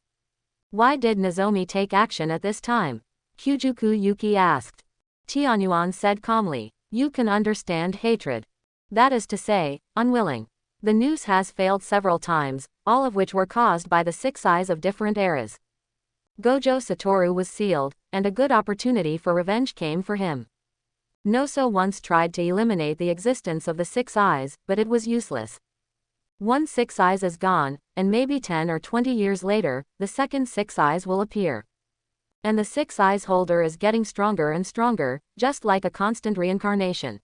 Why did Nozomi take action at this time? Kyujuku Yuki asked. Tien Yuan said calmly, "You can understand hatred. That is to say, unwilling. The noose has failed several times, all of which were caused by the 6 eyes of different eras. Gojo Satoru was sealed, and a good opportunity for revenge came for him. Noso once tried to eliminate the existence of the 6 eyes, but it was useless. One 6 eyes is gone, and maybe 10 or 20 years later, the second 6 eyes will appear. And the 6 eyes holder is getting stronger and stronger, just like a constant reincarnation.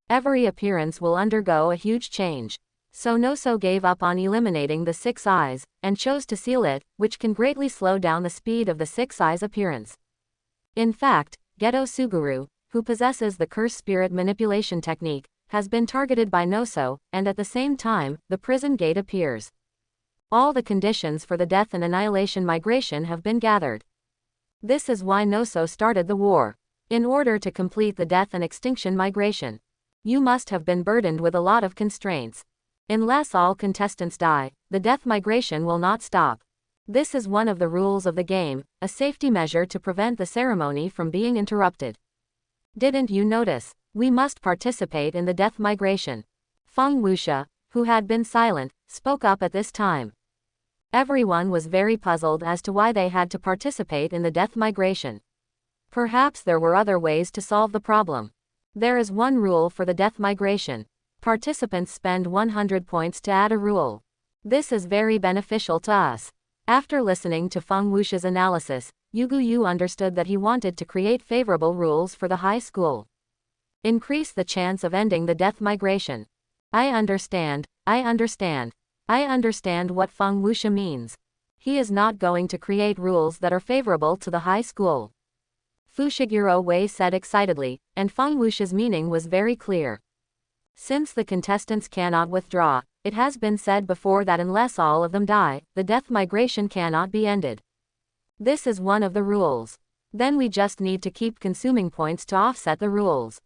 Every appearance will undergo a huge change. So Noso gave up on eliminating the 6 eyes, and chose to seal it, which can greatly slow down the speed of the 6 eyes appearance. In fact, Geto Suguru, who possesses the curse spirit manipulation technique, has been targeted by Noso, and at the same time, the prison gate appears. All the conditions for the death and annihilation migration have been gathered. This is why Noso started the war. In order to complete the death and extinction migration, you must have been burdened with a lot of constraints. Unless all contestants die, the death migration will not stop. This is one of the rules of the game, a safety measure to prevent the ceremony from being interrupted. Didn't you notice? We must participate in the death migration. Feng Wuxia, who had been silent, spoke up at this time. Everyone was very puzzled as to why they had to participate in the death migration. Perhaps there were other ways to solve the problem. There is one rule for the death migration. Participants spend 100 points to add a rule. This is very beneficial to us. After listening to Feng Wuxia's analysis, Yugu understood that he wanted to create favorable rules for the high school. Increase the chance of ending the death migration. I understand what Feng Wuxia means. He is not going to create rules that are favorable to the high school. Fushiguro Wei said excitedly, and Feng Wuxia's meaning was very clear. Since the contestants cannot withdraw, It has been said before that unless all of them die, the death migration cannot be ended. This is one of the rules. Then we just need to keep consuming points to offset the rules.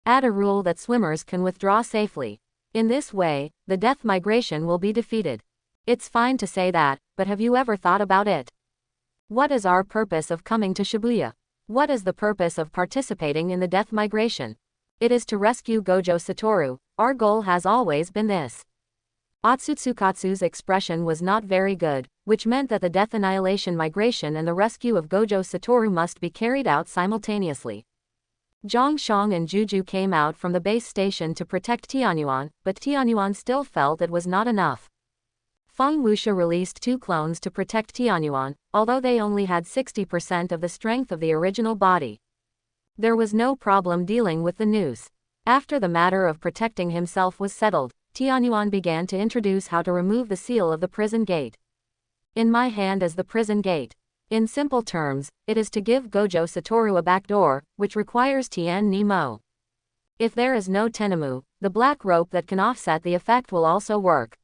Add a rule that swimmers can withdraw safely. In this way, the death migration will be defeated. It's fine to say that, but have you ever thought about it? What is our purpose of coming to Shibuya? What is the purpose of participating in the death migration? It is to rescue Gojo Satoru. Our goal has always been this. Otsutsukatsu's expression was not very good, which meant that the death annihilation migration and the rescue of Gojo Satoru must be carried out simultaneously. Zhongshang and Juju came out from the base station to protect Tianyuan, but Tianyuan still felt it was not enough. Feng Wuxia released 2 clones to protect Tianyuan, although they only had 60% of the strength of the original body. There was no problem dealing with the noose. After the matter of protecting himself was settled, Tianyuan began to introduce how to remove the seal of the prison gate. In my hand is the prison gate. In simple terms, it is to give Gojo Satoru a backdoor, which requires Tien ni Mo. If there is no Tenemu, the black rope that can offset the effect will also work.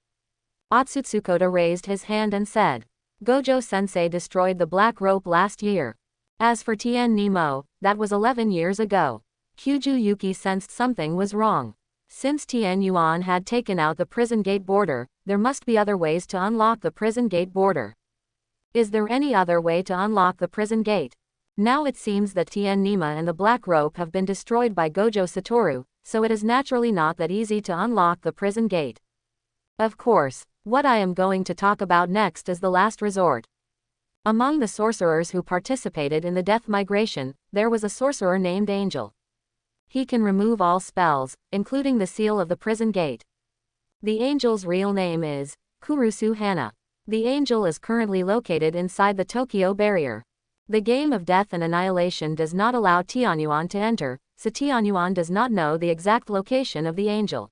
Otsutsukoda raised his hand and said, Gojo-sensei destroyed the black rope last year. As for Tien ni Mo, that was 11 years ago. Kyuju Yuki sensed something was wrong. Since Tianyuan had taken out the prison gate border, there must be other ways to unlock the prison gate border. Is there any other way to unlock the prison gate? Now it seems that Tien Nima and the black rope have been destroyed by Gojo Satoru, so it is naturally not that easy to unlock the prison gate. Of course, what I am going to talk about next is the last resort. Among the sorcerers who participated in the death migration, there was a sorcerer named Angel. He can remove all spells, including the seal of the prison gate. The angel's real name is Kurusu Hana. The angel is currently located inside the Tokyo barrier. The game of death and annihilation does not allow Tianyuan to enter, so Tianyuan does not know the exact location of the angel.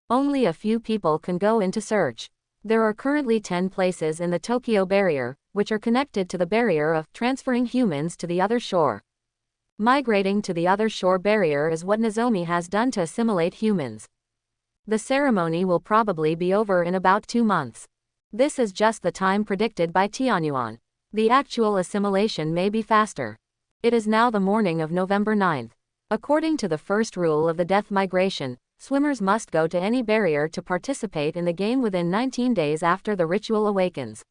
Only a few people can go into search. There are currently 10 places in the Tokyo barrier, which are connected to the barrier of transferring humans to the other shore. Migrating to the other shore barrier is what Nozomi has done to assimilate humans. The ceremony will probably be over in about 2 months. This is just the time predicted by Tianyuan. The actual assimilation may be faster. It is now the morning of November 9th. According to the first rule of the death migration, swimmers must go to any barrier to participate in the game within 19 days after the ritual awakens.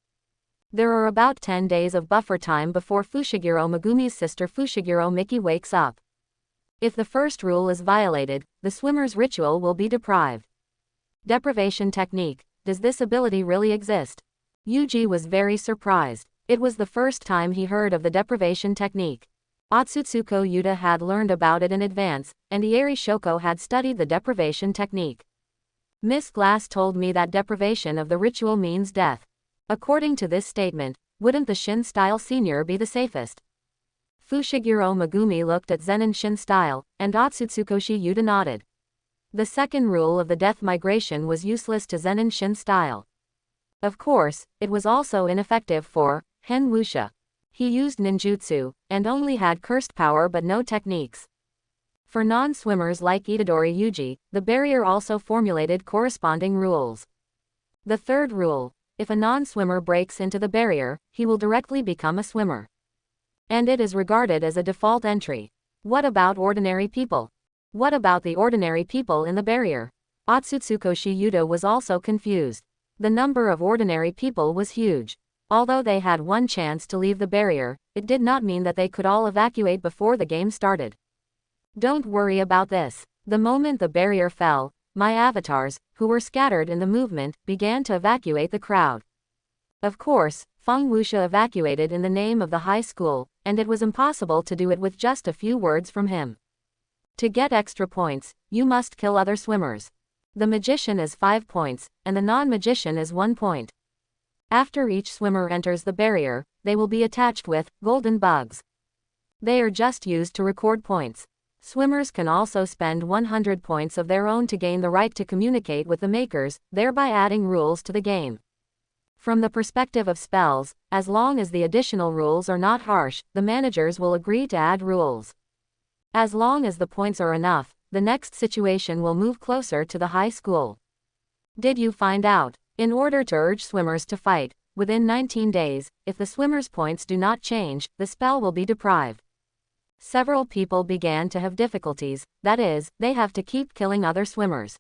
There are about 10 days of buffer time before Fushiguro Megumi's sister Fushiguro Miki wakes up. If the first rule is violated, the swimmer's ritual will be deprived. Deprivation technique. Does this ability really exist? Yuji was very surprised. It was the first time he heard of the deprivation technique. Otsutsuko Yuta had learned about it in advance, and Ieri Shoko had studied the deprivation technique. Miss Glass told me that deprivation of the ritual means death. According to this statement, wouldn't the Shin style senior be the safest? Fushiguro Megumi looked at Zen'in Shin style, and Otsutsukoshi Yuta nodded. The second rule of the death migration was useless to Zen'in Shin style. Of course, it was also ineffective for Hen Wuxia. He used ninjutsu, and only had cursed power but no techniques. For non-swimmers like Itadori Yuji, the barrier also formulated corresponding rules. The third rule: if a non-swimmer breaks into the barrier, he will directly become a swimmer. And it is regarded as a default entry. What about ordinary people? What about the ordinary people in the barrier? Otsutsukoshi Yuta was also confused. The number of ordinary people was huge. Although they had one chance to leave the barrier, it did not mean that they could all evacuate before the game started. Don't worry about this. The moment the barrier fell, my avatars, who were scattered in the movement, began to evacuate the crowd. Of course, Feng Wuxia evacuated in the name of the high school, and it was impossible to do it with just a few words from him. To get extra points, you must kill other swimmers. The magician is 5 points, and the non-magician is 1 point. After each swimmer enters the barrier, they will be attached with golden bugs. They are just used to record points. Swimmers can also spend 100 points of their own to gain the right to communicate with the makers, thereby adding rules to the game. From the perspective of spells, as long as the additional rules are not harsh, the managers will agree to add rules. As long as the points are enough, the next situation will move closer to the high school. Did you find out? In order to urge swimmers to fight, within 19 days, if the swimmers' points do not change, the spell will be deprived. Several people began to have difficulties, that is, they have to keep killing other swimmers.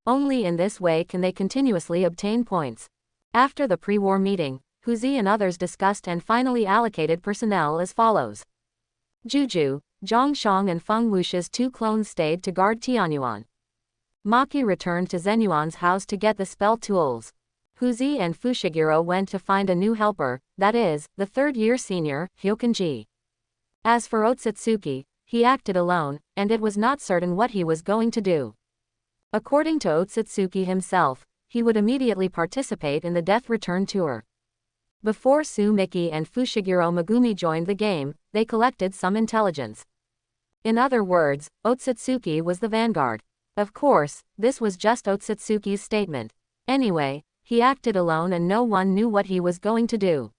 Only in this way can they continuously obtain points. After the pre-war meeting, Huzi and others discussed and finally allocated personnel as follows. Juju, Zhongshang and Feng Wuxi's 2 clones stayed to guard Tianyuan. Maki returned to Zenyuan's house to get the spell tools. Huzi and Fushiguro went to find a new helper, that is, the 3rd-year senior, Hyokanji. As for Otsutsuki, he acted alone, and it was not certain what he was going to do. According to Otsutsuki himself, he would immediately participate in the Death Return tour. Before Sumiki and Fushiguro Megumi joined the game, they collected some intelligence. In other words, Otsutsuki was the vanguard. Of course, this was just Otsutsuki's statement. Anyway, he acted alone and no one knew what he was going to do.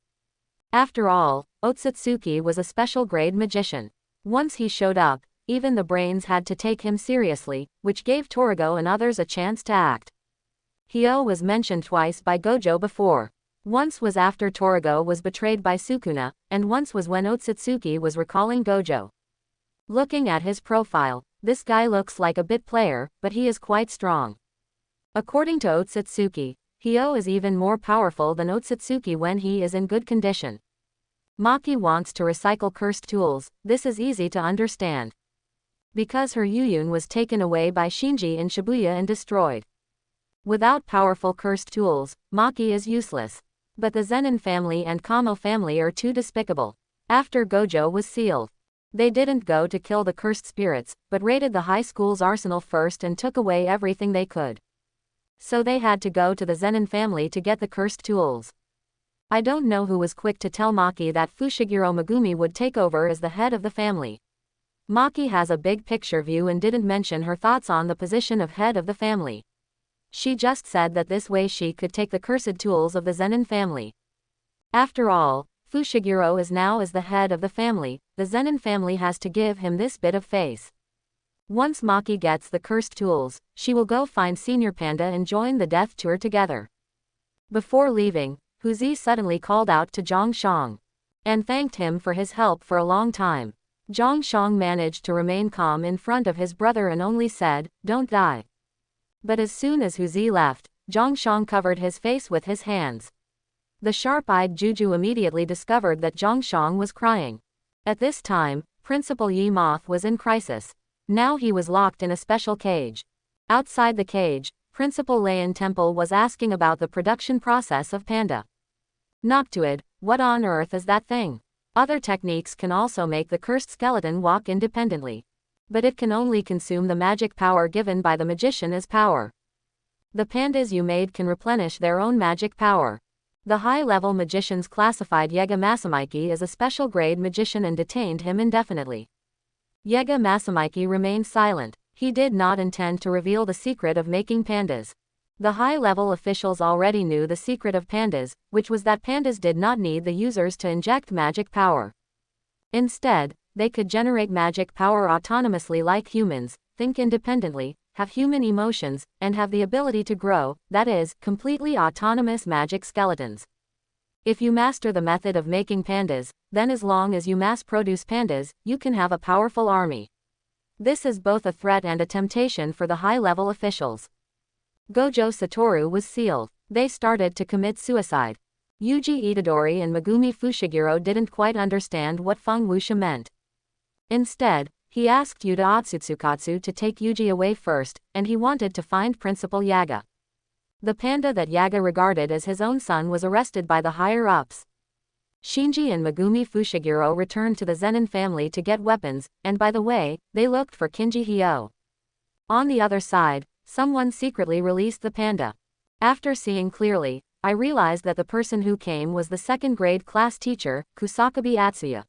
After all, Otsutsuki was a special grade magician. Once he showed up, even the brains had to take him seriously, which gave Torigo and others a chance to act. Hyo was mentioned twice by Gojo before. Once was after Torigo was betrayed by Sukuna, and once was when Otsutsuki was recalling Gojo. Looking at his profile, this guy looks like a bit player, but he is quite strong. According to Otsutsuki, Hyo is even more powerful than Otsutsuki when he is in good condition. Maki wants to recycle cursed tools, this is easy to understand. Because her Yuyun was taken away by Shinji in Shibuya and destroyed. Without powerful cursed tools, Maki is useless. But the Zen'in family and Kamo family are too despicable. After Gojo was sealed, they didn't go to kill the cursed spirits, but raided the high school's arsenal first and took away everything they could. So they had to go to the Zen'in family to get the cursed tools. I don't know who was quick to tell Maki that Fushiguro Megumi would take over as the head of the family. Maki has a big picture view and didn't mention her thoughts on the position of head of the family. She just said that this way she could take the cursed tools of the Zen'in family. After all, Fushiguro is now as the head of the family, the Zen'in family has to give him this bit of face. Once Maki gets the cursed tools, she will go find Senior Panda and join the death tour together. Before leaving, Huzi suddenly called out to Zhongshang and thanked him for his help for a long time. Zhongshang managed to remain calm in front of his brother and only said, "Don't die." But as soon as Huzi left, Zhongshang covered his face with his hands. The sharp-eyed Juju immediately discovered that Zhongshang was crying. At this time, Principal Yi Moth was in crisis. Now he was locked in a special cage. Outside the cage, Principal Layan Temple was asking about the production process of Panda. Noctuid, what on earth is that thing? Other techniques can also make the cursed skeleton walk independently. But it can only consume the magic power given by the magician as power. The pandas you made can replenish their own magic power. The high-level magicians classified Yega Masamiki as a special grade magician and detained him indefinitely. Yega Masamiki remained silent. He did not intend to reveal the secret of making pandas. The high-level officials already knew the secret of pandas, which was that pandas did not need the users to inject magic power. Instead, they could generate magic power autonomously like humans, think independently, have human emotions, and have the ability to grow, that is, completely autonomous magic skeletons. If you master the method of making pandas, then as long as you mass-produce pandas, you can have a powerful army. This is both a threat and a temptation for the high-level officials. Gojo Satoru was sealed. They started to commit suicide. Yuji Itadori and Megumi Fushiguro didn't quite understand what Feng Wuxia meant. Instead, he asked Yuta Otsutsukatsu to take Yuji away first, and he wanted to find Principal Yaga. The panda that Yaga regarded as his own son was arrested by the higher-ups. Shinji and Megumi Fushiguro returned to the Zen'in family to get weapons, and by the way, they looked for Kinji Hyo. On the other side, someone secretly released the panda. After seeing clearly, I realized that the person who came was the second-grade class teacher, Kusakabe Atsuya.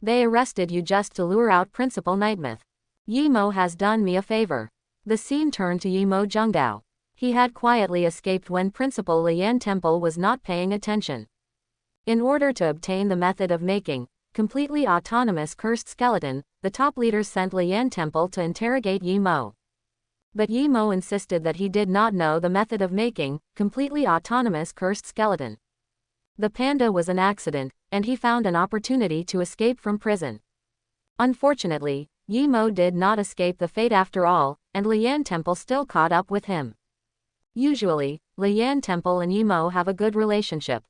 They arrested you just to lure out Principal Nightmouth. Yimo has done me a favor. The scene turned to Yimo Jungdao. He had quietly escaped when Principal Lian Temple was not paying attention. In order to obtain the method of making completely autonomous cursed skeleton, the top leaders sent Lian Temple to interrogate Yimo. But Yimo insisted that he did not know the method of making completely autonomous cursed skeleton. The panda was an accident, and he found an opportunity to escape from prison. Unfortunately, Yimo did not escape the fate after all, and Lian Temple still caught up with him. Usually, Lian Temple and Yimo have a good relationship.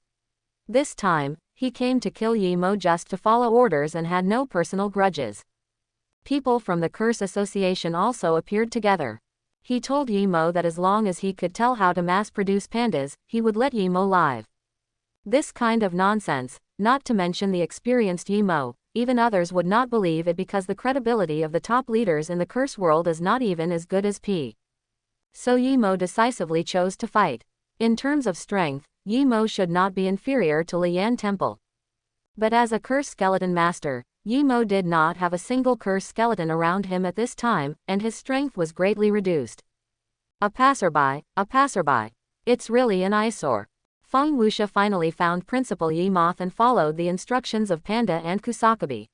This time, he came to kill Yimo just to follow orders and had no personal grudges. People from the Curse Association also appeared together. He told Yimo that as long as he could tell how to mass-produce pandas, he would let Yimo live. This kind of nonsense, not to mention the experienced Yimo, even others would not believe it because the credibility of the top leaders in the curse world is not even as good as P. So Yimo decisively chose to fight. In terms of strength, Yimo should not be inferior to Lian Temple. But as a curse skeleton master, Yimo did not have a single curse skeleton around him at this time, and his strength was greatly reduced. A passerby. It's really an eyesore. Feng Wuxia finally found Principal Yimoth and followed the instructions of Panda and Kusakabe.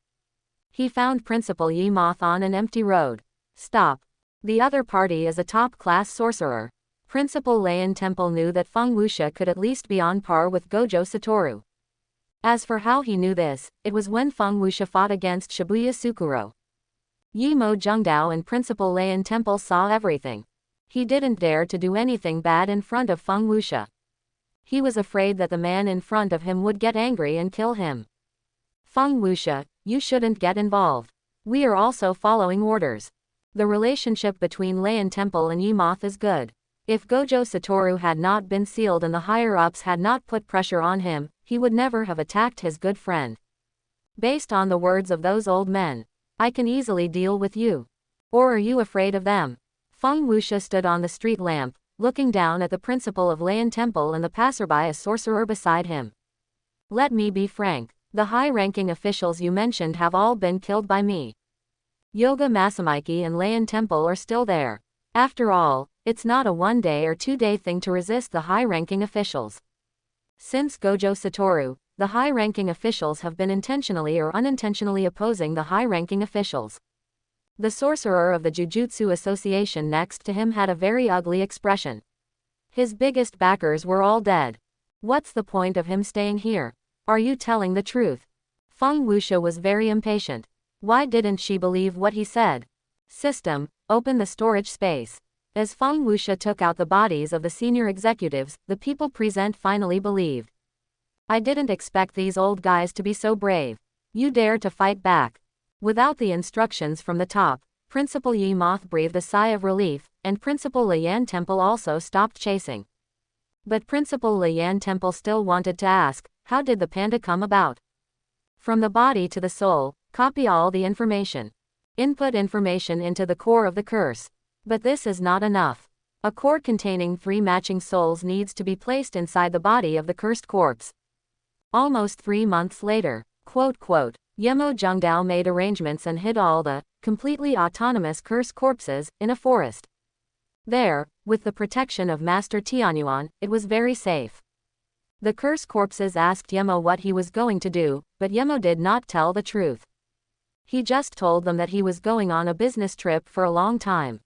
He found Principal Yimoth on an empty road. Stop. The other party is a top-class sorcerer. Principal Lian Temple knew that Feng Wuxia could at least be on par with Gojo Satoru. As for how he knew this, it was when Feng Wuxia fought against Shibuya Tsukuro. Yimo Jungdao and Principal Lian Temple saw everything. He didn't dare to do anything bad in front of Feng Wuxia. He was afraid that the man in front of him would get angry and kill him. Feng Wuxia, you shouldn't get involved. We are also following orders. The relationship between Lian Temple and Yimoth is good. If Gojo Satoru had not been sealed and the higher-ups had not put pressure on him, he would never have attacked his good friend. Based on the words of those old men, I can easily deal with you. Or are you afraid of them? Feng Wuxia stood on the street lamp, looking down at the principal of Lian Temple and the passerby, a sorcerer beside him. Let me be frank, the high-ranking officials you mentioned have all been killed by me. Yoga Masamiki and Lian Temple are still there. After all, it's not a one-day or two-day thing to resist the high-ranking officials. Since Gojo Satoru, the high-ranking officials have been intentionally or unintentionally opposing the high-ranking officials. The sorcerer of the Jujutsu Association next to him had a very ugly expression. His biggest backers were all dead. What's the point of him staying here? Are you telling the truth? Feng Wuxia was very impatient. Why didn't she believe what he said? System, open the storage space. As Feng Wuxia took out the bodies of the senior executives, the people present finally believed. I didn't expect these old guys to be so brave. You dare to fight back. Without the instructions from the top, Principal Yimoth breathed a sigh of relief, and Principal Lian Temple also stopped chasing. But Principal Lian Temple still wanted to ask, how did the panda come about? From the body to the soul, copy all the information. Input information into the core of the curse. But this is not enough. A core containing 3 matching souls needs to be placed inside the body of the cursed corpse. Almost 3 months later, Yemo Jungdao made arrangements and hid all the completely autonomous curse corpses in a forest. There, with the protection of Master Tianyuan, it was very safe. The curse corpses asked Yemo what he was going to do, but Yemo did not tell the truth. He just told them that he was going on a business trip for a long time.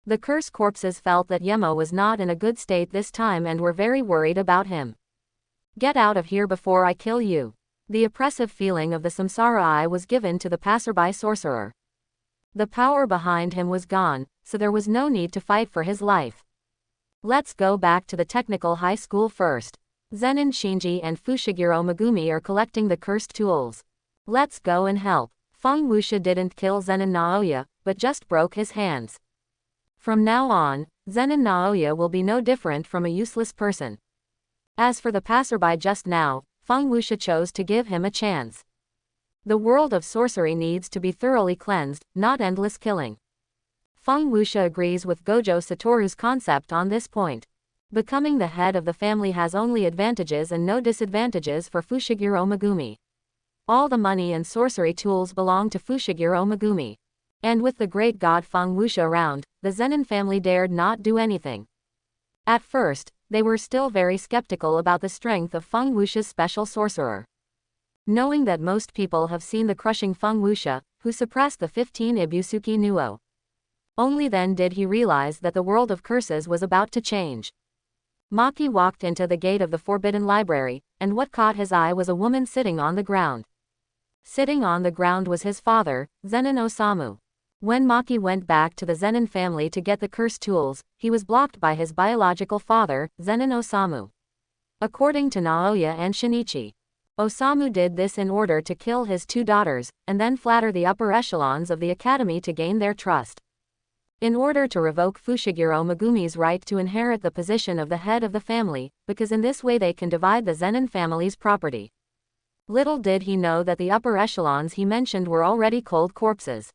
The curse corpses felt that Yemo was not in a good state this time and were very worried about him. Get out of here before I kill you. The oppressive feeling of the samsara eye was given to the passerby sorcerer. The power behind him was gone, so there was no need to fight for his life. Let's go back to the technical high school first. Zen'in Shinji and Fushiguro Megumi are collecting the cursed tools. Let's go and help. Feng Wuxia didn't kill Zen'in Naoya, but just broke his hands. From now on, Zen'in Naoya will be no different from a useless person. As for the passerby just now, Feng Wuxia chose to give him a chance. The world of sorcery needs to be thoroughly cleansed, not endless killing. Feng Wuxia agrees with Gojo Satoru's concept on this point. Becoming the head of the family has only advantages and no disadvantages for Fushiguro Megumi. All the money and sorcery tools belong to Fushiguro Megumi. And with the great god Feng Wuxia around, the Zen'in family dared not do anything. At first, they were still very skeptical about the strength of Feng Wuxia's special sorcerer. Knowing that most people have seen the crushing Feng Wuxia, who suppressed the 15 Ibusuki Nuo. Only then did he realize that the world of curses was about to change. Maki walked into the gate of the Forbidden Library, and what caught his eye was a woman sitting on the ground. Sitting on the ground was his father, Zen'in Osamu. When Maki went back to the Zen'in family to get the curse tools, he was blocked by his biological father, Zen'in Osamu. According to Naoya and Shinichi, Osamu did this in order to kill his two daughters, and then flatter the upper echelons of the academy to gain their trust. In order to revoke Fushiguro Megumi's right to inherit the position of the head of the family, because in this way they can divide the Zen'in family's property. Little did he know that the upper echelons he mentioned were already cold corpses.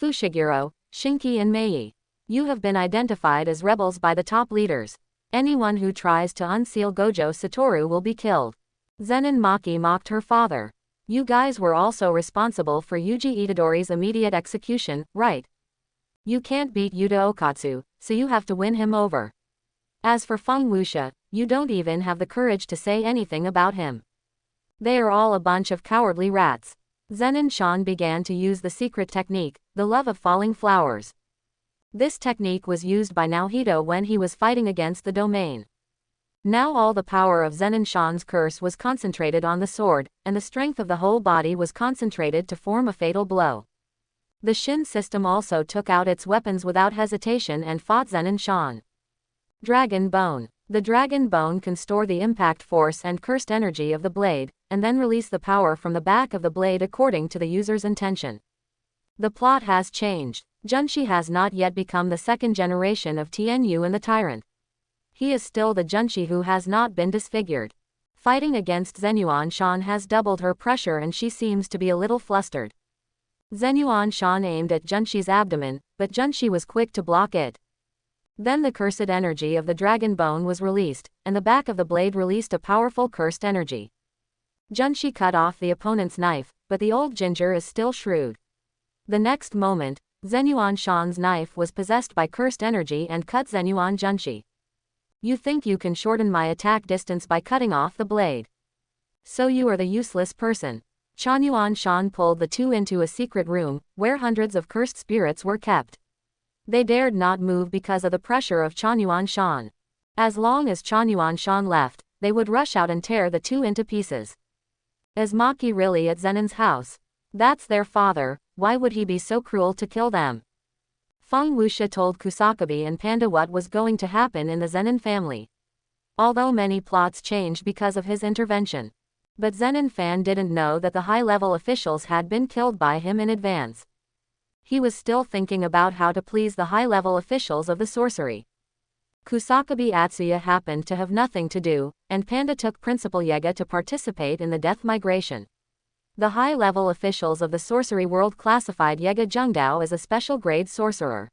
Fushiguro, Shinki and Mei, you have been identified as rebels by the top leaders. Anyone who tries to unseal Gojo Satoru will be killed. Zen'in Maki mocked her father. You guys were also responsible for Yuji Itadori's immediate execution, right? You can't beat Yuta Okatsu, so you have to win him over. As for Feng Wuxia, you don't even have the courage to say anything about him. They are all a bunch of cowardly rats. Zen'in Shan began to use the secret technique, the love of falling flowers. This technique was used by Mahito when he was fighting against the domain. Now all the power of Zen'in Shan's curse was concentrated on the sword, and the strength of the whole body was concentrated to form a fatal blow. The Shin system also took out its weapons without hesitation and fought Zen'in Shan. Dragon Bone. The dragon bone can store the impact force and cursed energy of the blade, and then release the power from the back of the blade according to the user's intention. The plot has changed. Junshi has not yet become the second generation of Tianyu and the Tyrant. He is still the Junshi who has not been disfigured. Fighting against Zenyuan Shan has doubled her pressure and she seems to be a little flustered. Zenyuan Shan aimed at Junshi's abdomen, but Junshi was quick to block it. Then the cursed energy of the dragon bone was released, and the back of the blade released a powerful cursed energy. Junshi cut off the opponent's knife, but the old ginger is still shrewd. The next moment, Zenyuan Shan's knife was possessed by cursed energy and cut Zenyuan Junshi. You think you can shorten my attack distance by cutting off the blade? So you are the useless person. Chanyuan Shan pulled the two into a secret room, where hundreds of cursed spirits were kept. They dared not move because of the pressure of Chanyuan Shan. As long as Chanyuan Shan left, they would rush out and tear the two into pieces. Is Maki really at Zen'in's house? That's their father, why would he be so cruel to kill them? Feng Wuxia told Kusakabe and Panda what was going to happen in the Zen'in family. Although many plots changed because of his intervention. But Zen'in fan didn't know that the high-level officials had been killed by him in advance. He was still thinking about how to please the high-level officials of the sorcery. Kusakabe Atsuya happened to have nothing to do, and Panda took Principal Yega to participate in the death migration. The high-level officials of the sorcery world classified Yega Jungdao as a special grade sorcerer.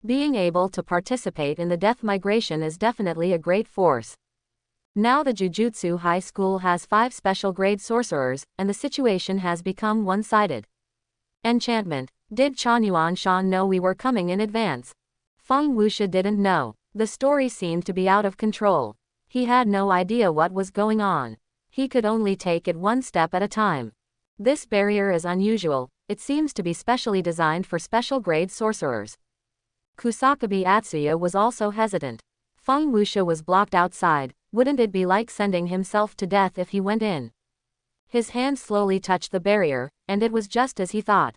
Being able to participate in the death migration is definitely a great force. Now the Jujutsu High School has 5 special grade sorcerers, and the situation has become one-sided. Enchantment. Did Chanyuan Shan know we were coming in advance? Feng Wuxia didn't know. The story seemed to be out of control. He had no idea what was going on. He could only take it one step at a time. This barrier is unusual, it seems to be specially designed for special grade sorcerers. Kusakabe Atsuya was also hesitant. Feng Wuxia was blocked outside, wouldn't it be like sending himself to death if he went in? His hand slowly touched the barrier, and it was just as he thought.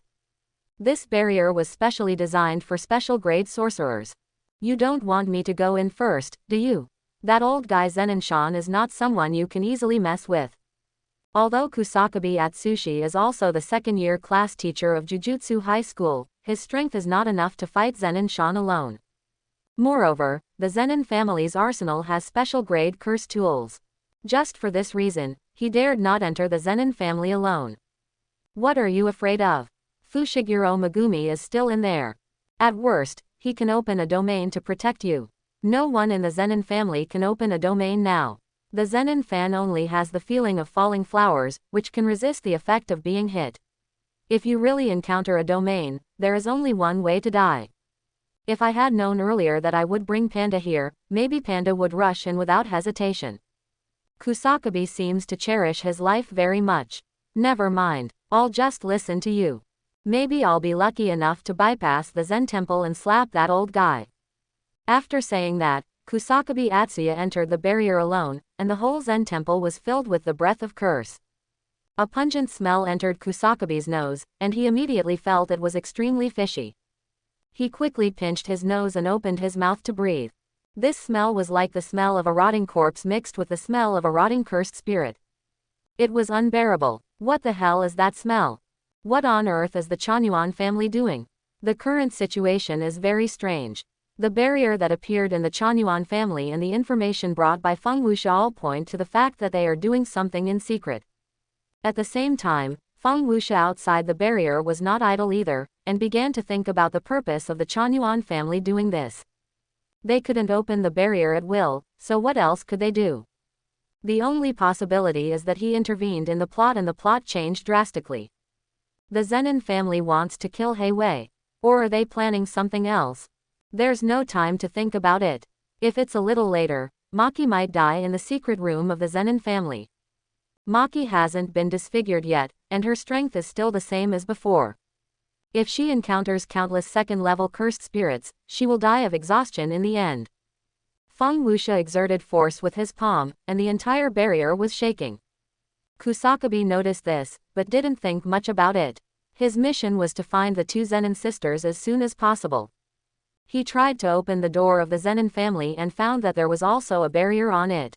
This barrier was specially designed for special grade sorcerers. You don't want me to go in first, do you? That old guy Zen'in Shan is not someone you can easily mess with. Although Kusakabe Atsushi is also the second-year class teacher of Jujutsu High School, his strength is not enough to fight Zen'in Shan alone. Moreover, the Zen'in family's arsenal has special grade curse tools. Just for this reason, he dared not enter the Zen'in family alone. What are you afraid of? Fushiguro Megumi is still in there. At worst, he can open a domain to protect you. No one in the Zen'in family can open a domain now. The Zen'in fan only has the feeling of falling flowers, which can resist the effect of being hit. If you really encounter a domain, there is only one way to die. If I had known earlier that I would bring Panda here, maybe Panda would rush in without hesitation. Kusakabe seems to cherish his life very much. Never mind, I'll just listen to you. Maybe I'll be lucky enough to bypass the Zen temple and slap that old guy. After saying that, Kusakabe Atsuya entered the barrier alone, and the whole Zen temple was filled with the breath of curse. A pungent smell entered Kusakabe's nose, and he immediately felt it was extremely fishy. He quickly pinched his nose and opened his mouth to breathe. This smell was like the smell of a rotting corpse mixed with the smell of a rotting cursed spirit. It was unbearable. What the hell is that smell? What on earth is the Chanyuan family doing? The current situation is very strange. The barrier that appeared in the Chanyuan family and the information brought by Feng Wuxia all point to the fact that they are doing something in secret. At the same time, Feng Wuxia outside the barrier was not idle either, and began to think about the purpose of the Chanyuan family doing this. They couldn't open the barrier at will, so what else could they do? The only possibility is that he intervened in the plot and the plot changed drastically. The Zen'in family wants to kill Hei Wei. Or are they planning something else? There's no time to think about it. If it's a little later, Maki might die in the secret room of the Zen'in family. Maki hasn't been disfigured yet, and her strength is still the same as before. If she encounters countless second-level cursed spirits, she will die of exhaustion in the end. Feng Wuxia exerted force with his palm, and the entire barrier was shaking. Kusakabe noticed this, but didn't think much about it. His mission was to find the two Zen'in sisters as soon as possible. He tried to open the door of the Zen'in family and found that there was also a barrier on it.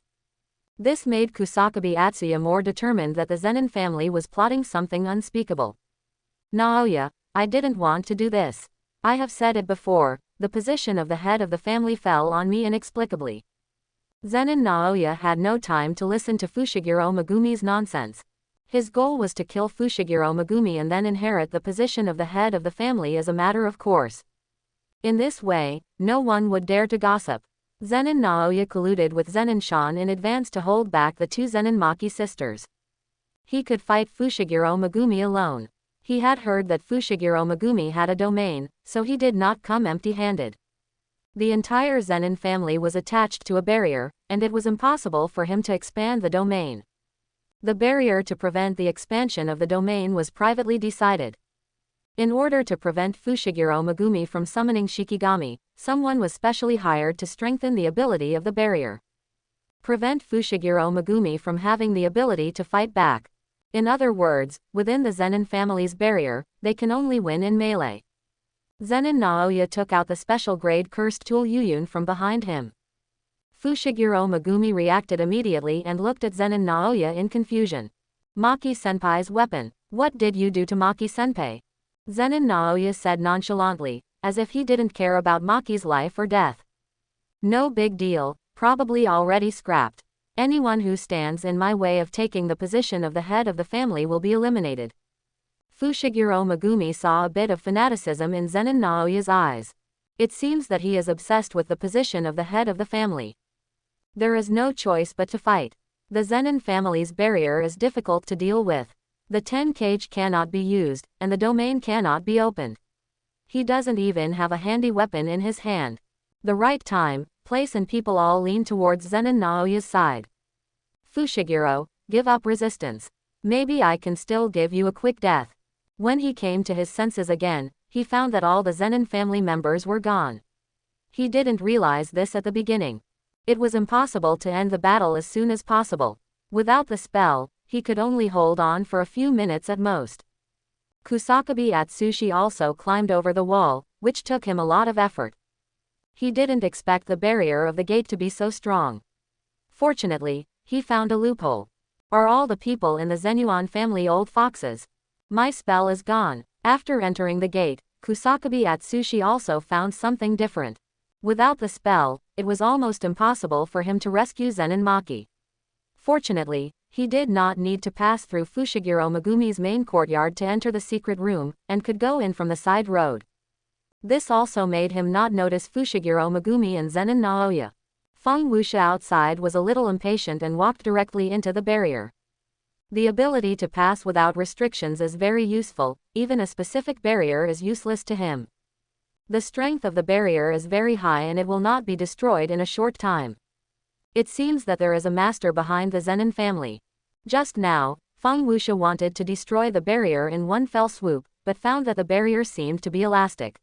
This made Kusakabe Atsuya more determined that the Zen'in family was plotting something unspeakable. Naoya, I didn't want to do this. I have said it before, the position of the head of the family fell on me inexplicably. Zen'in Naoya had no time to listen to Fushiguro Megumi's nonsense. His goal was to kill Fushiguro Megumi and then inherit the position of the head of the family as a matter of course. In this way, no one would dare to gossip. Zen'in Naoya colluded with Zen'in Shan in advance to hold back the two Zen'in Maki sisters. He could fight Fushiguro Megumi alone. He had heard that Fushiguro Megumi had a domain, so he did not come empty-handed. The entire Zen'in family was attached to a barrier, and it was impossible for him to expand the domain. The barrier to prevent the expansion of the domain was privately decided. In order to prevent Fushiguro Megumi from summoning Shikigami, someone was specially hired to strengthen the ability of the barrier. Prevent Fushiguro Megumi from having the ability to fight back. In other words, within the Zen'in family's barrier, they can only win in melee. Zen'in Naoya took out the special grade cursed tool Yuyun from behind him. Fushiguro Megumi reacted immediately and looked at Zen'in Naoya in confusion. Maki-senpai's weapon. What did you do to Maki-senpai? Zen'in Naoya said nonchalantly, as if he didn't care about Maki's life or death. No big deal, probably already scrapped. Anyone who stands in my way of taking the position of the head of the family will be eliminated. Fushiguro Megumi saw a bit of fanaticism in Zen'in Naoya's eyes. It seems that he is obsessed with the position of the head of the family. There is no choice but to fight. The Zen'in family's barrier is difficult to deal with. The 10 cage cannot be used, and the domain cannot be opened. He doesn't even have a handy weapon in his hand. The right time, place and people all lean towards Zen'in Naoya's side. Fushiguro, give up resistance. Maybe I can still give you a quick death. When he came to his senses again, he found that all the Zen'in family members were gone. He didn't realize this at the beginning. It was impossible to end the battle as soon as possible. Without the spell, he could only hold on for a few minutes at most. Kusakabe Atsushi also climbed over the wall, which took him a lot of effort. He didn't expect the barrier of the gate to be so strong. Fortunately, he found a loophole. Are all the people in the Zenyuan family old foxes? My spell is gone. After entering the gate, Kusakabe Atsushi also found something different. Without the spell, it was almost impossible for him to rescue Zen'in Maki. Fortunately, he did not need to pass through Fushiguro Megumi's main courtyard to enter the secret room, and could go in from the side road. This also made him not notice Fushiguro Megumi and Zen'in Naoya. Feng Wuxia outside was a little impatient and walked directly into the barrier. The ability to pass without restrictions is very useful, even a specific barrier is useless to him. The strength of the barrier is very high and it will not be destroyed in a short time. It seems that there is a master behind the Zen'in family. Just now, Feng Wuxia wanted to destroy the barrier in one fell swoop, but found that the barrier seemed to be elastic.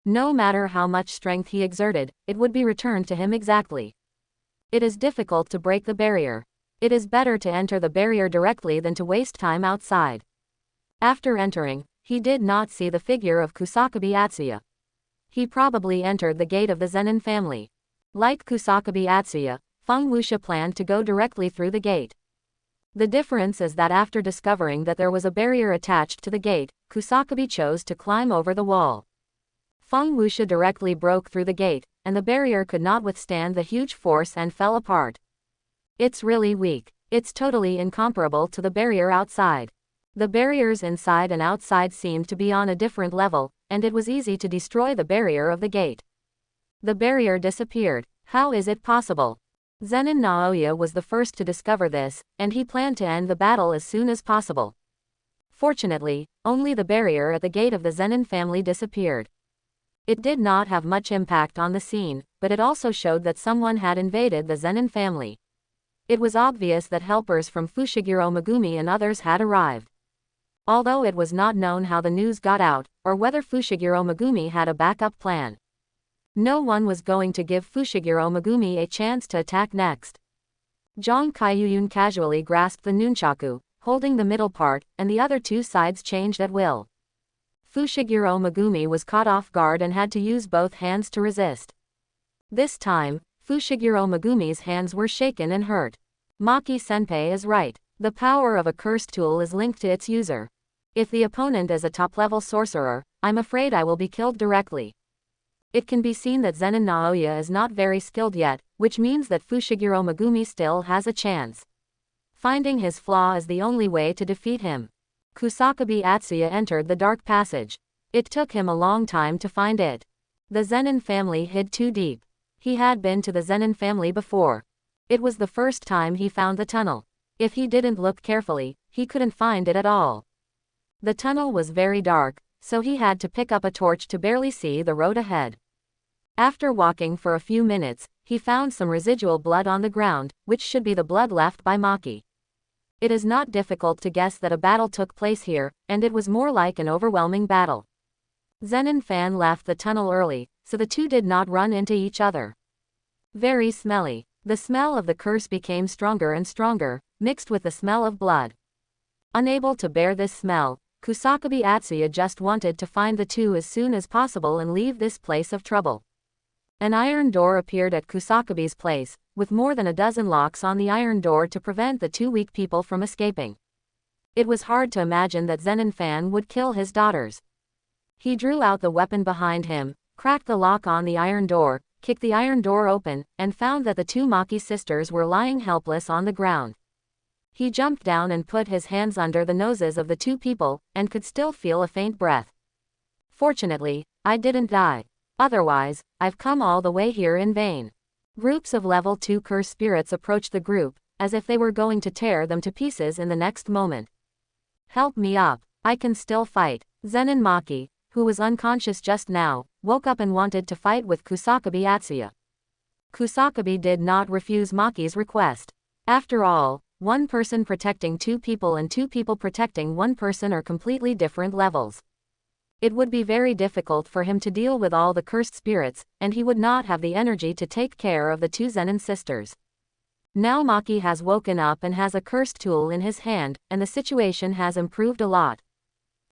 No matter how much strength he exerted, it would be returned to him exactly. It is difficult to break the barrier. It is better to enter the barrier directly than to waste time outside. After entering, he did not see the figure of Kusakabe Atsuya. He probably entered the gate of the Zen'in family. Like Kusakabe Atsuya, Feng Wuxia planned to go directly through the gate. The difference is that after discovering that there was a barrier attached to the gate, Kusakabe chose to climb over the wall. Feng Wuxia directly broke through the gate, and the barrier could not withstand the huge force and fell apart. It's really weak. It's totally incomparable to the barrier outside. The barriers inside and outside seemed to be on a different level, and it was easy to destroy the barrier of the gate. The barrier disappeared. How is it possible? Zen'in Naoya was the first to discover this, and he planned to end the battle as soon as possible. Fortunately, only the barrier at the gate of the Zen'in family disappeared. It did not have much impact on the scene, but it also showed that someone had invaded the Zen'in family. It was obvious that helpers from Fushiguro Megumi and others had arrived. Although it was not known how the news got out, or whether Fushiguro Megumi had a backup plan. No one was going to give Fushiguro Megumi a chance to attack next. Zhang Kaiyuyun casually grasped the nunchaku, holding the middle part, and the other two sides changed at will. Fushiguro Megumi was caught off guard and had to use both hands to resist. This time, Fushiguro Megumi's hands were shaken and hurt. Maki-senpai is right. The power of a cursed tool is linked to its user. If the opponent is a top-level sorcerer, I'm afraid I will be killed directly. It can be seen that Zen'in Naoya is not very skilled yet, which means that Fushiguro Megumi still has a chance. Finding his flaw is the only way to defeat him. Kusakabe Atsuya entered the dark passage. It took him a long time to find it. The Zen'in family hid too deep. He had been to the Zen'in family before. It was the first time he found the tunnel. If he didn't look carefully, he couldn't find it at all. The tunnel was very dark, so he had to pick up a torch to barely see the road ahead. After walking for a few minutes, he found some residual blood on the ground, which should be the blood left by Maki. It is not difficult to guess that a battle took place here, and it was more like an overwhelming battle. Zen'in fan left the tunnel early, so the two did not run into each other. Very smelly. The smell of the curse became stronger and stronger, mixed with the smell of blood. Unable to bear this smell, Kusakabe Atsuya just wanted to find the two as soon as possible and leave this place of trouble. An iron door appeared at Kusakabe's place, with more than a dozen locks on the iron door to prevent the two weak people from escaping. It was hard to imagine that Zen'in fan would kill his daughters. He drew out the weapon behind him, cracked the lock on the iron door, kicked the iron door open, and found that the two Maki sisters were lying helpless on the ground. He jumped down and put his hands under the noses of the two people, and could still feel a faint breath. Fortunately, I didn't die. Otherwise, I've come all the way here in vain. Groups of level 2 curse spirits approached the group, as if they were going to tear them to pieces in the next moment. Help me up. I can still fight. Zen'in Maki, who was unconscious just now, woke up and wanted to fight with Kusakabe Atsuya. Kusakabe did not refuse Maki's request. After all, one person protecting two people and two people protecting one person are completely different levels. It would be very difficult for him to deal with all the cursed spirits, and he would not have the energy to take care of the two Zen'in sisters. Now Maki has woken up and has a cursed tool in his hand, and the situation has improved a lot.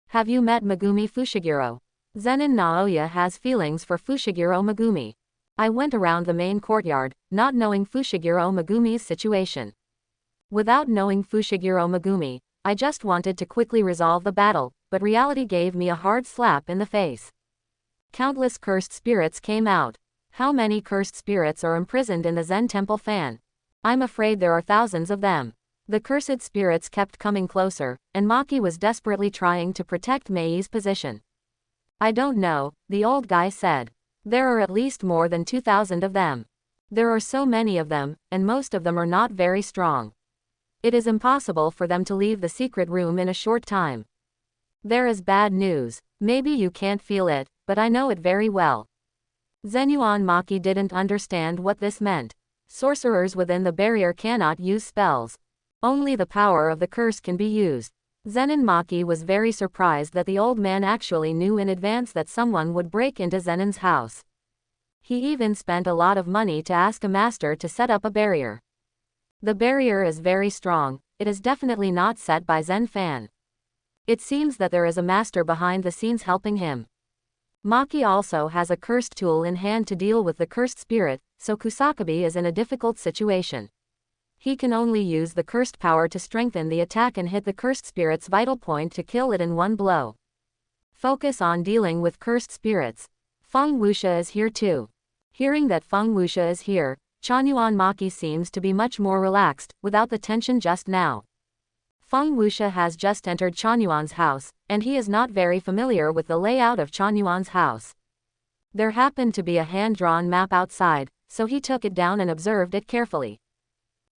Have you met Megumi Fushiguro? Zen'in Naoya has feelings for Fushiguro Megumi. I went around the main courtyard, not knowing Fushiguro Megumi's situation. Without knowing Fushiguro Megumi, I just wanted to quickly resolve the battle, but reality gave me a hard slap in the face. Countless cursed spirits came out. How many cursed spirits are imprisoned in the Zen Temple fan? I'm afraid there are thousands of them. The cursed spirits kept coming closer, and Maki was desperately trying to protect Mei's position. I don't know, the old guy said. There are at least more than 2,000 of them. There are so many of them, and most of them are not very strong. It is impossible for them to leave the secret room in a short time. There is bad news. Maybe you can't feel it, but I know it very well. Zenuan Maki didn't understand what this meant. Sorcerers within the barrier cannot use spells. Only the power of the curse can be used. Zen'in Maki was very surprised that the old man actually knew in advance that someone would break into Zenin's house. He even spent a lot of money to ask a master to set up a barrier. The barrier is very strong, it is definitely not set by Zen fan. It seems that there is a master behind the scenes helping him. Maki also has a cursed tool in hand to deal with the cursed spirit, so Kusakabe is in a difficult situation. He can only use the cursed power to strengthen the attack and hit the cursed spirit's vital point to kill it in one blow. Focus on dealing with cursed spirits. Feng Wuxia is here too. Hearing that Feng Wuxia is here, Chanyuan Maki seems to be much more relaxed, without the tension just now. Feng Wuxia has just entered Chanyuan's house, and he is not very familiar with the layout of Chanyuan's house. There happened to be a hand-drawn map outside, so he took it down and observed it carefully.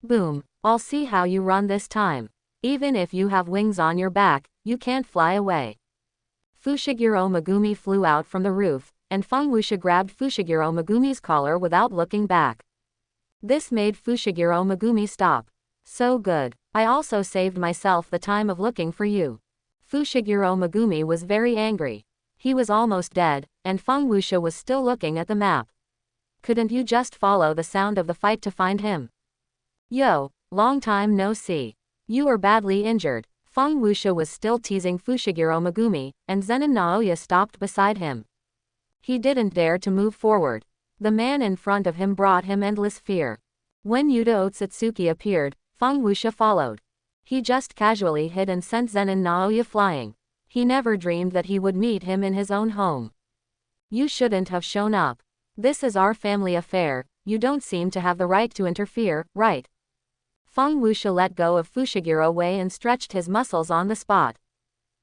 Boom, I'll see how you run this time. Even if you have wings on your back, you can't fly away. Fushiguro Megumi flew out from the roof, and Feng Wuxia grabbed Fushiguro Megumi's collar without looking back. This made Fushiguro Megumi stop. So good, I also saved myself the time of looking for you. Fushiguro Megumi was very angry. He was almost dead, and Feng Wuxia was still looking at the map. Couldn't you just follow the sound of the fight to find him? Yo, long time no see. You are badly injured. Feng Wuxia was still teasing Fushiguro Megumi, and Zen'in Naoya stopped beside him. He didn't dare to move forward. The man in front of him brought him endless fear. When Yuta Otsutsuki appeared, Feng Wuxia followed. He just casually hid and sent Zen'in Naoya flying. He never dreamed that he would meet him in his own home. You shouldn't have shown up. This is our family affair, you don't seem to have the right to interfere, right? Feng Wuxia let go of Fushiguro Wei and stretched his muscles on the spot.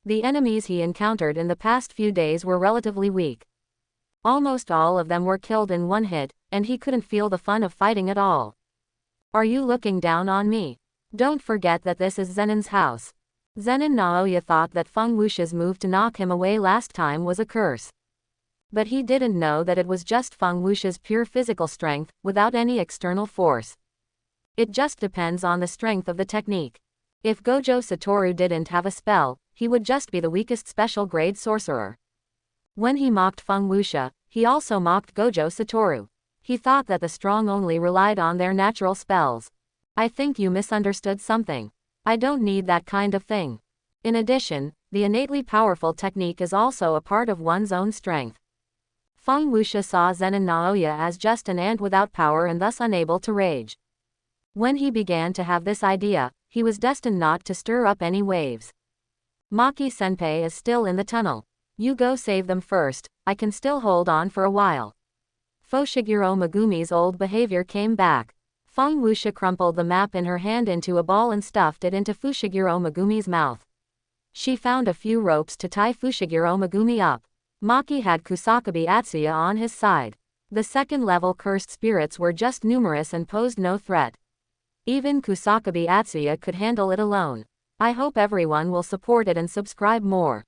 The enemies he encountered in the past few days were relatively weak. Almost all of them were killed in one hit, and he couldn't feel the fun of fighting at all. Are you looking down on me? Don't forget that this is Zenin's house. Zen'in Naoya thought that Feng Wuxia's move to knock him away last time was a curse. But he didn't know that it was just Feng Wuxia's pure physical strength, without any external force. It just depends on the strength of the technique. If Gojo Satoru didn't have a spell, he would just be the weakest special grade sorcerer. When he mocked Feng Wuxia, he also mocked Gojo Satoru. He thought that the strong only relied on their natural spells. I think you misunderstood something. I don't need that kind of thing. In addition, the innately powerful technique is also a part of one's own strength. Feng Wuxia saw Zen'in Naoya as just an ant without power and thus unable to rage. When he began to have this idea, he was destined not to stir up any waves. Maki-senpai is still in the tunnel. You go save them first, I can still hold on for a while. Fushiguro Megumi's old behavior came back. Feng Wuxia crumpled the map in her hand into a ball and stuffed it into Fushiguro Megumi's mouth. She found a few ropes to tie Fushiguro Megumi up. Maki had Kusakabe Atsuya on his side. The second-level cursed spirits were just numerous and posed no threat. Even Kusakabe Atsuya could handle it alone. I hope everyone will support it and subscribe more.